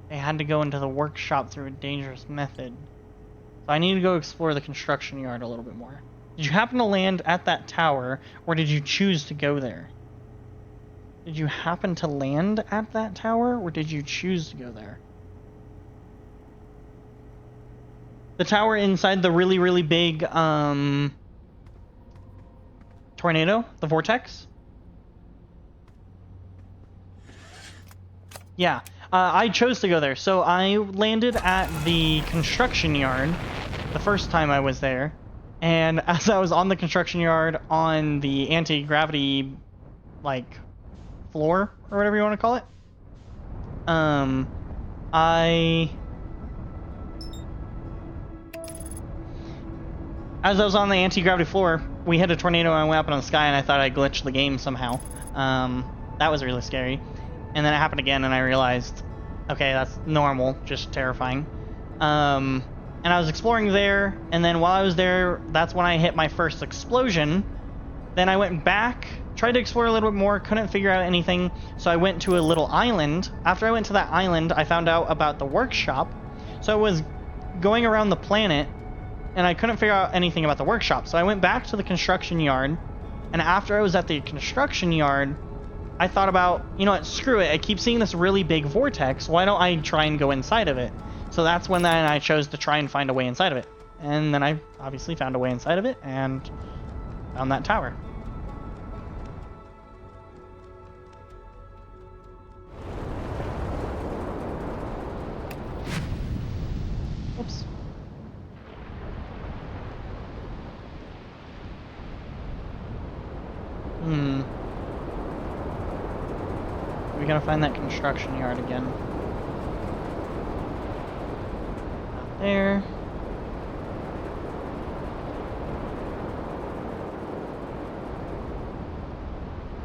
they had to go into the workshop through a dangerous method. So I need to go explore the construction yard a little bit more. Did you happen to land at that tower, or did you choose to go there? Did you happen to land at that tower, or did you choose to go there? The tower inside the really, really big tornado? The vortex? Yeah. I chose to go there. So I landed at the construction yard the first time I was there. And as I was on the construction yard on the anti-gravity, like, floor, or whatever you want to call it, as I was on the anti-gravity floor, we hit a tornado and I went up in the sky, and I thought I glitched the game somehow. That was really scary. And then it happened again, and I realized, okay, that's normal, just terrifying. And I was exploring there, and then while I was there, that's when I hit my first explosion. Then I went back, tried to explore a little bit more, couldn't figure out anything, so I went to a little island. After I went to that island, I found out about the workshop. So I was going around the planet, and I couldn't figure out anything about the workshop. So I went back to the construction yard, and after I was at the construction yard, I thought about, you know what, screw it, I keep seeing this really big vortex, why don't I try and go inside of it? So that's when then I chose to try and find a way inside of it. And then I obviously found a way inside of it and found that tower. Oops. We gotta find that construction yard again. Not there.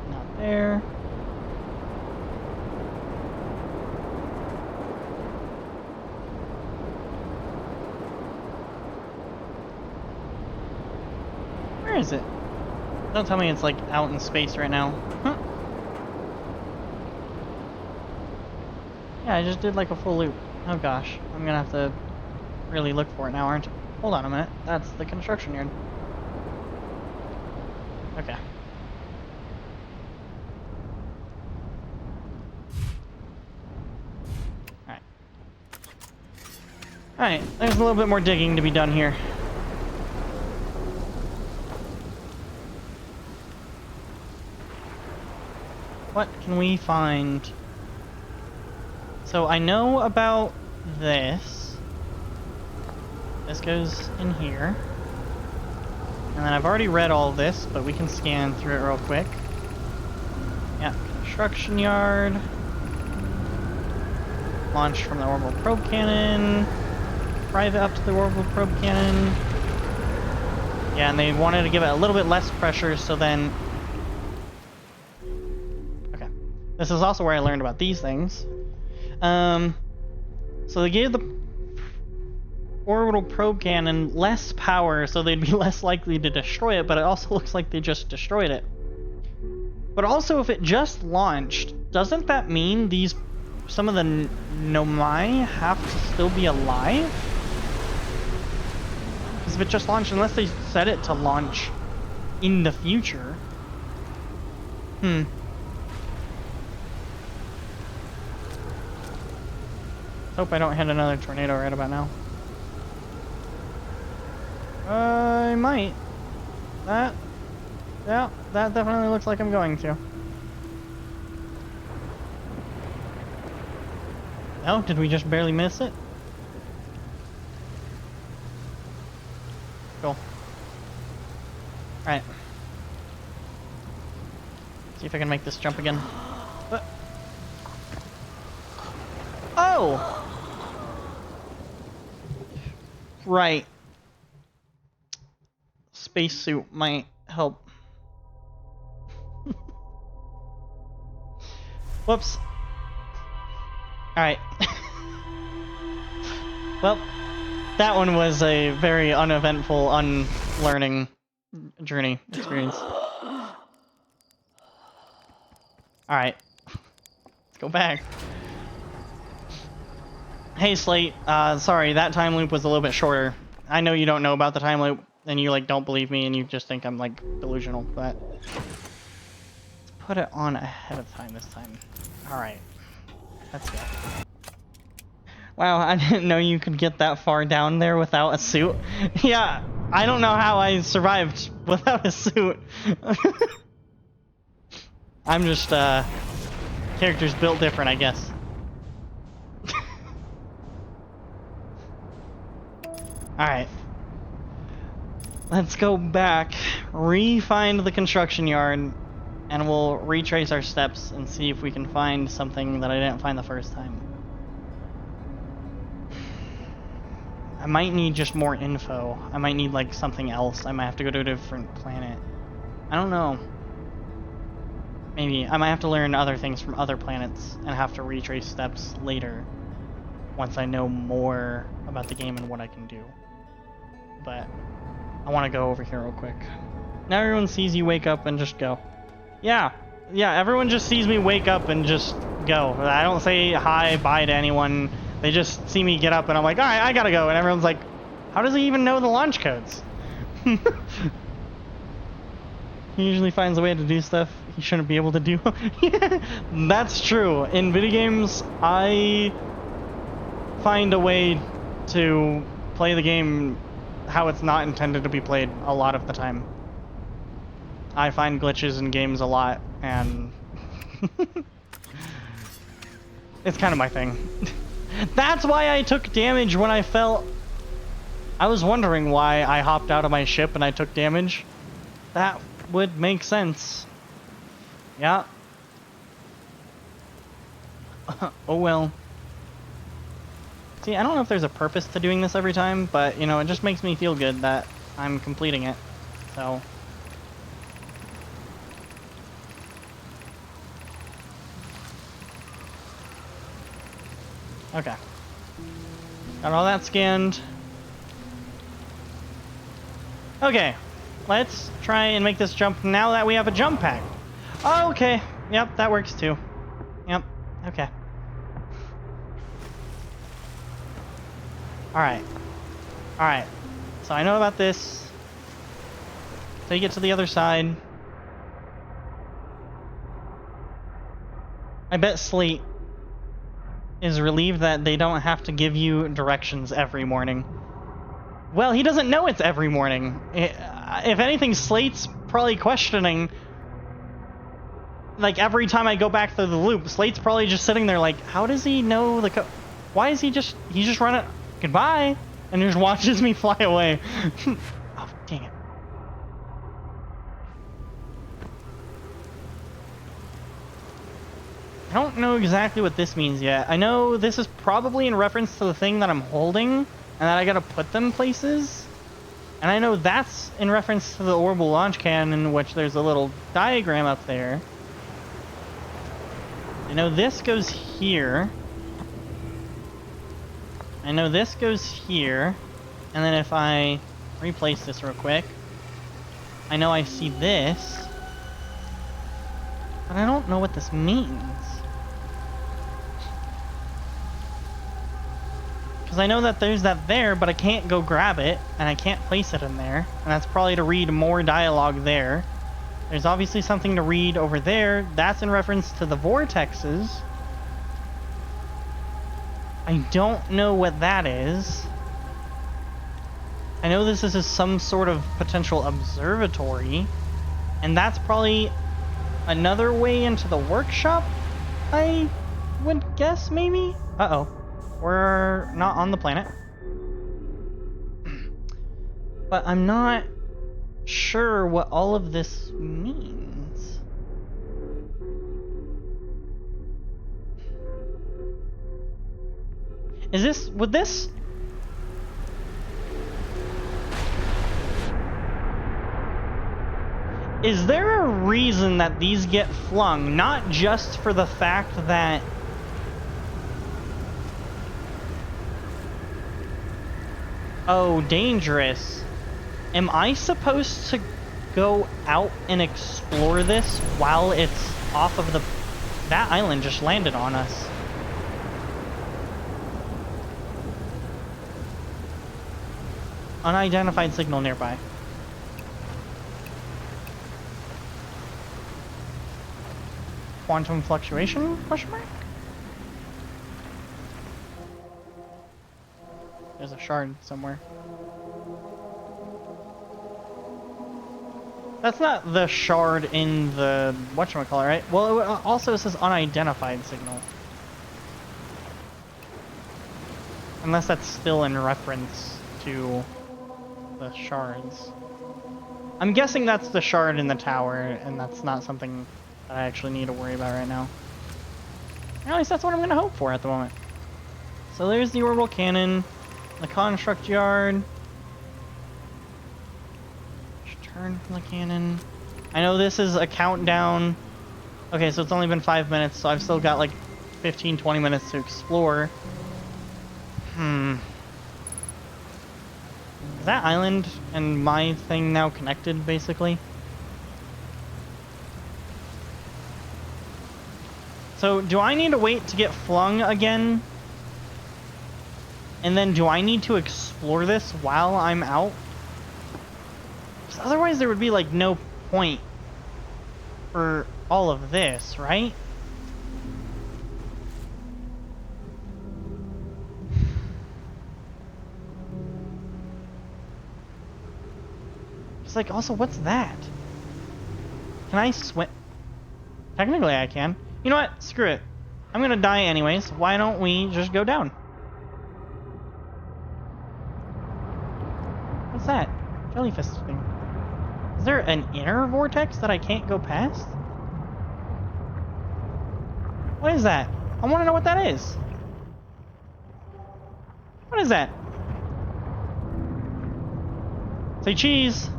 Not there. Where is it? Don't tell me it's like out in space right now. Huh. Yeah, I just did like a full loop. Oh gosh, I'm gonna have to really look for it now, aren't I? Hold on a minute. That's the construction yard. Okay. Alright. Alright, there's a little bit more digging to be done here. What can we find? So I know about this. This goes in here. And then I've already read all this, but we can scan through it real quick. Yeah, construction yard. Launch from the orbital probe cannon. Private up to the orbital probe cannon. Yeah, and they wanted to give it a little bit less pressure, so then... Okay. This is also where I learned about these things. So they gave the orbital probe cannon less power, so they'd be less likely to destroy it, but it also looks like they just destroyed it. But also, if it just launched, doesn't that mean some of the Nomai have to still be alive? Because if it just launched, unless they set it to launch in the future. Hope I don't hit another tornado right about now. I might. Yeah, that definitely looks like I'm going to. No, did we just barely miss it? Cool. Alright. See if I can make this jump again. Oh! Right. Spacesuit might help. Whoops. Alright. Well, that one was a very uneventful, unlearning journey experience. Alright. Let's go back. Hey Slate, sorry, that time loop was a little bit shorter. I know you don't know about the time loop, and you like don't believe me, and you just think I'm like delusional, but let's put it on ahead of time this time. Alright. Let's go. Wow, I didn't know you could get that far down there without a suit. Yeah, I don't know how I survived without a suit. I'm just, characters built different, I guess. Alright. Let's go back, re-find the construction yard, and we'll retrace our steps and see if we can find something that I didn't find the first time. I might need just more info. I might need like something else. I might have to go to a different planet. I don't know. Maybe. I might have to learn other things from other planets and have to retrace steps later once I know more about the game and what I can do. But I want to go over here real quick. Now everyone sees you wake up and just go. Yeah, everyone just sees me wake up and just go. I don't say hi, bye to anyone. They just see me get up and I'm like, alright, I gotta go. And everyone's like, how does he even know the launch codes? He usually finds a way to do stuff he shouldn't be able to do. That's true. In video games, I find a way to play the game how it's not intended to be played a lot of the time. I find glitches in games a lot, and it's kind of my thing. That's why I took damage when I fell. I was wondering why I hopped out of my ship and I took damage. That would make sense. Yeah. Oh well. See, I don't know if there's a purpose to doing this every time, but, you know, it just makes me feel good that I'm completing it. So. Okay. Got all that scanned. Okay. Let's try and make this jump now that we have a jump pack. Oh, okay. Yep, that works too. Yep. Okay. Alright. Alright. So I know about this. So you get to the other side. I bet Slate is relieved that they don't have to give you directions every morning. Well, he doesn't know it's every morning. If anything, Slate's probably questioning. Like, every time I go back through the loop, Slate's probably just sitting there like, how does he know the code? Why is he just running? Goodbye, and he just watches me fly away. Oh, dang it. I don't know exactly what this means yet. I know this is probably in reference to the thing that I'm holding, and that I gotta put them places. And I know that's in reference to the orbital launch cannon, in which there's a little diagram up there. I know this goes here. I know this goes here, and then if I replace this real quick, I know I see this, but I don't know what this means. Because I know that there's that there, but I can't go grab it, and I can't place it in there, and that's probably to read more dialogue there. There's obviously something to read over there. That's in reference to the vortexes. I don't know what that is. I know this is some sort of potential observatory, and that's probably another way into the workshop, I would guess, maybe? Uh-oh. We're not on the planet. But I'm not sure what all of this means. Would this... Is there a reason that these get flung? Not just for the fact that... Oh, dangerous. Am I supposed to go out and explore this while it's off of the... That island just landed on us. Unidentified signal nearby. Quantum fluctuation? Question mark? There's a shard somewhere. That's not the shard in the whatchamacallit, right? Well, it also says unidentified signal. Unless that's still in reference to the shards. I'm guessing that's the shard in the tower, and that's not something that I actually need to worry about right now. At least that's what I'm going to hope for at the moment. So there's the orbital cannon, the construct yard. Just turn from the cannon. I know this is a countdown. Okay, so it's only been 5 minutes, so I've still got like 15-20 minutes to explore. Is that island and my thing now connected, basically? So, do I need to wait to get flung again? And then do I need to explore this while I'm out? 'Cause otherwise there would be, like, no point for all of this, right? It's like, also, what's that? Can I swim? Technically, I can. You know what? Screw it. I'm gonna die anyways. Why don't we just go down? What's that? Jellyfish thing. Is there an inner vortex that I can't go past? What is that? I want to know what that is. What is that? Say cheese.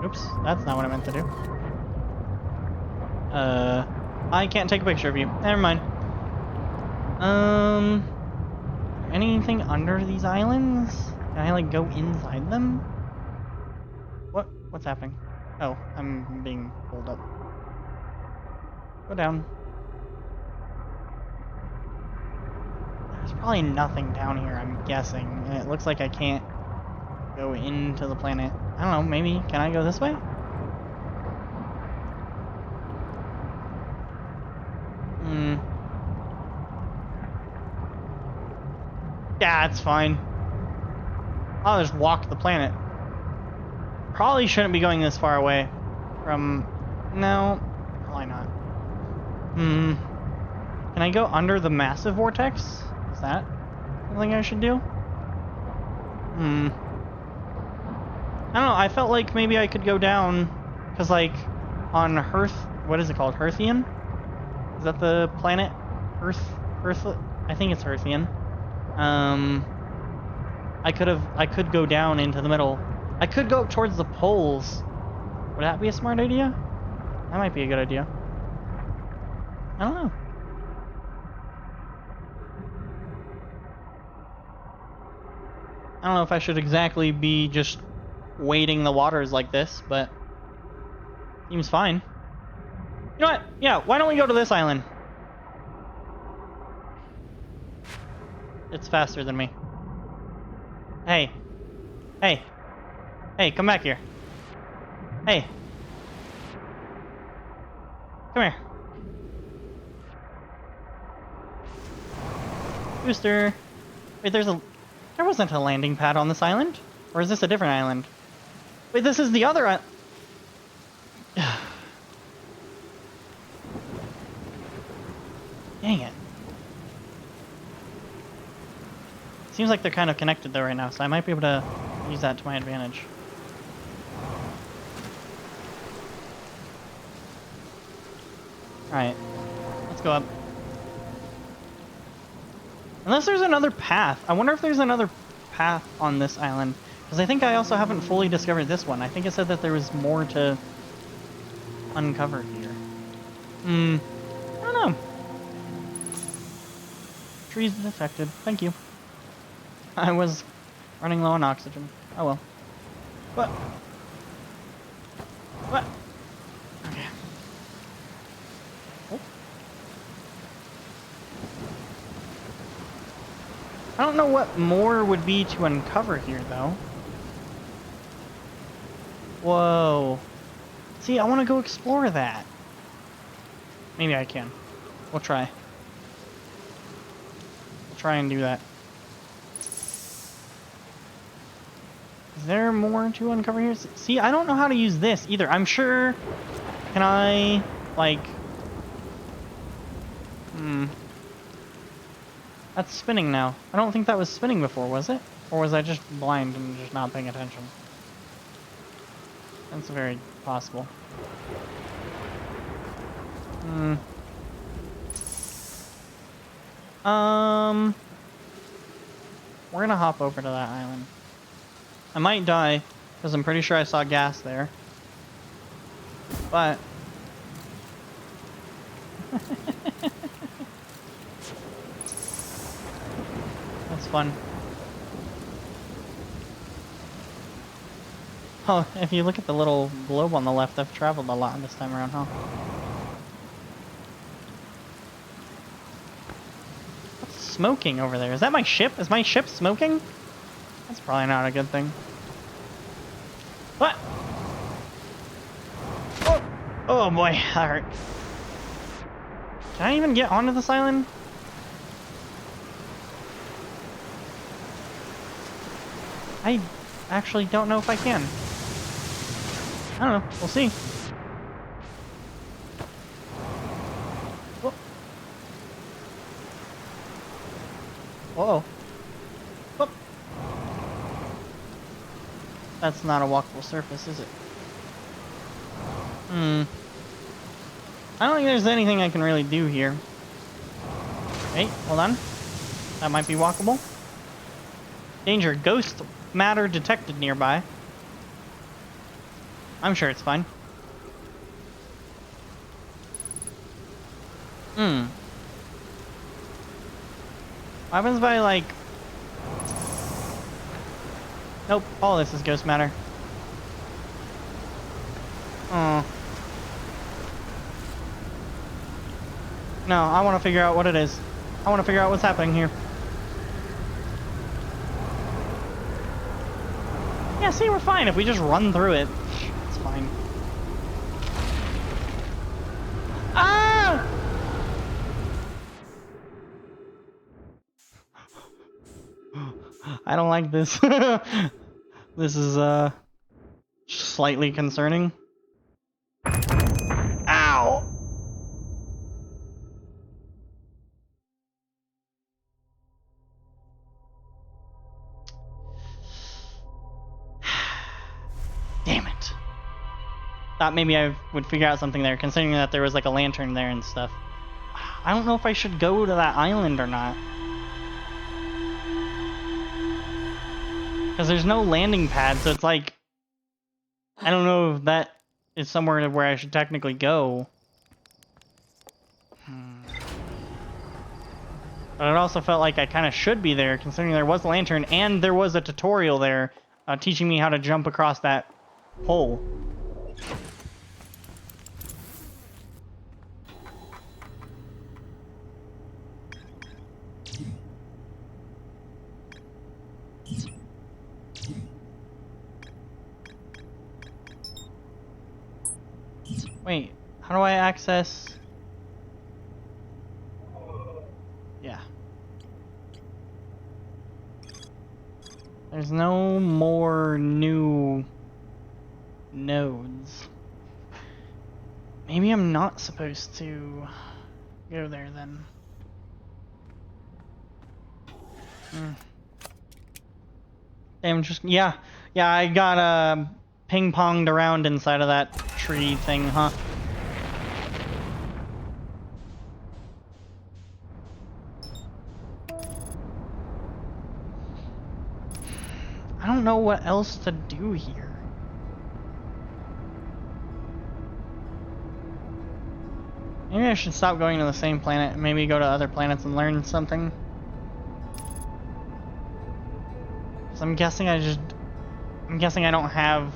Oops, that's not what I meant to do. I can't take a picture of you. Never mind. Anything under these islands? Can I, like, go inside them? What's happening? Oh, I'm being pulled up. Go down. There's probably nothing down here, I'm guessing. And it looks like I can't go into the planet. I don't know, maybe, can I go this way? Yeah, it's fine. I'll just walk the planet. Probably shouldn't be going this far away from... No, probably not. Can I go under the massive vortex? Is that something I should do? I don't know, I felt like maybe I could go down, because, like, on Hearth... What is it called? Hearthian? Is that the planet? Earth? I think it's Hearthian. I could go down into the middle. I could go towards the poles. Would that be a smart idea? That might be a good idea. I don't know. I don't know if I should exactly be just wading the waters like this, but seems fine. You know what? Yeah, why don't we go to this island? It's faster than me. Hey. Hey. Hey, come back here. Hey. Come here. Booster. Wait, there wasn't a landing pad on this island? Or is this a different island? Wait, this is the other island. Dang it. Seems like they're kind of connected though right now, so I might be able to use that to my advantage. Alright, let's go up. Unless there's another path. I wonder if there's another path on this island. Because I think I also haven't fully discovered this one. I think it said that there was more to uncover here. I don't know. Trees detected. Thank you. I was running low on oxygen. Oh well. What? What? Okay. Oh. I don't know what more would be to uncover here, though. Whoa. See, I want to go explore that. Maybe I can. We'll try. We'll try and do that. Is there more to uncover here? See, I don't know how to use this either. I'm sure... Can I... like... That's spinning now. I don't think that was spinning before, was it? Or was I just blind and just not paying attention? That's very possible. We're gonna hop over to that island. I might die, because I'm pretty sure I saw gas there. But... That's fun. Oh, if you look at the little globe on the left, I've traveled a lot this time around, huh? What's smoking over there? Is that my ship? Is my ship smoking? That's probably not a good thing. What? Oh! Oh boy, that hurt. Can I even get onto this island? actually don't know if I can. I don't know. We'll see. Whoa. Uh-oh. Whoop. That's not a walkable surface, is it? I don't think there's anything I can really do here. Hey, hold on. That might be walkable. Danger. Ghost matter detected nearby. I'm sure it's fine. What happens if I, like... Nope, all this is ghost matter. Oh. No, I want to figure out what it is. I want to figure out what's happening here. Yeah, see, we're fine if we just run through it. It's fine. Ah! I don't like this. This is, slightly concerning. Ow! Damn it. Thought maybe I would figure out something there, considering that there was like a lantern there and stuff. I don't know if I should go to that island or not. Because there's no landing pad, so it's like... I don't know if that is somewhere where I should technically go. But it also felt like I kind of should be there, considering there was a lantern, and there was a tutorial there teaching me how to jump across that hole. Wait, how do I access... Yeah. There's no more new nodes. Maybe I'm not supposed to go there then. I'm just... Yeah, I got ping-ponged around inside of that tree thing, huh? I don't know what else to do here. Maybe I should stop going to the same planet and maybe go to other planets and learn something. So I'm guessing I don't have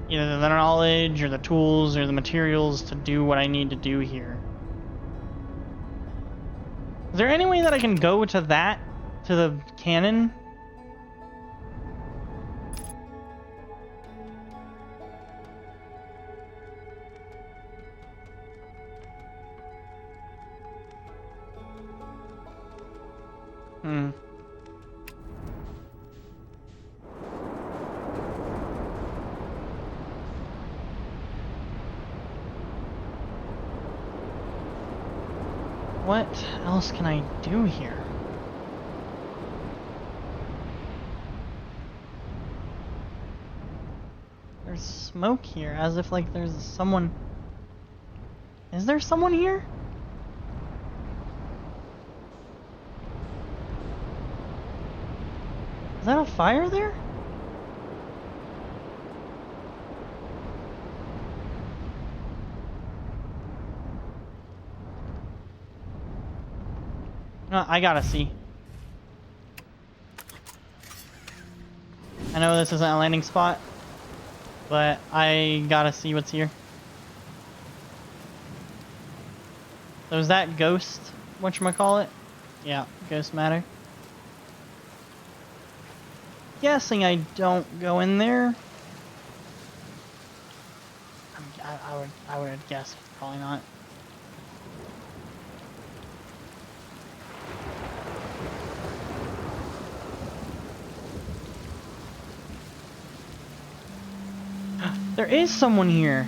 either the knowledge or the tools or the materials to do what I need to do here. Is there any way that I can go to the cannon? What else can I do here? There's smoke here, as if like there's someone... Is there someone here? Is that a fire there? No, I gotta see. I know this isn't a landing spot, but I gotta see what's here. So is that ghost? Whatchamacallit? Yeah, ghost matter. Guessing I don't go in there. I would guess probably not. There is someone here.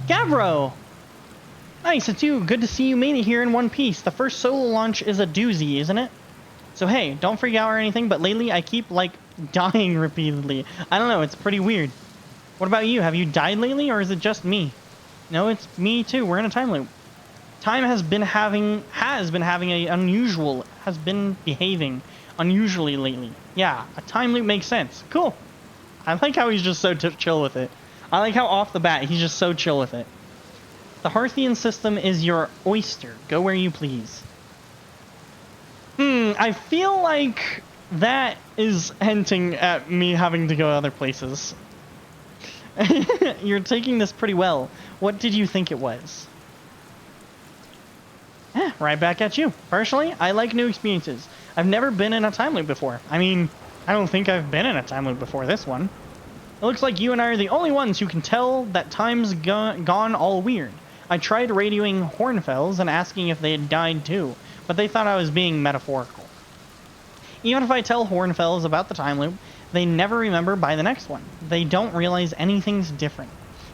Gavro! Nice, it's you. Good to see you made it here in one piece. The first solo launch is a doozy, isn't it? So hey, don't freak out or anything, but lately I keep, like, dying repeatedly. I don't know, it's pretty weird. What about you? Have you died lately, or is it just me? No, it's me too. We're in a time loop. Time has been behaving unusually lately. Yeah, a time loop makes sense. Cool. I like how he's just so chill with it. I like how off the bat he's just so chill with it. The Hearthian system is your oyster. Go where you please. I feel like that is hinting at me having to go other places. You're taking this pretty well. What did you think it was? Right back at you. Personally, I like new experiences. I've never been in a time loop before. I mean, I don't think I've been in a time loop before this one. It looks like you and I are the only ones who can tell that time's gone all weird. I tried radioing Hornfells and asking if they had died too, but they thought I was being metaphorical. Even if I tell Hornfells about the time loop, they never remember by the next one. They don't realize anything's different.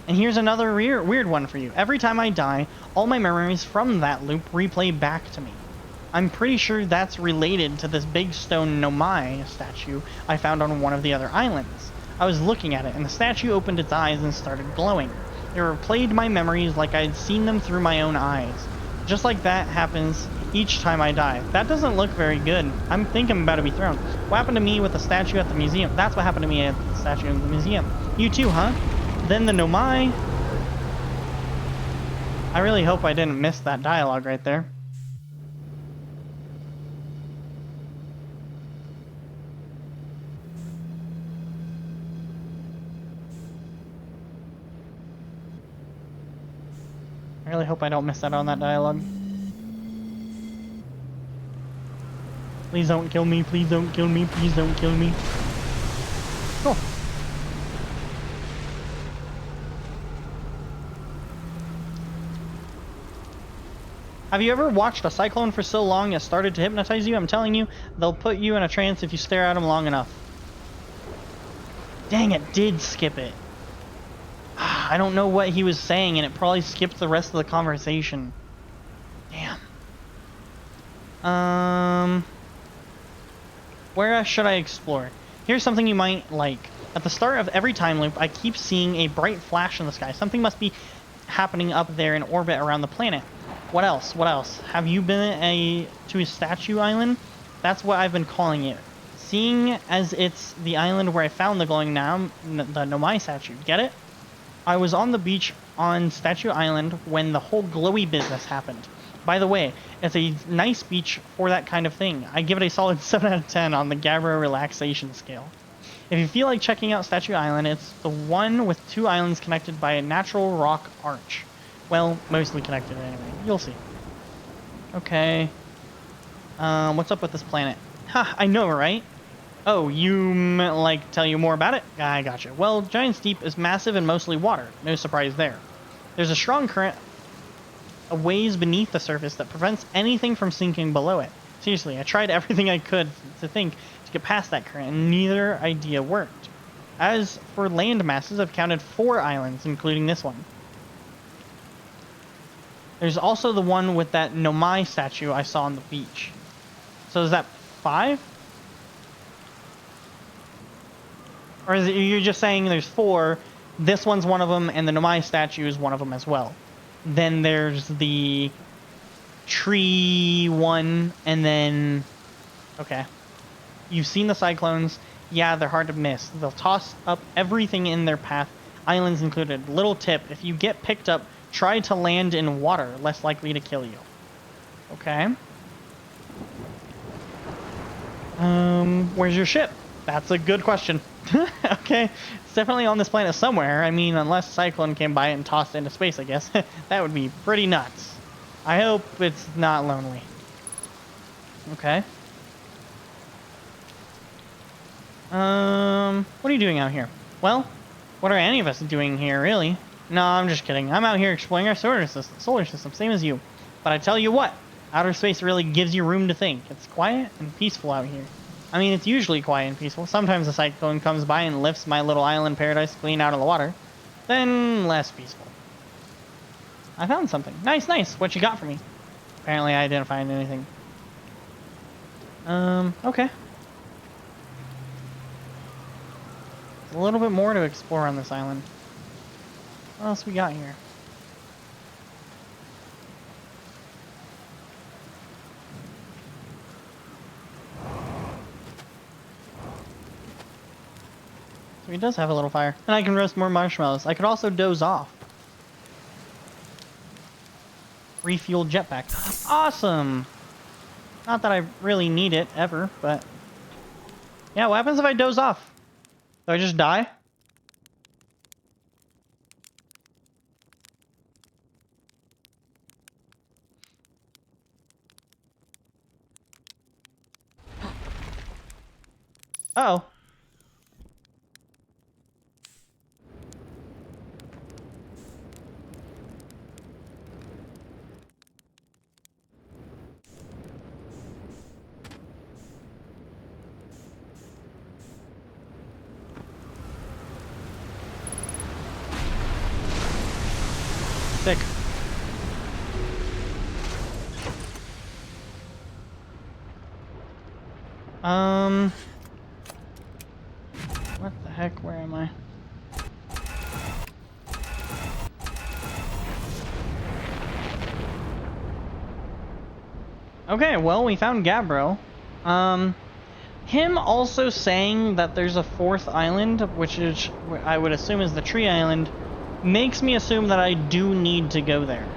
And here's another weird one for you. Every time I die, all my memories from that loop replay back to me. I'm pretty sure that's related to this big stone Nomai statue I found on one of the other islands. I was looking at it, and the statue opened its eyes and started glowing. It replayed my memories like I'd seen them through my own eyes. Just like that happens each time I die. That doesn't look very good. I think I'm about to be thrown. What happened to me with the statue at the museum? That's what happened to me at the statue in the museum. You too, huh? Then the Nomai. I really hope I didn't miss that dialogue right there. I really hope I don't miss out on that dialogue. Please don't kill me, please don't kill me, please don't kill me. Cool. Have you ever watched a cyclone for so long it started to hypnotize you? I'm telling you, they'll put you in a trance if you stare at them long enough. Dang, it did skip it. I don't know what he was saying, and it probably skipped the rest of the conversation. Damn. Where should I explore? Here's something you might like. At the start of every time loop, I keep seeing a bright flash in the sky. Something must be happening up there in orbit around the planet. What else? What else? Have you been to a statue island? That's what I've been calling it. Seeing as it's the island where I found the glowing the Nomai statue. Get it? I was on the beach on Statue Island when the whole glowy business happened. By the way, it's a nice beach for that kind of thing. I give it a solid 7 out of 10 on the Gavro relaxation scale. If you feel like checking out Statue Island, it's the one with 2 islands connected by a natural rock arch. Well, mostly connected anyway. You'll see. Okay. What's up with this planet? Ha, I know, right? Oh, like tell you more about it? I gotcha. Well, Giant's Deep is massive and mostly water. No surprise there. There's a strong current a ways beneath the surface that prevents anything from sinking below it. Seriously, I tried everything I could to think to get past that current, and neither idea worked. As for land masses, I've counted 4 islands, including this one. There's also the one with that Nomai statue I saw on the beach. So is that 5? Or is it, you're just saying there's 4, this one's one of them, and the Nomai statue is one of them as well. Then there's the tree one, and then... Okay. You've seen the cyclones. Yeah, they're hard to miss. They'll toss up everything in their path, islands included. Little tip, if you get picked up, try to land in water, less likely to kill you. Okay. Where's your ship? That's a good question. Okay, it's definitely on this planet somewhere. I mean, unless Cyclone came by it and tossed it into space, I guess. That would be pretty nuts. I hope it's not lonely. Okay. What are you doing out here? Well, what are any of us doing here, really? No, I'm just kidding. I'm out here exploring our solar system, same as you. But I tell you what, outer space really gives you room to think. It's quiet and peaceful out here. I mean, it's usually quiet and peaceful. Sometimes a cyclone comes by and lifts my little island paradise clean out of the water. Then less peaceful. I found something. Nice, nice. What you got for me? Apparently I didn't find anything. Okay. There's a little bit more to explore on this island. What else we got here? So he does have a little fire. And I can roast more marshmallows. I could also doze off. Refuel jetpack. Awesome! Not that I really need it, ever, but... Yeah, what happens if I doze off? Do I just die? Uh-oh. Sick. What the heck? Where am I? Okay, well, we found Gabbro. Him also saying that there's a fourth island, which is, I would assume is the tree island, makes me assume that I do need to go there.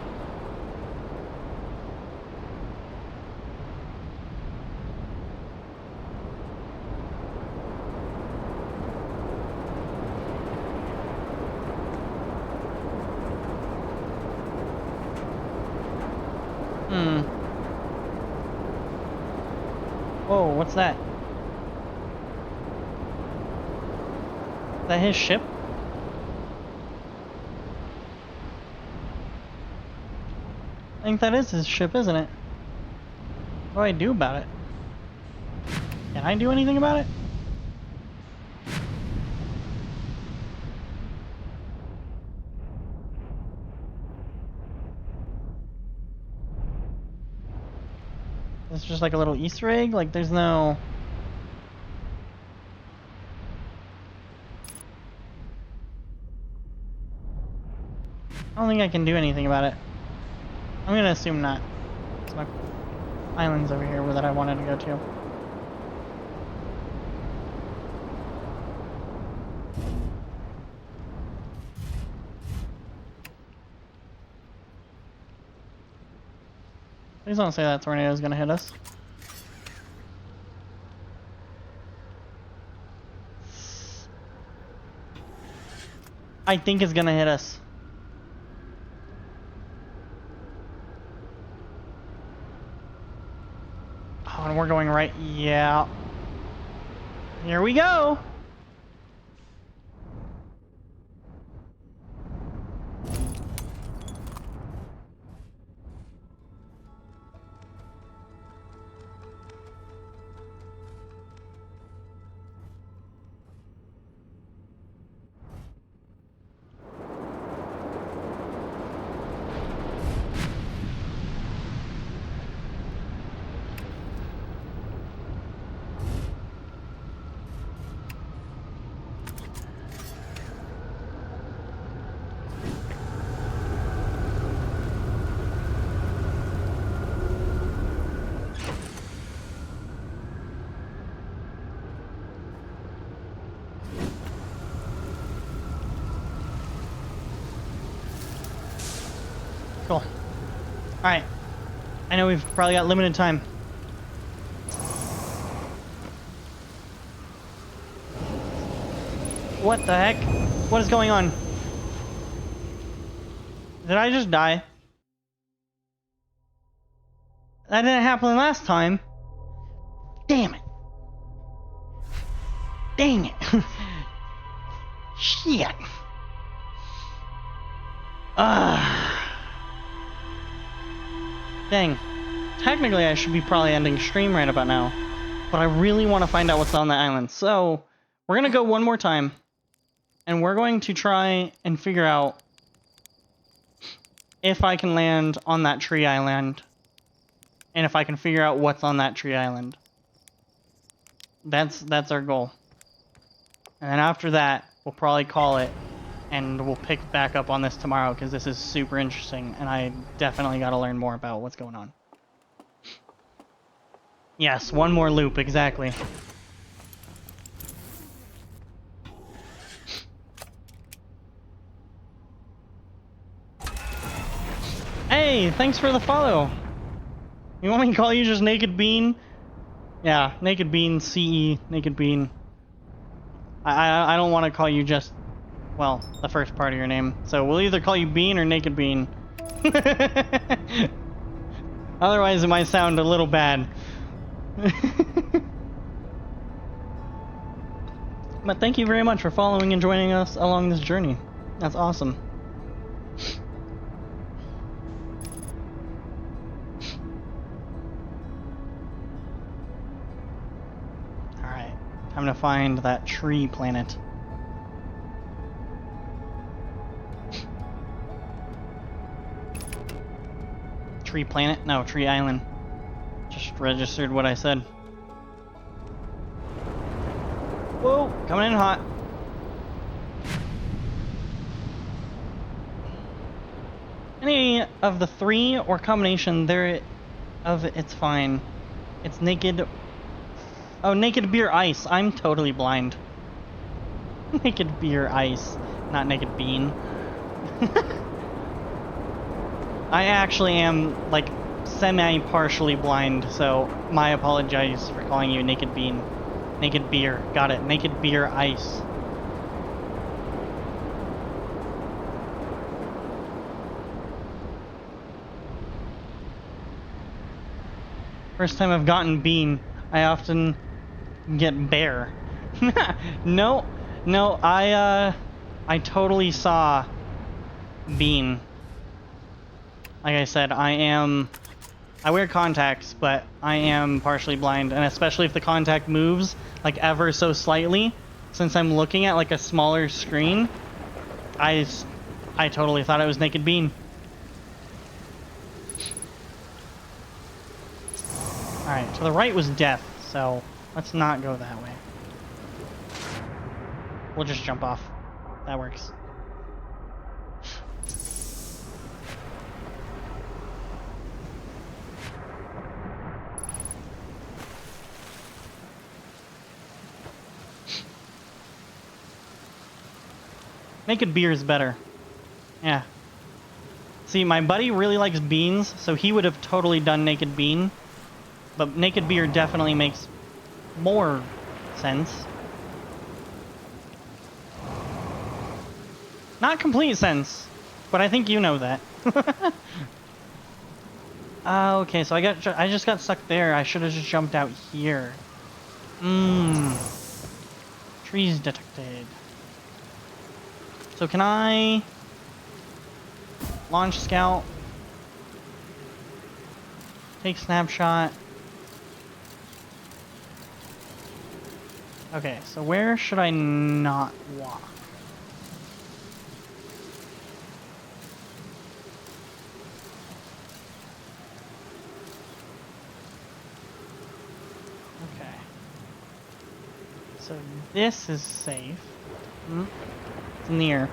Whoa, what's that? Is that his ship? I think that is his ship, isn't it? What do I do about it? Can I do anything about it? It's just like a little Easter egg? Like, there's no... I don't think I can do anything about it. I'm gonna assume not. There's my islands over here that I wanted to go to. Please don't say that tornado's gonna hit us. I think it's gonna hit us. Oh, and we're going right. Yeah. Here we go. Cool. Alright. I know we've probably got limited time. What the heck? What is going on? Did I just die? That didn't happen last time. Damn it. Dang it. Shit. Dang. Technically, I should be probably ending stream right about now. But I really want to find out what's on that island. So, we're going to go one more time. And we're going to try and figure out if I can land on that tree island. And if I can figure out what's on that tree island. That's our goal. And then after that, we'll probably call it. And we'll pick back up on this tomorrow because this is super interesting. And I definitely got to learn more about what's going on. Yes, one more loop, exactly. Hey, thanks for the follow. You want me to call you just Naked Bean? Yeah, Naked Bean, CE, Naked Bean. I don't want to call you just, well, the first part of your name. So we'll either call you Bean or Naked Bean. Otherwise it might sound a little bad. But thank you very much for following and joining us along this journey. That's awesome. Alright, time to find that tree planet. Tree planet? No, tree island. Just registered what I said. Whoa, coming in hot. Any of the three or combination there of it's fine. It's naked. Oh, naked beer ice. I'm totally blind. Naked beer ice, not naked bean. I actually am like semi-partially blind, so my apologies for calling you naked bean. Naked beer, got it. Naked beer ice. First time I've gotten bean, I often get bear. No, I totally saw bean. Like I said, I wear contacts, but I am partially blind, and especially if the contact moves, like ever so slightly, since I'm looking at like a smaller screen, I totally thought it was Naked Bean. Alright, to the right was death, so let's not go that way. We'll just jump off. That works. Naked beer is better. Yeah. See, my buddy really likes beans, so he would have totally done naked bean. But naked beer definitely makes more sense. Not complete sense, but I think you know that. Okay, so I just got stuck there. I should have just jumped out here. Trees detected. So can I launch scout? Take snapshot. Okay, so where should I not walk? Okay. So this is safe. It's near.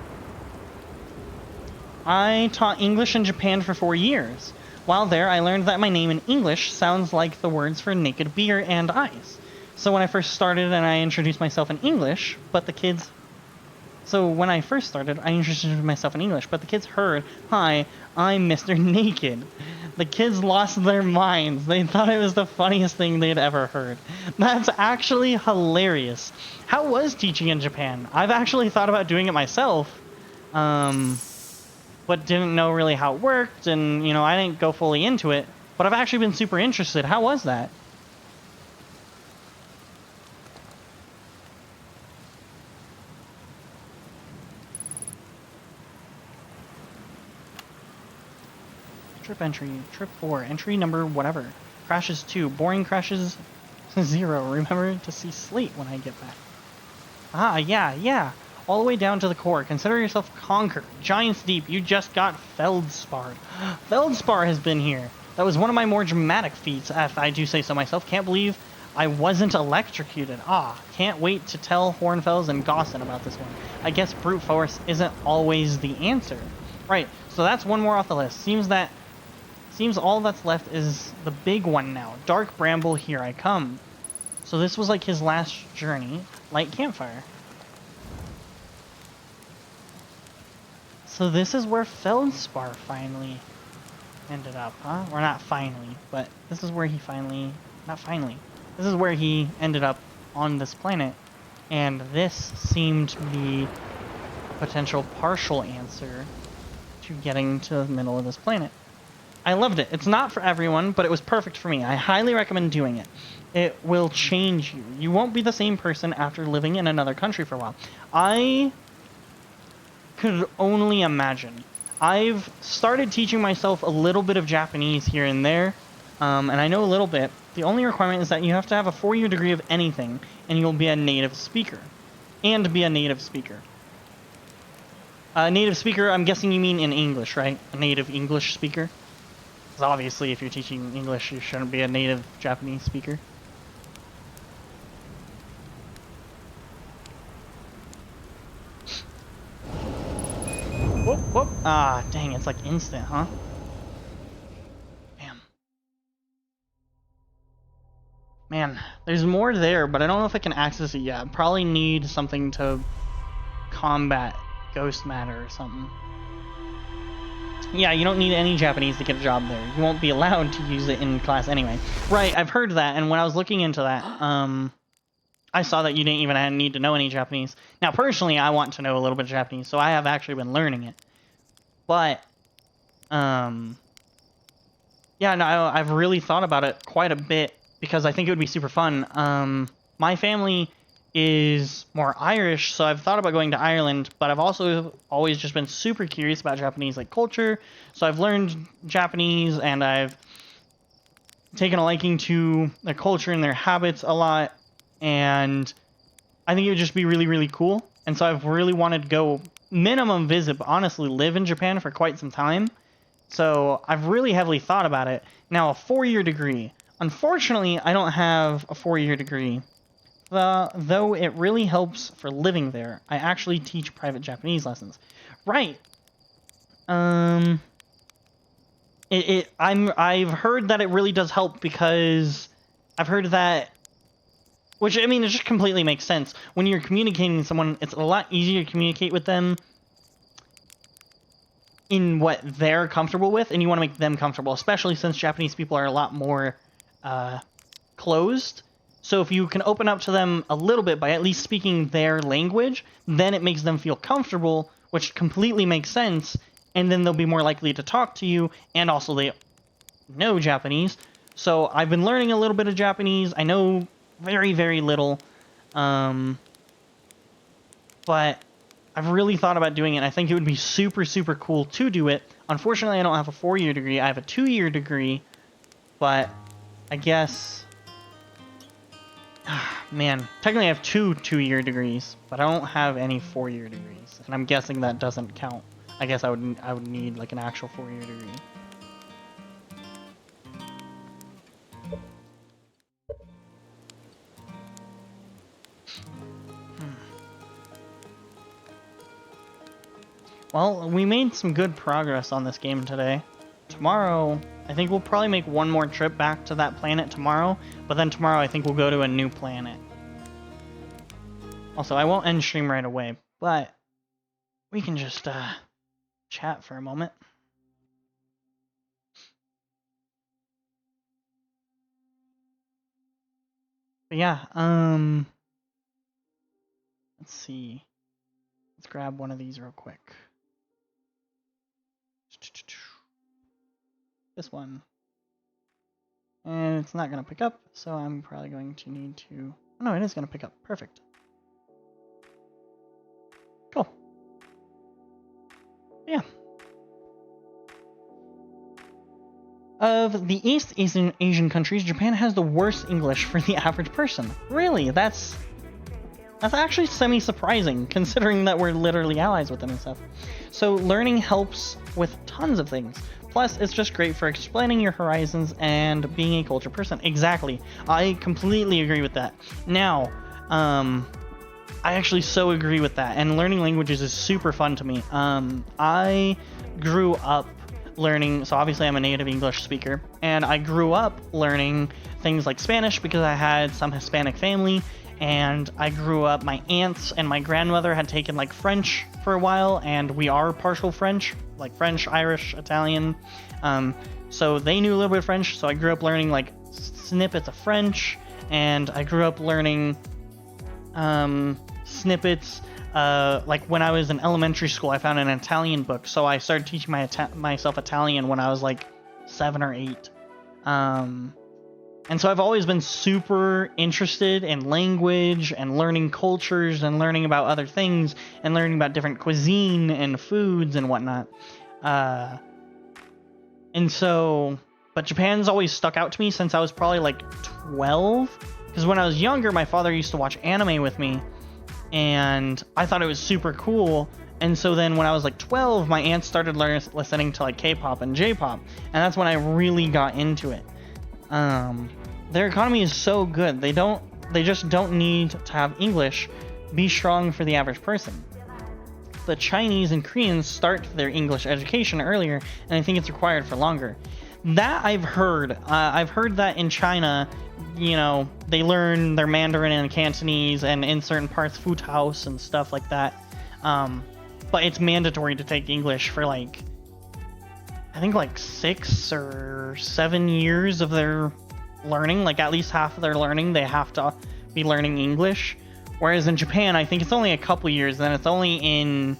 I taught English in Japan for 4 years. While there, I learned that my name in English sounds like the words for naked beer and ice. So when I first started and I introduced myself in English, but the kids... So when I first started, I introduced myself in English, but the kids heard, "Hi, I'm Mr. Naked." The kids lost their minds. They thought it was the funniest thing they'd ever heard. That's actually hilarious. How was teaching in Japan? I've actually thought about doing it myself, but didn't know really how it worked, and, you know, I didn't go fully into it. But I've actually been super interested. How was that? Trip entry, trip 4, entry number whatever. Crashes 2, boring crashes 0. Remember to see Slate when I get back. Ah, yeah. All the way down to the core. Consider yourself conquered. Giants deep, you just got Feldsparred. Feldspar has been here. That was one of my more dramatic feats, if I do say so myself. Can't believe I wasn't electrocuted. Can't wait to tell Hornfels and Gossin about this one. I guess brute force isn't always the answer. Right, so that's one more off the list. Seems all that's left is the big one now. Dark Bramble, here I come. So this was like his last journey. Light campfire. So this is where Feldspar finally ended up, huh? Or not finally, but this is where he finally... Not finally. This is where he ended up on this planet. And this seemed to be a potential partial answer to getting to the middle of this planet. I loved it. It's not for everyone, but it was perfect for me. I highly recommend doing it. It will change you. You won't be the same person after living in another country for a while. I could only imagine. I've started teaching myself a little bit of Japanese here and there, and I know a little bit. The only requirement is that you have to have a 4-year degree of anything, and you'll be a native speaker. And be a native speaker. Native speaker, I'm guessing you mean in English, right? A native English speaker? Because obviously if you're teaching English, you shouldn't be a native Japanese speaker. Whoop. Ah, dang, it's like instant, huh? Damn. Man, there's more there, but I don't know if I can access it yet. I probably need something to combat ghost matter or something. Yeah, you don't need any Japanese to get a job there. You won't be allowed to use it in class anyway. Right, I've heard that, and when I was looking into that, I saw that you didn't even need to know any Japanese. Now, personally, I want to know a little bit of Japanese, so I have actually been learning it. But, yeah, no, I've really thought about it quite a bit, because I think it would be super fun. My family is more Irish, so I've thought about going to Ireland, but I've also always just been super curious about Japanese like culture, so I've learned Japanese, and I've taken a liking to their culture and their habits a lot, and I think it would just be really, really cool, and so I've really wanted to go minimum visit, but honestly live in Japan for quite some time, so I've really heavily thought about it. Now, a 4-year degree. Unfortunately, I don't have a 4-year degree. Though it really helps for living there. I actually teach private Japanese lessons. Right. I've heard that it really does help, because I've heard that, which, I mean, it just completely makes sense. When you're communicating with someone, it's a lot easier to communicate with them in what they're comfortable with, and you want to make them comfortable, especially since Japanese people are a lot more closed. So if you can open up to them a little bit by at least speaking their language, then it makes them feel comfortable, which completely makes sense, and then they'll be more likely to talk to you, and also they know Japanese. So I've been learning a little bit of Japanese. I know very, very little, but I've really thought about doing it. I think it would be super, super cool to do it. Unfortunately, I don't have a 4-year degree. I have a 2-year degree, but I guess... Man, technically I have 2 2-year degrees, but I don't have any 4-year degrees, and I'm guessing that doesn't count. I guess I would need like an actual 4-year degree. Well, we made some good progress on this game today. Tomorrow, I think we'll probably make one more trip back to that planet tomorrow, but then tomorrow I think we'll go to a new planet. Also, I won't end stream right away, but we can just chat for a moment. But yeah, let's see. Let's grab one of these real quick. This one. And it's not going to pick up, so I'm probably going to need to... Oh, no, it is going to pick up. Perfect. Cool. Yeah. Of the East Asian countries, Japan has the worst English for the average person. Really? That's actually semi-surprising, considering that we're literally allies with them and stuff. So learning helps with tons of things. Plus, it's just great for expanding your horizons and being a culture person. Exactly. I completely agree with that. Now, I actually so agree with that. And learning languages is super fun to me. I grew up learning, so obviously I'm a native English speaker, and I grew up learning things like Spanish because I had some Hispanic family, and I grew up, my aunts and my grandmother had taken like French for a while, and we are partial French, like French, Irish, Italian, so they knew a little bit of French, so I grew up learning like snippets of French, and I grew up learning snippets. Like when I was in elementary school, I found an Italian book, so I started teaching myself Italian when I was like 7 or 8. And so I've always been super interested in language and learning cultures and learning about other things and learning about different cuisine and foods and whatnot. And so, but Japan's always stuck out to me since I was probably like 12. Because when I was younger, my father used to watch anime with me, and I thought it was super cool. And so then when I was like 12, my aunt started listening to like K-pop and J-pop, and that's when I really got into it. Their economy is so good. They just don't need to have English be strong for the average person. The Chinese and Koreans start their English education earlier, and I think it's required for longer. That I've heard. I've heard that in China, you know, they learn their Mandarin and Cantonese, and in certain parts, Futouse and stuff like that. But it's mandatory to take English for like, I think like 6 or 7 years of their learning. Like at least half of their learning, they have to be learning English. Whereas in Japan, I think it's only a couple years, and it's only in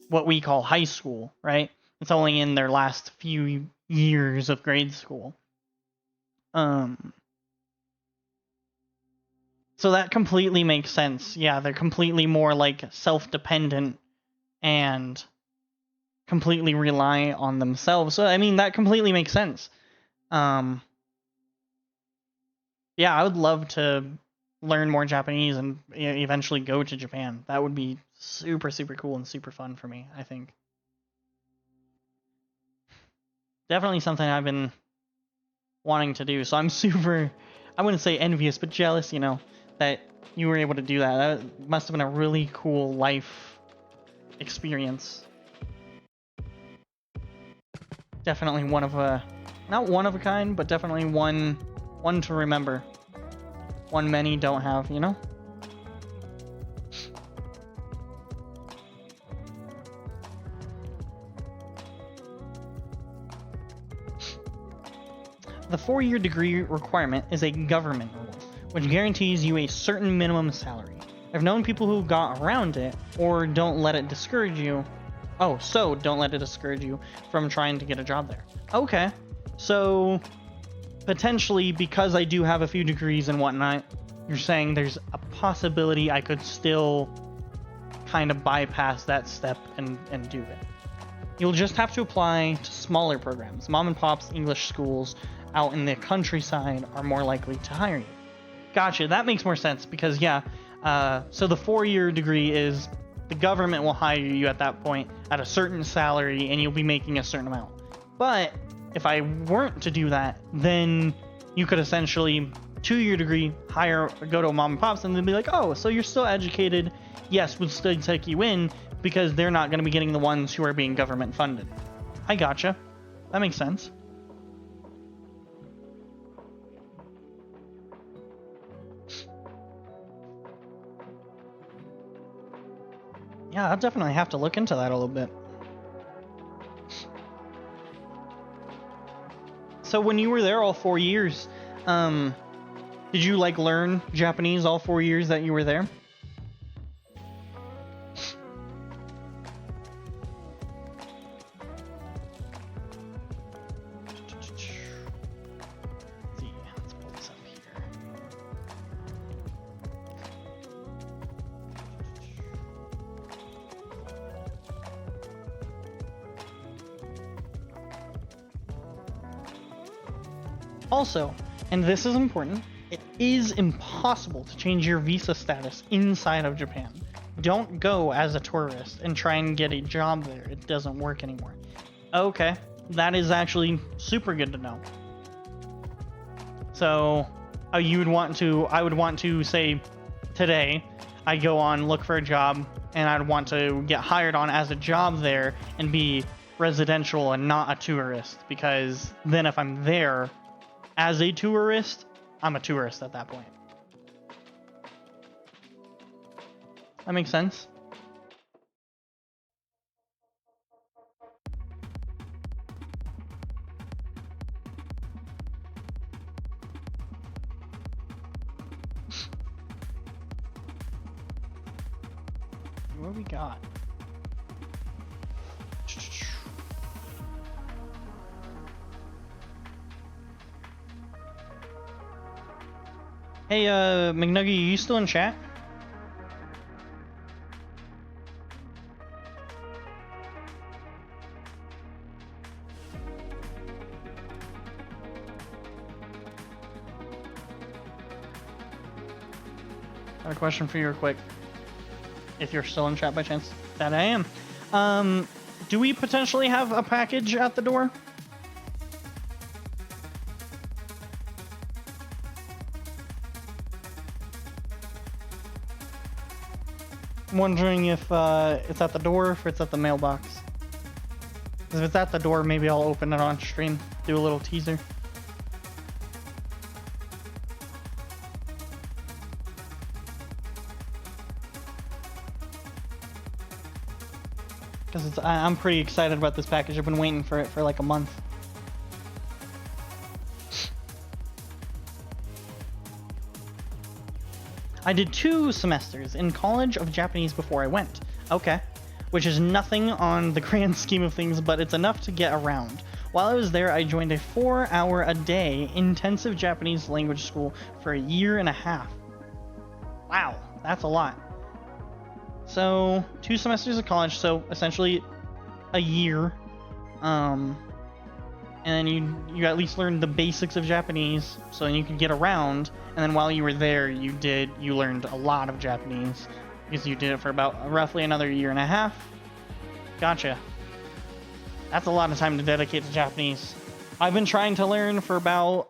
what we call high school, right? It's only in their last few years of grade school. So that completely makes sense. Yeah, they're completely more like self-dependent and completely rely on themselves. So I mean, that completely makes sense. Yeah, I would love to learn more Japanese and eventually go to Japan. That would be super, super cool and super fun for me, I think. Definitely something I've been wanting to do. So I'm super, I wouldn't say envious, but jealous, you know, that you were able to do that. That must have been a really cool life experience. Definitely one of a, not one of a kind, but definitely one to remember. One many don't have, you know? The 4-year degree requirement is a government rule, which guarantees you a certain minimum salary. I've known people who got around it, or don't let it discourage you. Oh, so don't let it discourage you from trying to get a job there. Okay, so potentially because I do have a few degrees and whatnot, you're saying there's a possibility I could still kind of bypass that step and do it. You'll just have to apply to smaller programs. Mom and pop's English schools out in the countryside are more likely to hire you. Gotcha, that makes more sense because yeah, so the 4-year degree is the government will hire you at that point at a certain salary and you'll be making a certain amount. But if I weren't to do that, then you could essentially 2-year degree, go to a mom and pop's, and they'd be like, oh, so you're still educated. Yes, we'll still take you in because they're not going to be getting the ones who are being government funded. I gotcha. That makes sense. Yeah, I'll definitely have to look into that a little bit. So when you were there all 4 years, did you like learn Japanese all 4 years that you were there? Let's pull this up here. Also, and this is important, it is impossible to change your visa status inside of Japan. Don't go as a tourist and try and get a job there. It doesn't work anymore. Okay, that is actually super good to know. So, I would want to say today, I go on, look for a job, and I'd want to get hired on as a job there and be residential and not a tourist, because then if I'm there as a tourist, I'm a tourist at that point. That makes sense. What we got? Hey, McNuggy, you still in chat? Got a question for you real quick. If you're still in chat by chance. That I am. Do we potentially have a package at the door? I'm wondering if it's at the door or if it's at the mailbox. If it's at the door, maybe I'll open it on stream, do a little teaser. Because I'm pretty excited about this package. I've been waiting for it for like a month. I did 2 semesters in college of Japanese before I went. Okay. Which is nothing on the grand scheme of things, but it's enough to get around. While I was there, I joined a 4-hour-a-day intensive Japanese language school for a year and a half. Wow, that's a lot. So, 2 semesters of college, so essentially a year. And then you at least learned the basics of Japanese, so then you could get around. And then while you were there, you learned a lot of Japanese, because you did it for about roughly another year and a half. Gotcha. That's a lot of time to dedicate to Japanese. I've been trying to learn for about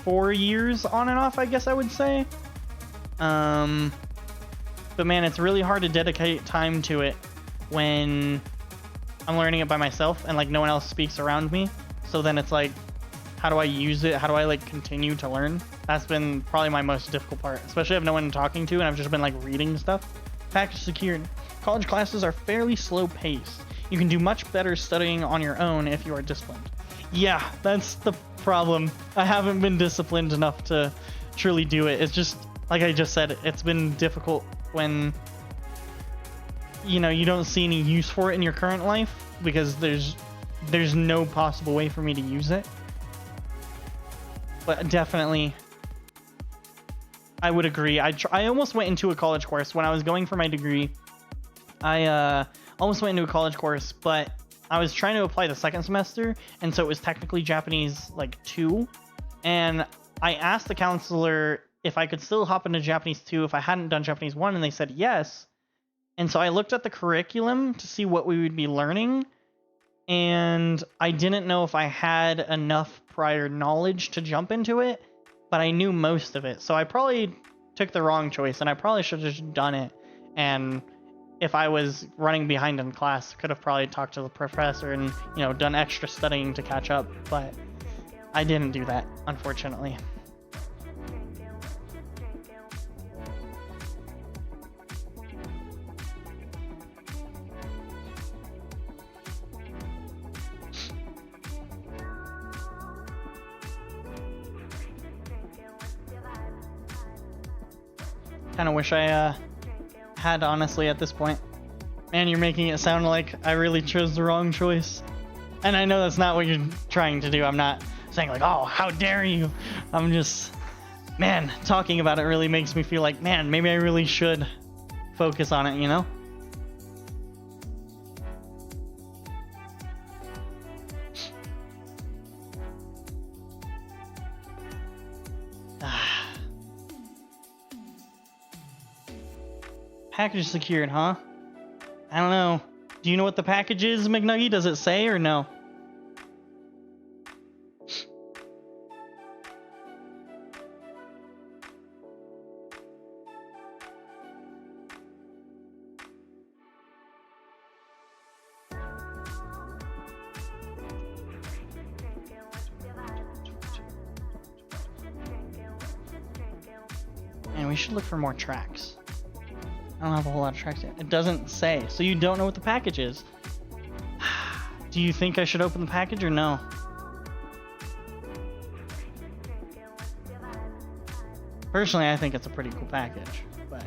4 years on and off, I guess I would say. But man, it's really hard to dedicate time to it when I'm learning it by myself and like no one else speaks around me. So then it's like, how do I use it? How do I like continue to learn? That's been probably my most difficult part, especially if I have no one talking to and I've just been like reading stuff. Package secured. College classes are fairly slow paced. You can do much better studying on your own if you are disciplined. Yeah, that's the problem. I haven't been disciplined enough to truly do it. It's just, like I just said, it's been difficult when, you know, you don't see any use for it in your current life because there's no possible way for me to use it. But definitely, I would agree. I almost went into a college course when I was going for my degree. I almost went into a college course, but I was trying to apply the second semester, and so it was technically Japanese like 2. And I asked the counselor if I could still hop into Japanese 2 if I hadn't done Japanese 1, and they said yes. And so I looked at the curriculum to see what we would be learning, and I didn't know if I had enough prior knowledge to jump into it, but I knew most of it. So I probably took the wrong choice, and I probably should have just done it. And if I was running behind in class, could have probably talked to the professor and, you know, done extra studying to catch up, but I didn't do that, unfortunately. Kind of wish I had, honestly, at this point. Man, you're making it sound like I really chose the wrong choice. And I know that's not what you're trying to do. I'm not saying like, oh, how dare you. I'm just, man, talking about it really makes me feel like, man, maybe I really should focus on it, you know? Package secured, huh? I don't know. Do you know what the package is, McNuggy? Does it say or no? And we should look for more tracks. I don't have a whole lot of tracks yet. It doesn't say, so you don't know what the package is. Do you think I should open the package or no? Personally, I think it's a pretty cool package, but...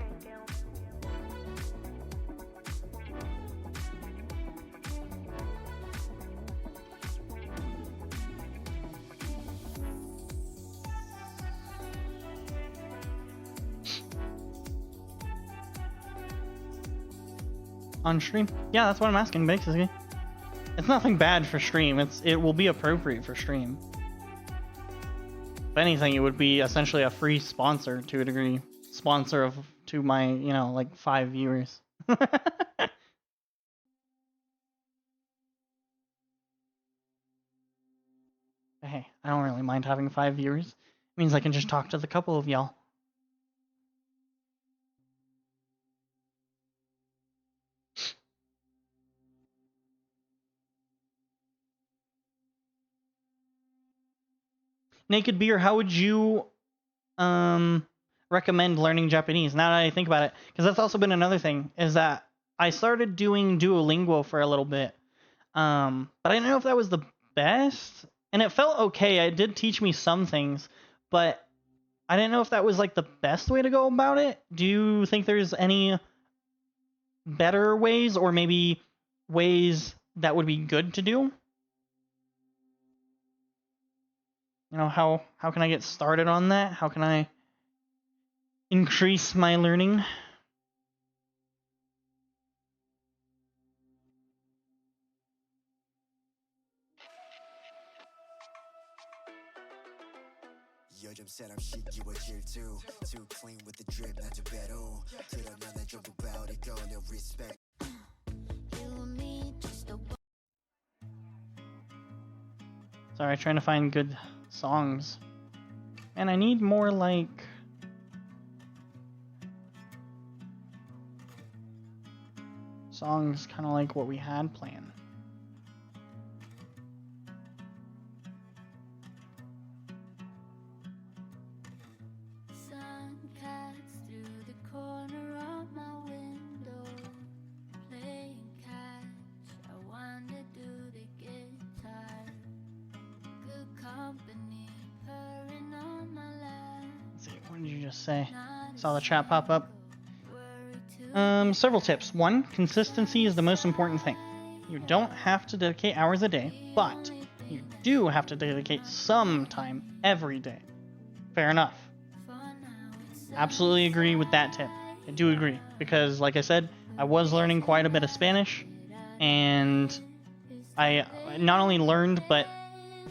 On stream? Yeah, that's what I'm asking, basically. It's nothing bad for stream. It will be appropriate for stream. If anything, it would be essentially a free sponsor to a degree. Sponsor to my, you know, like 5 viewers. Hey, I don't really mind having 5 viewers. It means I can just talk to the couple of y'all. Naked Beer, how would you recommend learning Japanese? Now that I think about it, because that's also been another thing, is that I started doing Duolingo for a little bit, but I didn't know if that was the best, and it felt okay. It did teach me some things, but I didn't know if that was like the best way to go about it. Do you think there's any better ways, or maybe ways that would be good to do? You know, how can I get started on that? How can I increase my learning? 요즘 사람 시기와 질투 Too clean with the drip 나도 배로 드러나는 전부 about it 걸려 respect Sorry, trying to find good songs. And I need more like songs kind of like what we had planned. Say, saw the chat pop up. Several tips. 1, consistency is the most important thing. You don't have to dedicate hours a day, but you do have to dedicate some time every day. Fair enough. Absolutely agree with that tip. I do agree, because like I said, I was learning quite a bit of Spanish, and I not only learned, but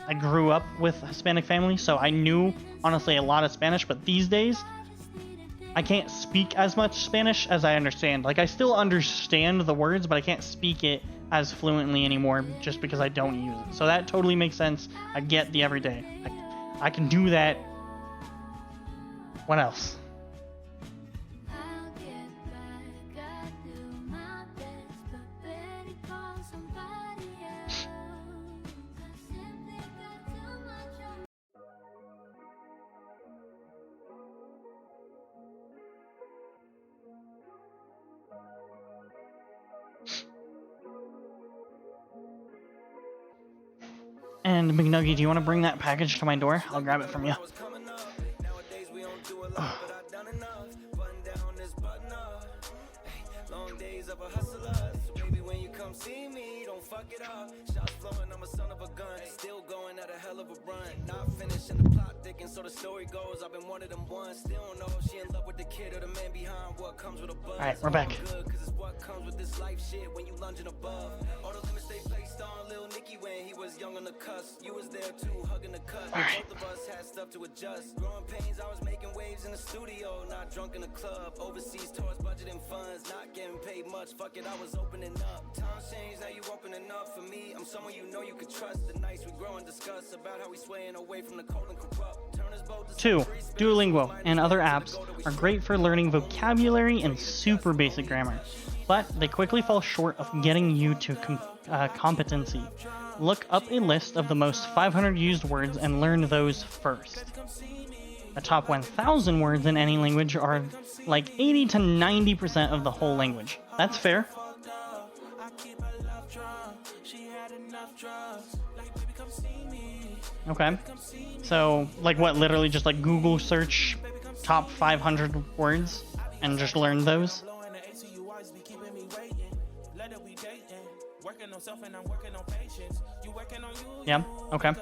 I grew up with a Hispanic family, so I knew honestly a lot of Spanish, but these days I can't speak as much Spanish as I understand. Like, I still understand the words, but I can't speak it as fluently anymore just because I don't use it. So that totally makes sense. I get the everyday. I can do that. What else? And McNuggy, do you want to bring that package to my door? I'll grab it from you. Alright, we're back. All right. Two, Duolingo and other apps are great for learning vocabulary and super basic grammar, but they quickly fall short of getting you to competency. Look up a list of the most 500 used words and learn those first. The top 1,000 words in any language are like 80 to 90% of the whole language. That's fair. Okay. So, like what, literally just like Google search top 500 words and just learn those? Yeah, okay.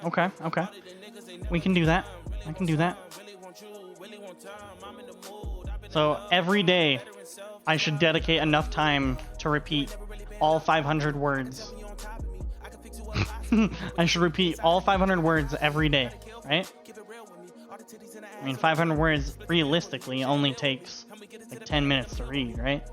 Okay. We can do that. I can do that. So every day I should dedicate enough time to repeat all 500 words. I should repeat all 500 words every day, right? I mean, 500 words realistically only takes like 10 minutes to read, right?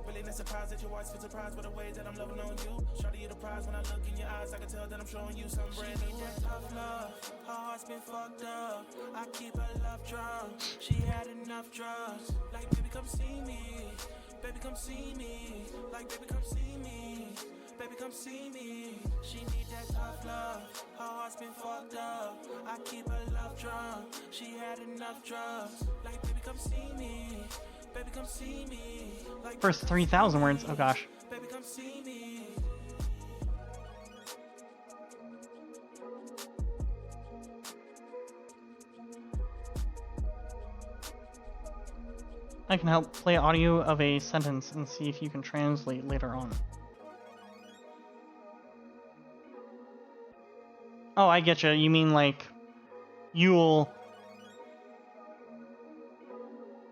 Baby, come see me. Like, baby, come see me. Baby, come see me. She need that tough love. Her heart's been fucked up. I keep her love drunk. She had enough drugs. Like, baby, come see me. Baby, come see me. Like, first 3,000 words. Oh gosh. Baby, come see me. I can help play audio of a sentence and see if you can translate later on. Oh, I get you. You mean like you'll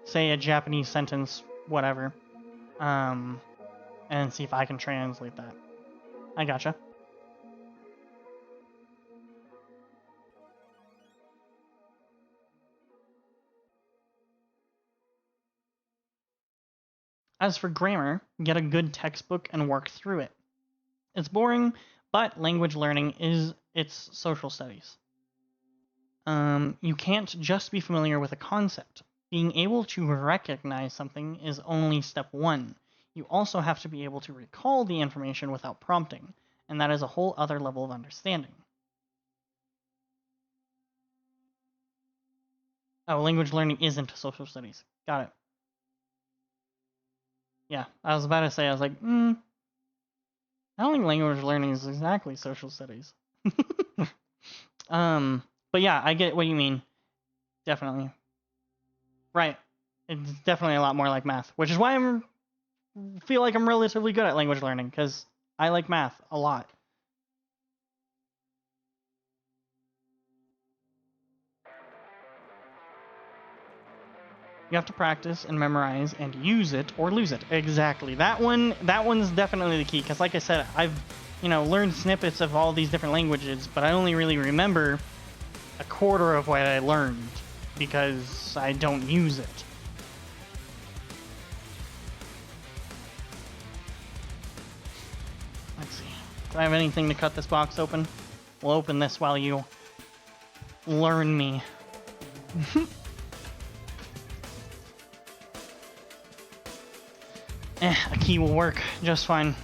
say a Japanese sentence, whatever, and see if I can translate that. I gotcha. As for grammar, get a good textbook and work through it. It's boring, but language learning is its social studies. You can't just be familiar with a concept. Being able to recognize something is only step one. You also have to be able to recall the information without prompting, and that is a whole other level of understanding. Oh, language learning isn't social studies. Got it. Yeah, I was about to say, I was like, I don't think language learning is exactly social studies. But yeah, I get what you mean. Definitely. Right. It's definitely a lot more like math, which is why I feel like I'm relatively good at language learning, because I like math a lot. You have to practice and memorize and use it or lose it. Exactly. That one's definitely the key, because like I said, I've learned snippets of all these different languages, but I only really remember a quarter of what I learned because I don't use it. Let's see. Do I have anything to cut this box open? We'll open this while you learn me. A key will work just fine.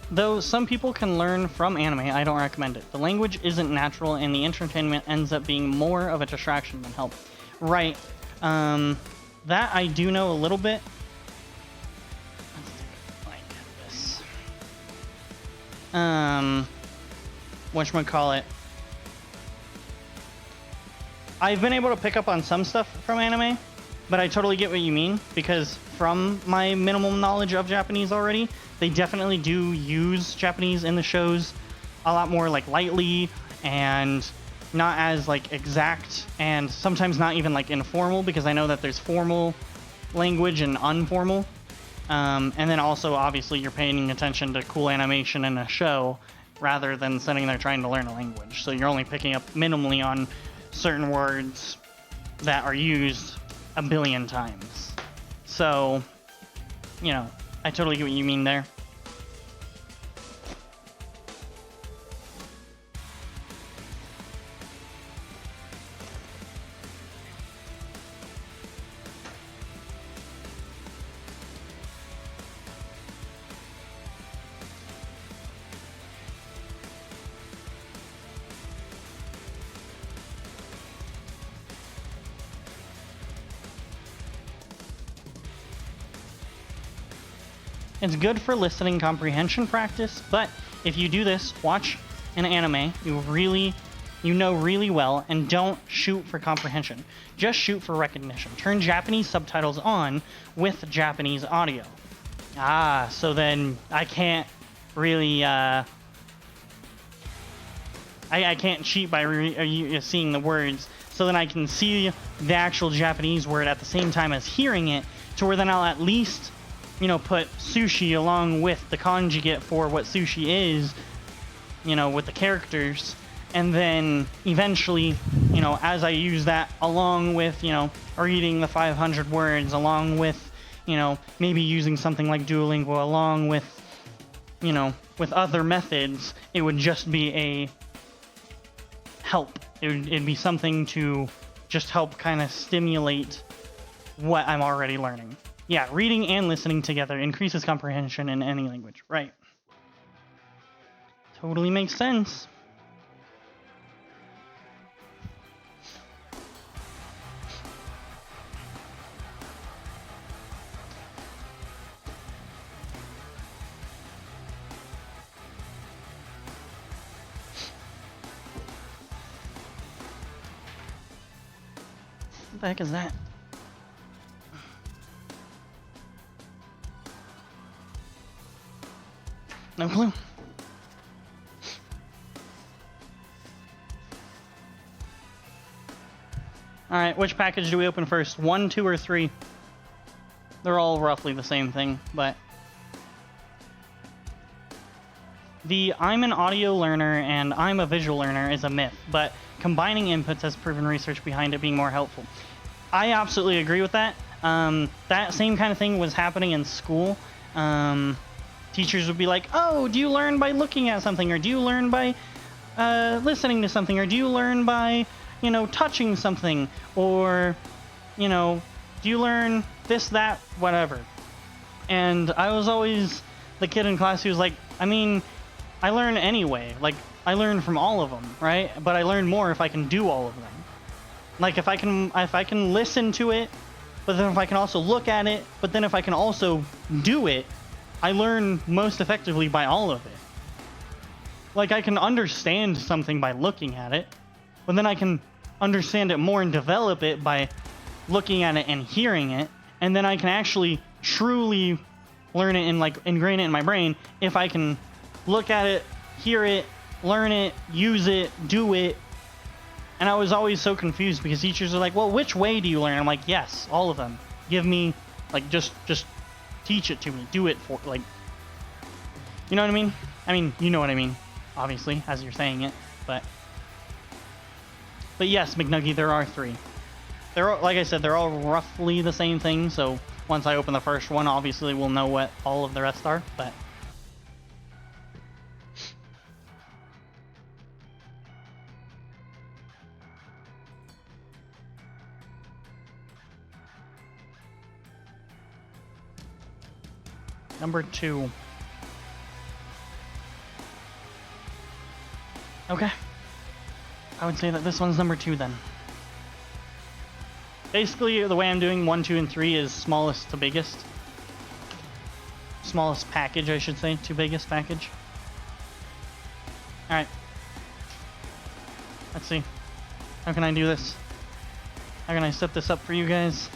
Though some people can learn from anime, I don't recommend it. The language isn't natural, and the entertainment ends up being more of a distraction than help. Right. That I do know a little bit. Let's take a look at this. Whatchamacallit. I've been able to pick up on some stuff from anime, But I totally get what you mean, because from my minimal knowledge of Japanese already, they definitely do use Japanese in the shows a lot more like lightly and not as like exact, and sometimes not even like informal, because I know that there's formal language and informal. And then also obviously you're paying attention to cool animation in a show rather than sitting there trying to learn a language. So you're only picking up minimally on certain words that are used a billion times. So, you know, I totally get what you mean there. It's good for listening comprehension practice, but if you do this, watch an anime you know really well, and don't shoot for comprehension. Just shoot for recognition. Turn Japanese subtitles on with Japanese audio. So then I can't really, I can't cheat by seeing the words, so then I can see the actual Japanese word at the same time as hearing it, to where then I'll at least, you know, put sushi along with the conjugate for what sushi is, you know, with the characters. And then eventually, you know, as I use that along with, you know, reading the 500 words, along with, you know, maybe using something like Duolingo, along with, you know, with other methods, it would just be a help. It'd be something to just help kind of stimulate what I'm already learning. Yeah, reading and listening together increases comprehension in any language. Right. Totally makes sense. What the heck is that? No clue. Alright, which package do we open first? 1, 2, or 3? They're all roughly the same thing, but... The I'm an audio learner and I'm a visual learner is a myth, but combining inputs has proven research behind it being more helpful. I absolutely agree with that. That same kind of thing was happening in school. Teachers would be like, oh, do you learn by looking at something? Or do you learn by listening to something? Or do you learn by, you know, touching something? Or, you know, do you learn this, that, whatever? And I was always the kid in class who was like, I mean, I learn anyway. Like, I learn from all of them, right? But I learn more if I can do all of them. Like, if I can listen to it, but then if I can also look at it, but then if I can also do it, I learn most effectively by all of it. Like, I can understand something by looking at it, but then I can understand it more and develop it by looking at it and hearing it, and then I can actually truly learn it and, like, ingrain it in my brain if I can look at it, hear it, learn it, use it, do it. And I was always so confused because teachers are like, well, which way do you learn? I'm like, yes, all of them. Give me, like, just teach it to me. Do it for, like, you know what I mean? I mean, you know what I mean, obviously, as you're saying it, but yes, McNuggy, there are 3. They're all, like I said, they're all roughly the same thing, so once I open the first one, obviously we'll know what all of the rest are, but... Number 2. Okay. I would say that this one's number 2 then. Basically, the way I'm doing 1, 2, and 3 is smallest to biggest. Smallest package, I should say, to biggest package. Alright. Let's see. How can I do this? How can I set this up for you guys?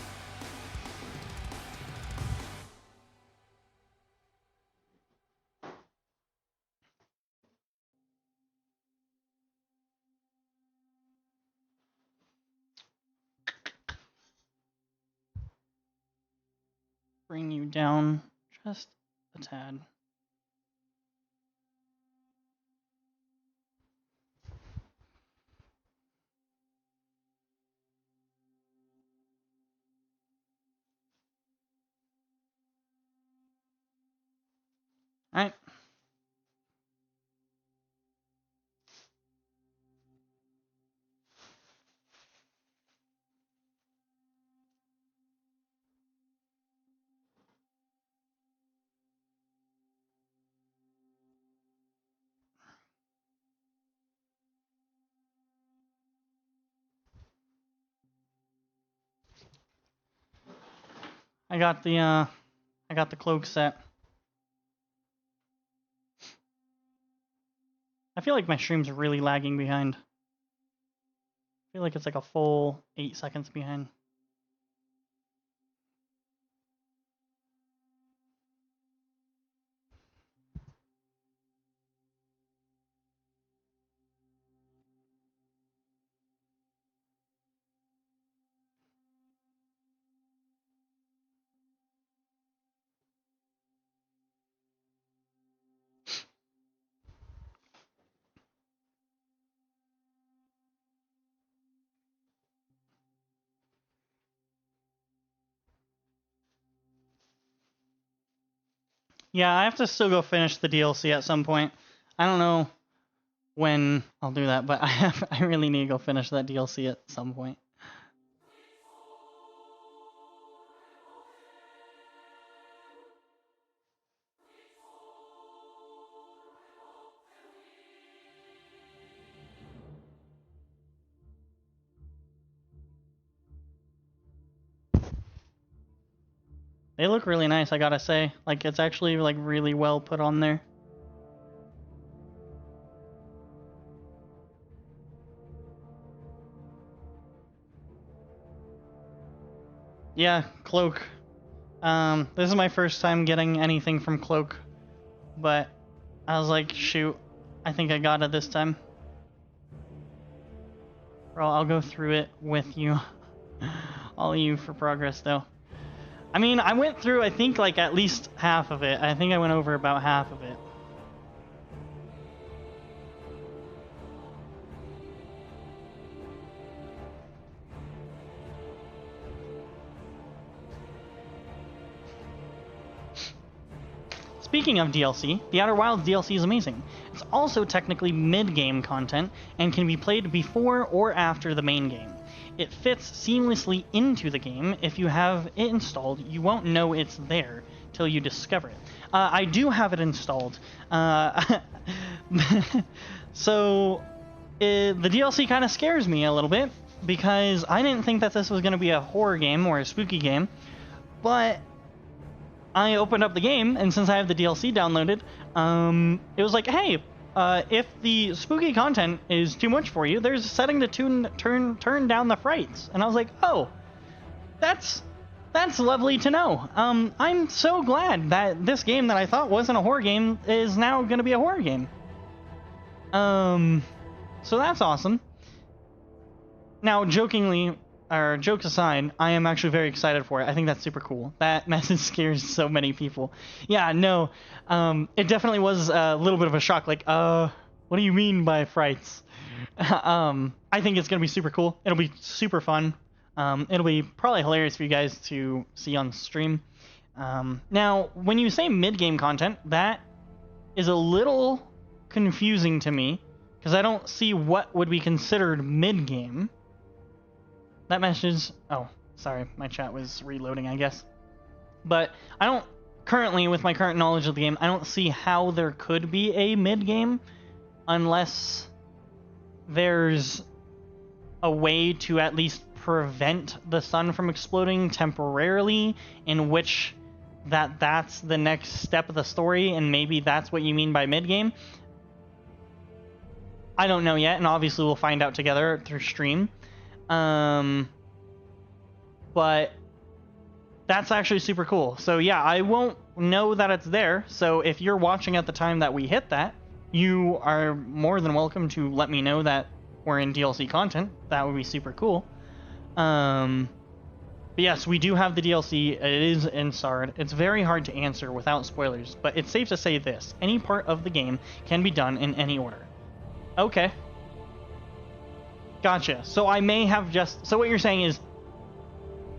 bring you down just a tad. All right. I got the cloak set. I feel like my stream's really lagging behind. I feel like it's like a full 8 seconds behind. Yeah, I have to still go finish the DLC at some point. I don't know when I'll do that, but I really need to go finish that DLC at some point. They look really nice, I gotta say. Like, it's actually like really well put on there. Yeah, Cloak. This is my first time getting anything from Cloak, but I was like, shoot, I think I got it this time. Bro, I'll go through it with you. All of you for progress, though. I mean, I went through, I think, like, at least half of it. I think I went over about half of it. Speaking of DLC, the Outer Wilds DLC is amazing. It's also technically mid-game content and can be played before or after the main game. It fits seamlessly into the game. If you have it installed, you won't know it's there till you discover it. I do have it installed. So the DLC kind of scares me a little bit because I didn't think that this was going to be a horror game or a spooky game, but I opened up the game, and since I have the DLC downloaded, it was like, hey, if the spooky content is too much for you, there's a setting to turn down the frights. And I was like, oh, that's lovely to know. I'm so glad that this game that I thought wasn't a horror game is now going to be a horror game. So that's awesome. Now, jokes aside, I am actually very excited for it. I think that's super cool. That message scares so many people. Yeah, no, it definitely was a little bit of a shock. Like, what do you mean by frights? I think it's gonna be super cool. It'll be super fun. It'll be probably hilarious for you guys to see on stream. Now, when you say mid-game content, that is a little confusing to me because I don't see what would be considered mid-game. That message, oh, sorry, my chat was reloading, I guess. But I don't, currently, with my current knowledge of the game, I don't see how there could be a mid-game unless there's a way to at least prevent the sun from exploding temporarily, in which that's the next step of the story, and maybe that's what you mean by mid-game. I don't know yet, and obviously we'll find out together through stream. But that's actually super cool. So yeah, I won't know that it's there. So if you're watching at the time that we hit that, you are more than welcome to let me know that we're in DLC content. That would be super cool. But yes, we do have the DLC. It is in SARD. It's very hard to answer without spoilers, but it's safe to say this. Any part of the game can be done in any order. Okay. Gotcha. So I may have just... So what you're saying is,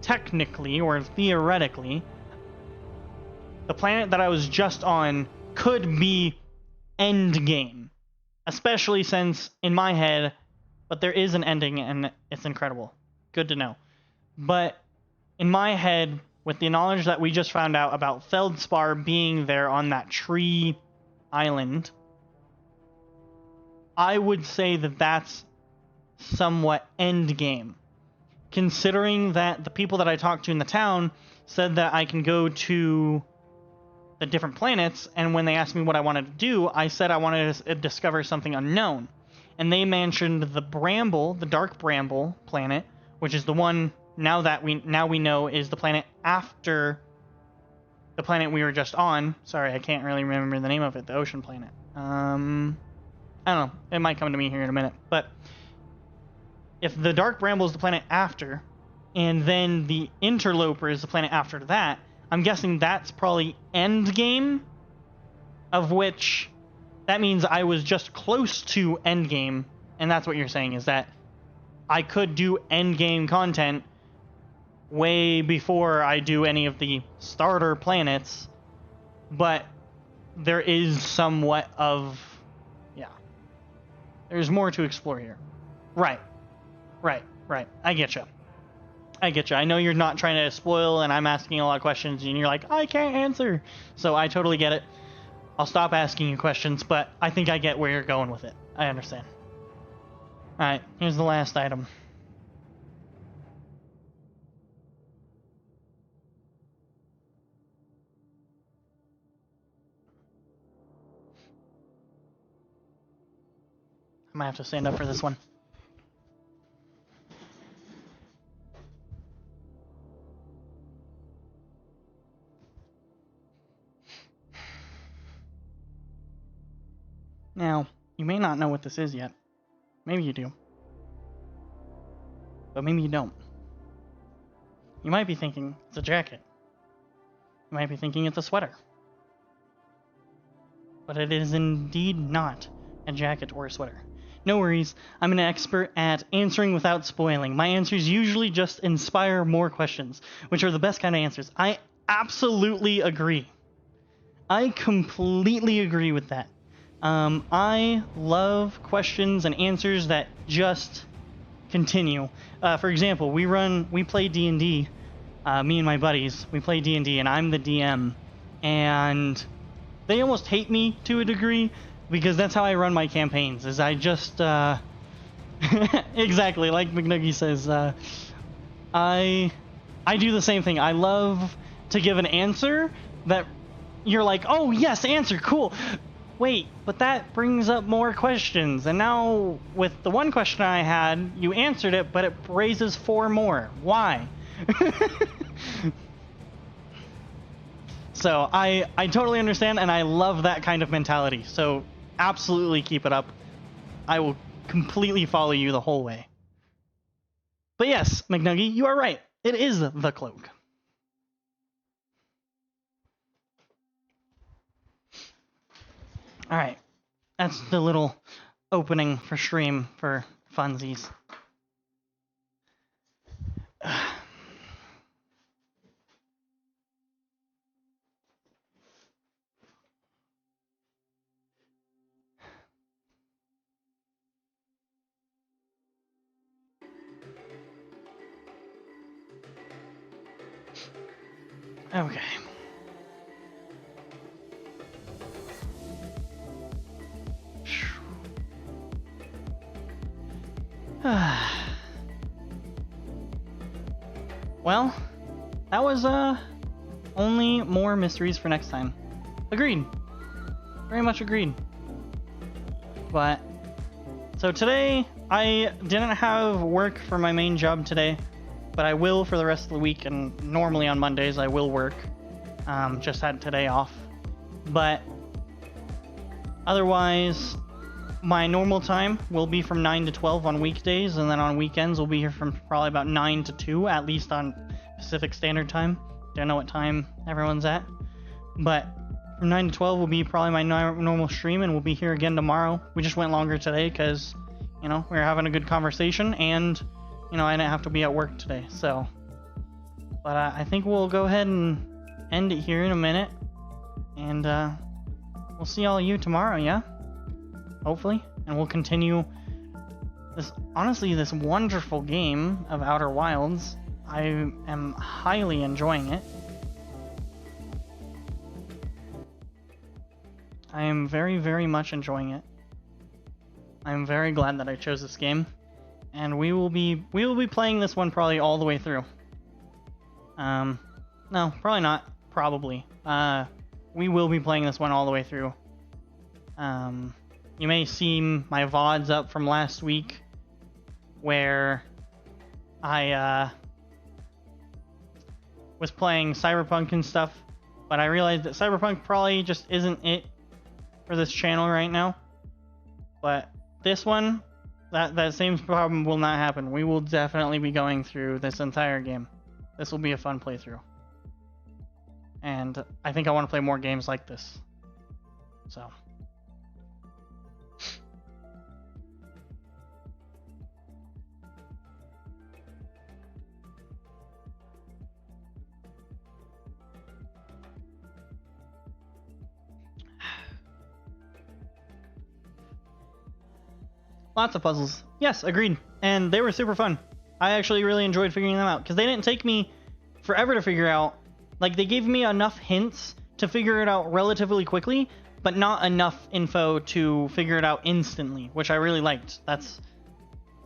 technically, or theoretically, the planet that I was just on could be endgame. Especially since, in my head, but there is an ending, and it's incredible. Good to know. But in my head, with the knowledge that we just found out about Feldspar being there on that tree island, I would say that that's somewhat endgame. Considering that the people that I talked to in the town said that I can go to the different planets, and when they asked me what I wanted to do, I said I wanted to discover something unknown. And they mentioned the Bramble, the Dark Bramble planet, which is the one now we know is the planet after the planet we were just on. Sorry, I can't really remember the name of it, the ocean planet. I don't know, it might come to me here in a minute. But if the Dark Bramble is the planet after, and then the Interloper is the planet after that, I'm guessing that's probably endgame, of which that means I was just close to endgame, and that's what you're saying, is that I could do endgame content way before I do any of the starter planets, but there is somewhat of, yeah, there's more to explore here. Right. I get you. I know you're not trying to spoil, and I'm asking a lot of questions, and you're like, I can't answer. So I totally get it. I'll stop asking you questions, but I think I get where you're going with it. I understand. Alright, here's the last item. I might have to stand up for this one. Now, you may not know what this is yet. Maybe you do. But maybe you don't. You might be thinking it's a jacket. You might be thinking it's a sweater. But it is indeed not a jacket or a sweater. No worries, I'm an expert at answering without spoiling. My answers usually just inspire more questions, which are the best kind of answers. I absolutely agree. I completely agree with that. I love questions and answers that just continue. For example, we play D&D, me and my buddies, we play D&D, and I'm the DM, and they almost hate me to a degree, because that's how I run my campaigns, is I just, exactly, like McNuggy says, I do the same thing. I love to give an answer that you're like, oh yes, answer, cool. Wait, but that brings up more questions, and now with the one question I had, you answered it, but it raises 4 more. Why? So I totally understand, and I love that kind of mentality. So absolutely keep it up. I will completely follow you the whole way. But yes, McNuggy, you are right. It is the cloak. Alright, that's the little opening for stream for funsies. Okay. Well, that was only more mysteries for next time. Agreed. Very much agreed. But so today I didn't have work for my main job today, but I will for the rest of the week, and normally on Mondays I will work. Just had today off. But otherwise, my normal time will be from 9 to 12 on weekdays, and then on weekends we'll be here from probably about 9 to 2, at least on Pacific Standard Time. Don't know what time everyone's at. But from 9 to 12 will be probably my normal stream, and we'll be here again tomorrow. We just went longer today because, we were having a good conversation, and, I didn't have to be at work today, so. But I think we'll go ahead and end it here in a minute, and we'll see all of you tomorrow, yeah? Hopefully. And we'll continue this wonderful game of Outer Wilds. I am highly enjoying it. I am very, very much enjoying it. I'm very glad that I chose this game, and we will be playing this one probably all the way through. No, probably not. Probably. We will be playing this one all the way through. You may see my VODs up from last week, where I was playing Cyberpunk and stuff, but I realized that Cyberpunk probably just isn't it for this channel right now. But this one, that same problem will not happen. We will definitely be going through this entire game. This will be a fun playthrough. And I think I want to play more games like this. So. Lots of puzzles. Yes, agreed. And they were super fun. I actually really enjoyed figuring them out, because they didn't take me forever to figure out. Like, they gave me enough hints to figure it out relatively quickly, but not enough info to figure it out instantly, which I really liked. That's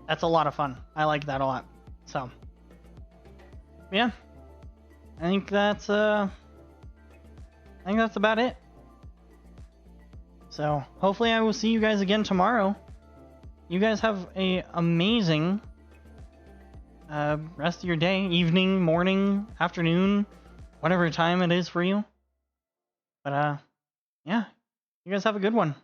a lot of fun. I like that a lot. So, yeah. I think that's about it. So, hopefully I will see you guys again tomorrow. You guys have a amazing rest of your day, evening, morning, afternoon, whatever time it is for you. But yeah, you guys have a good one.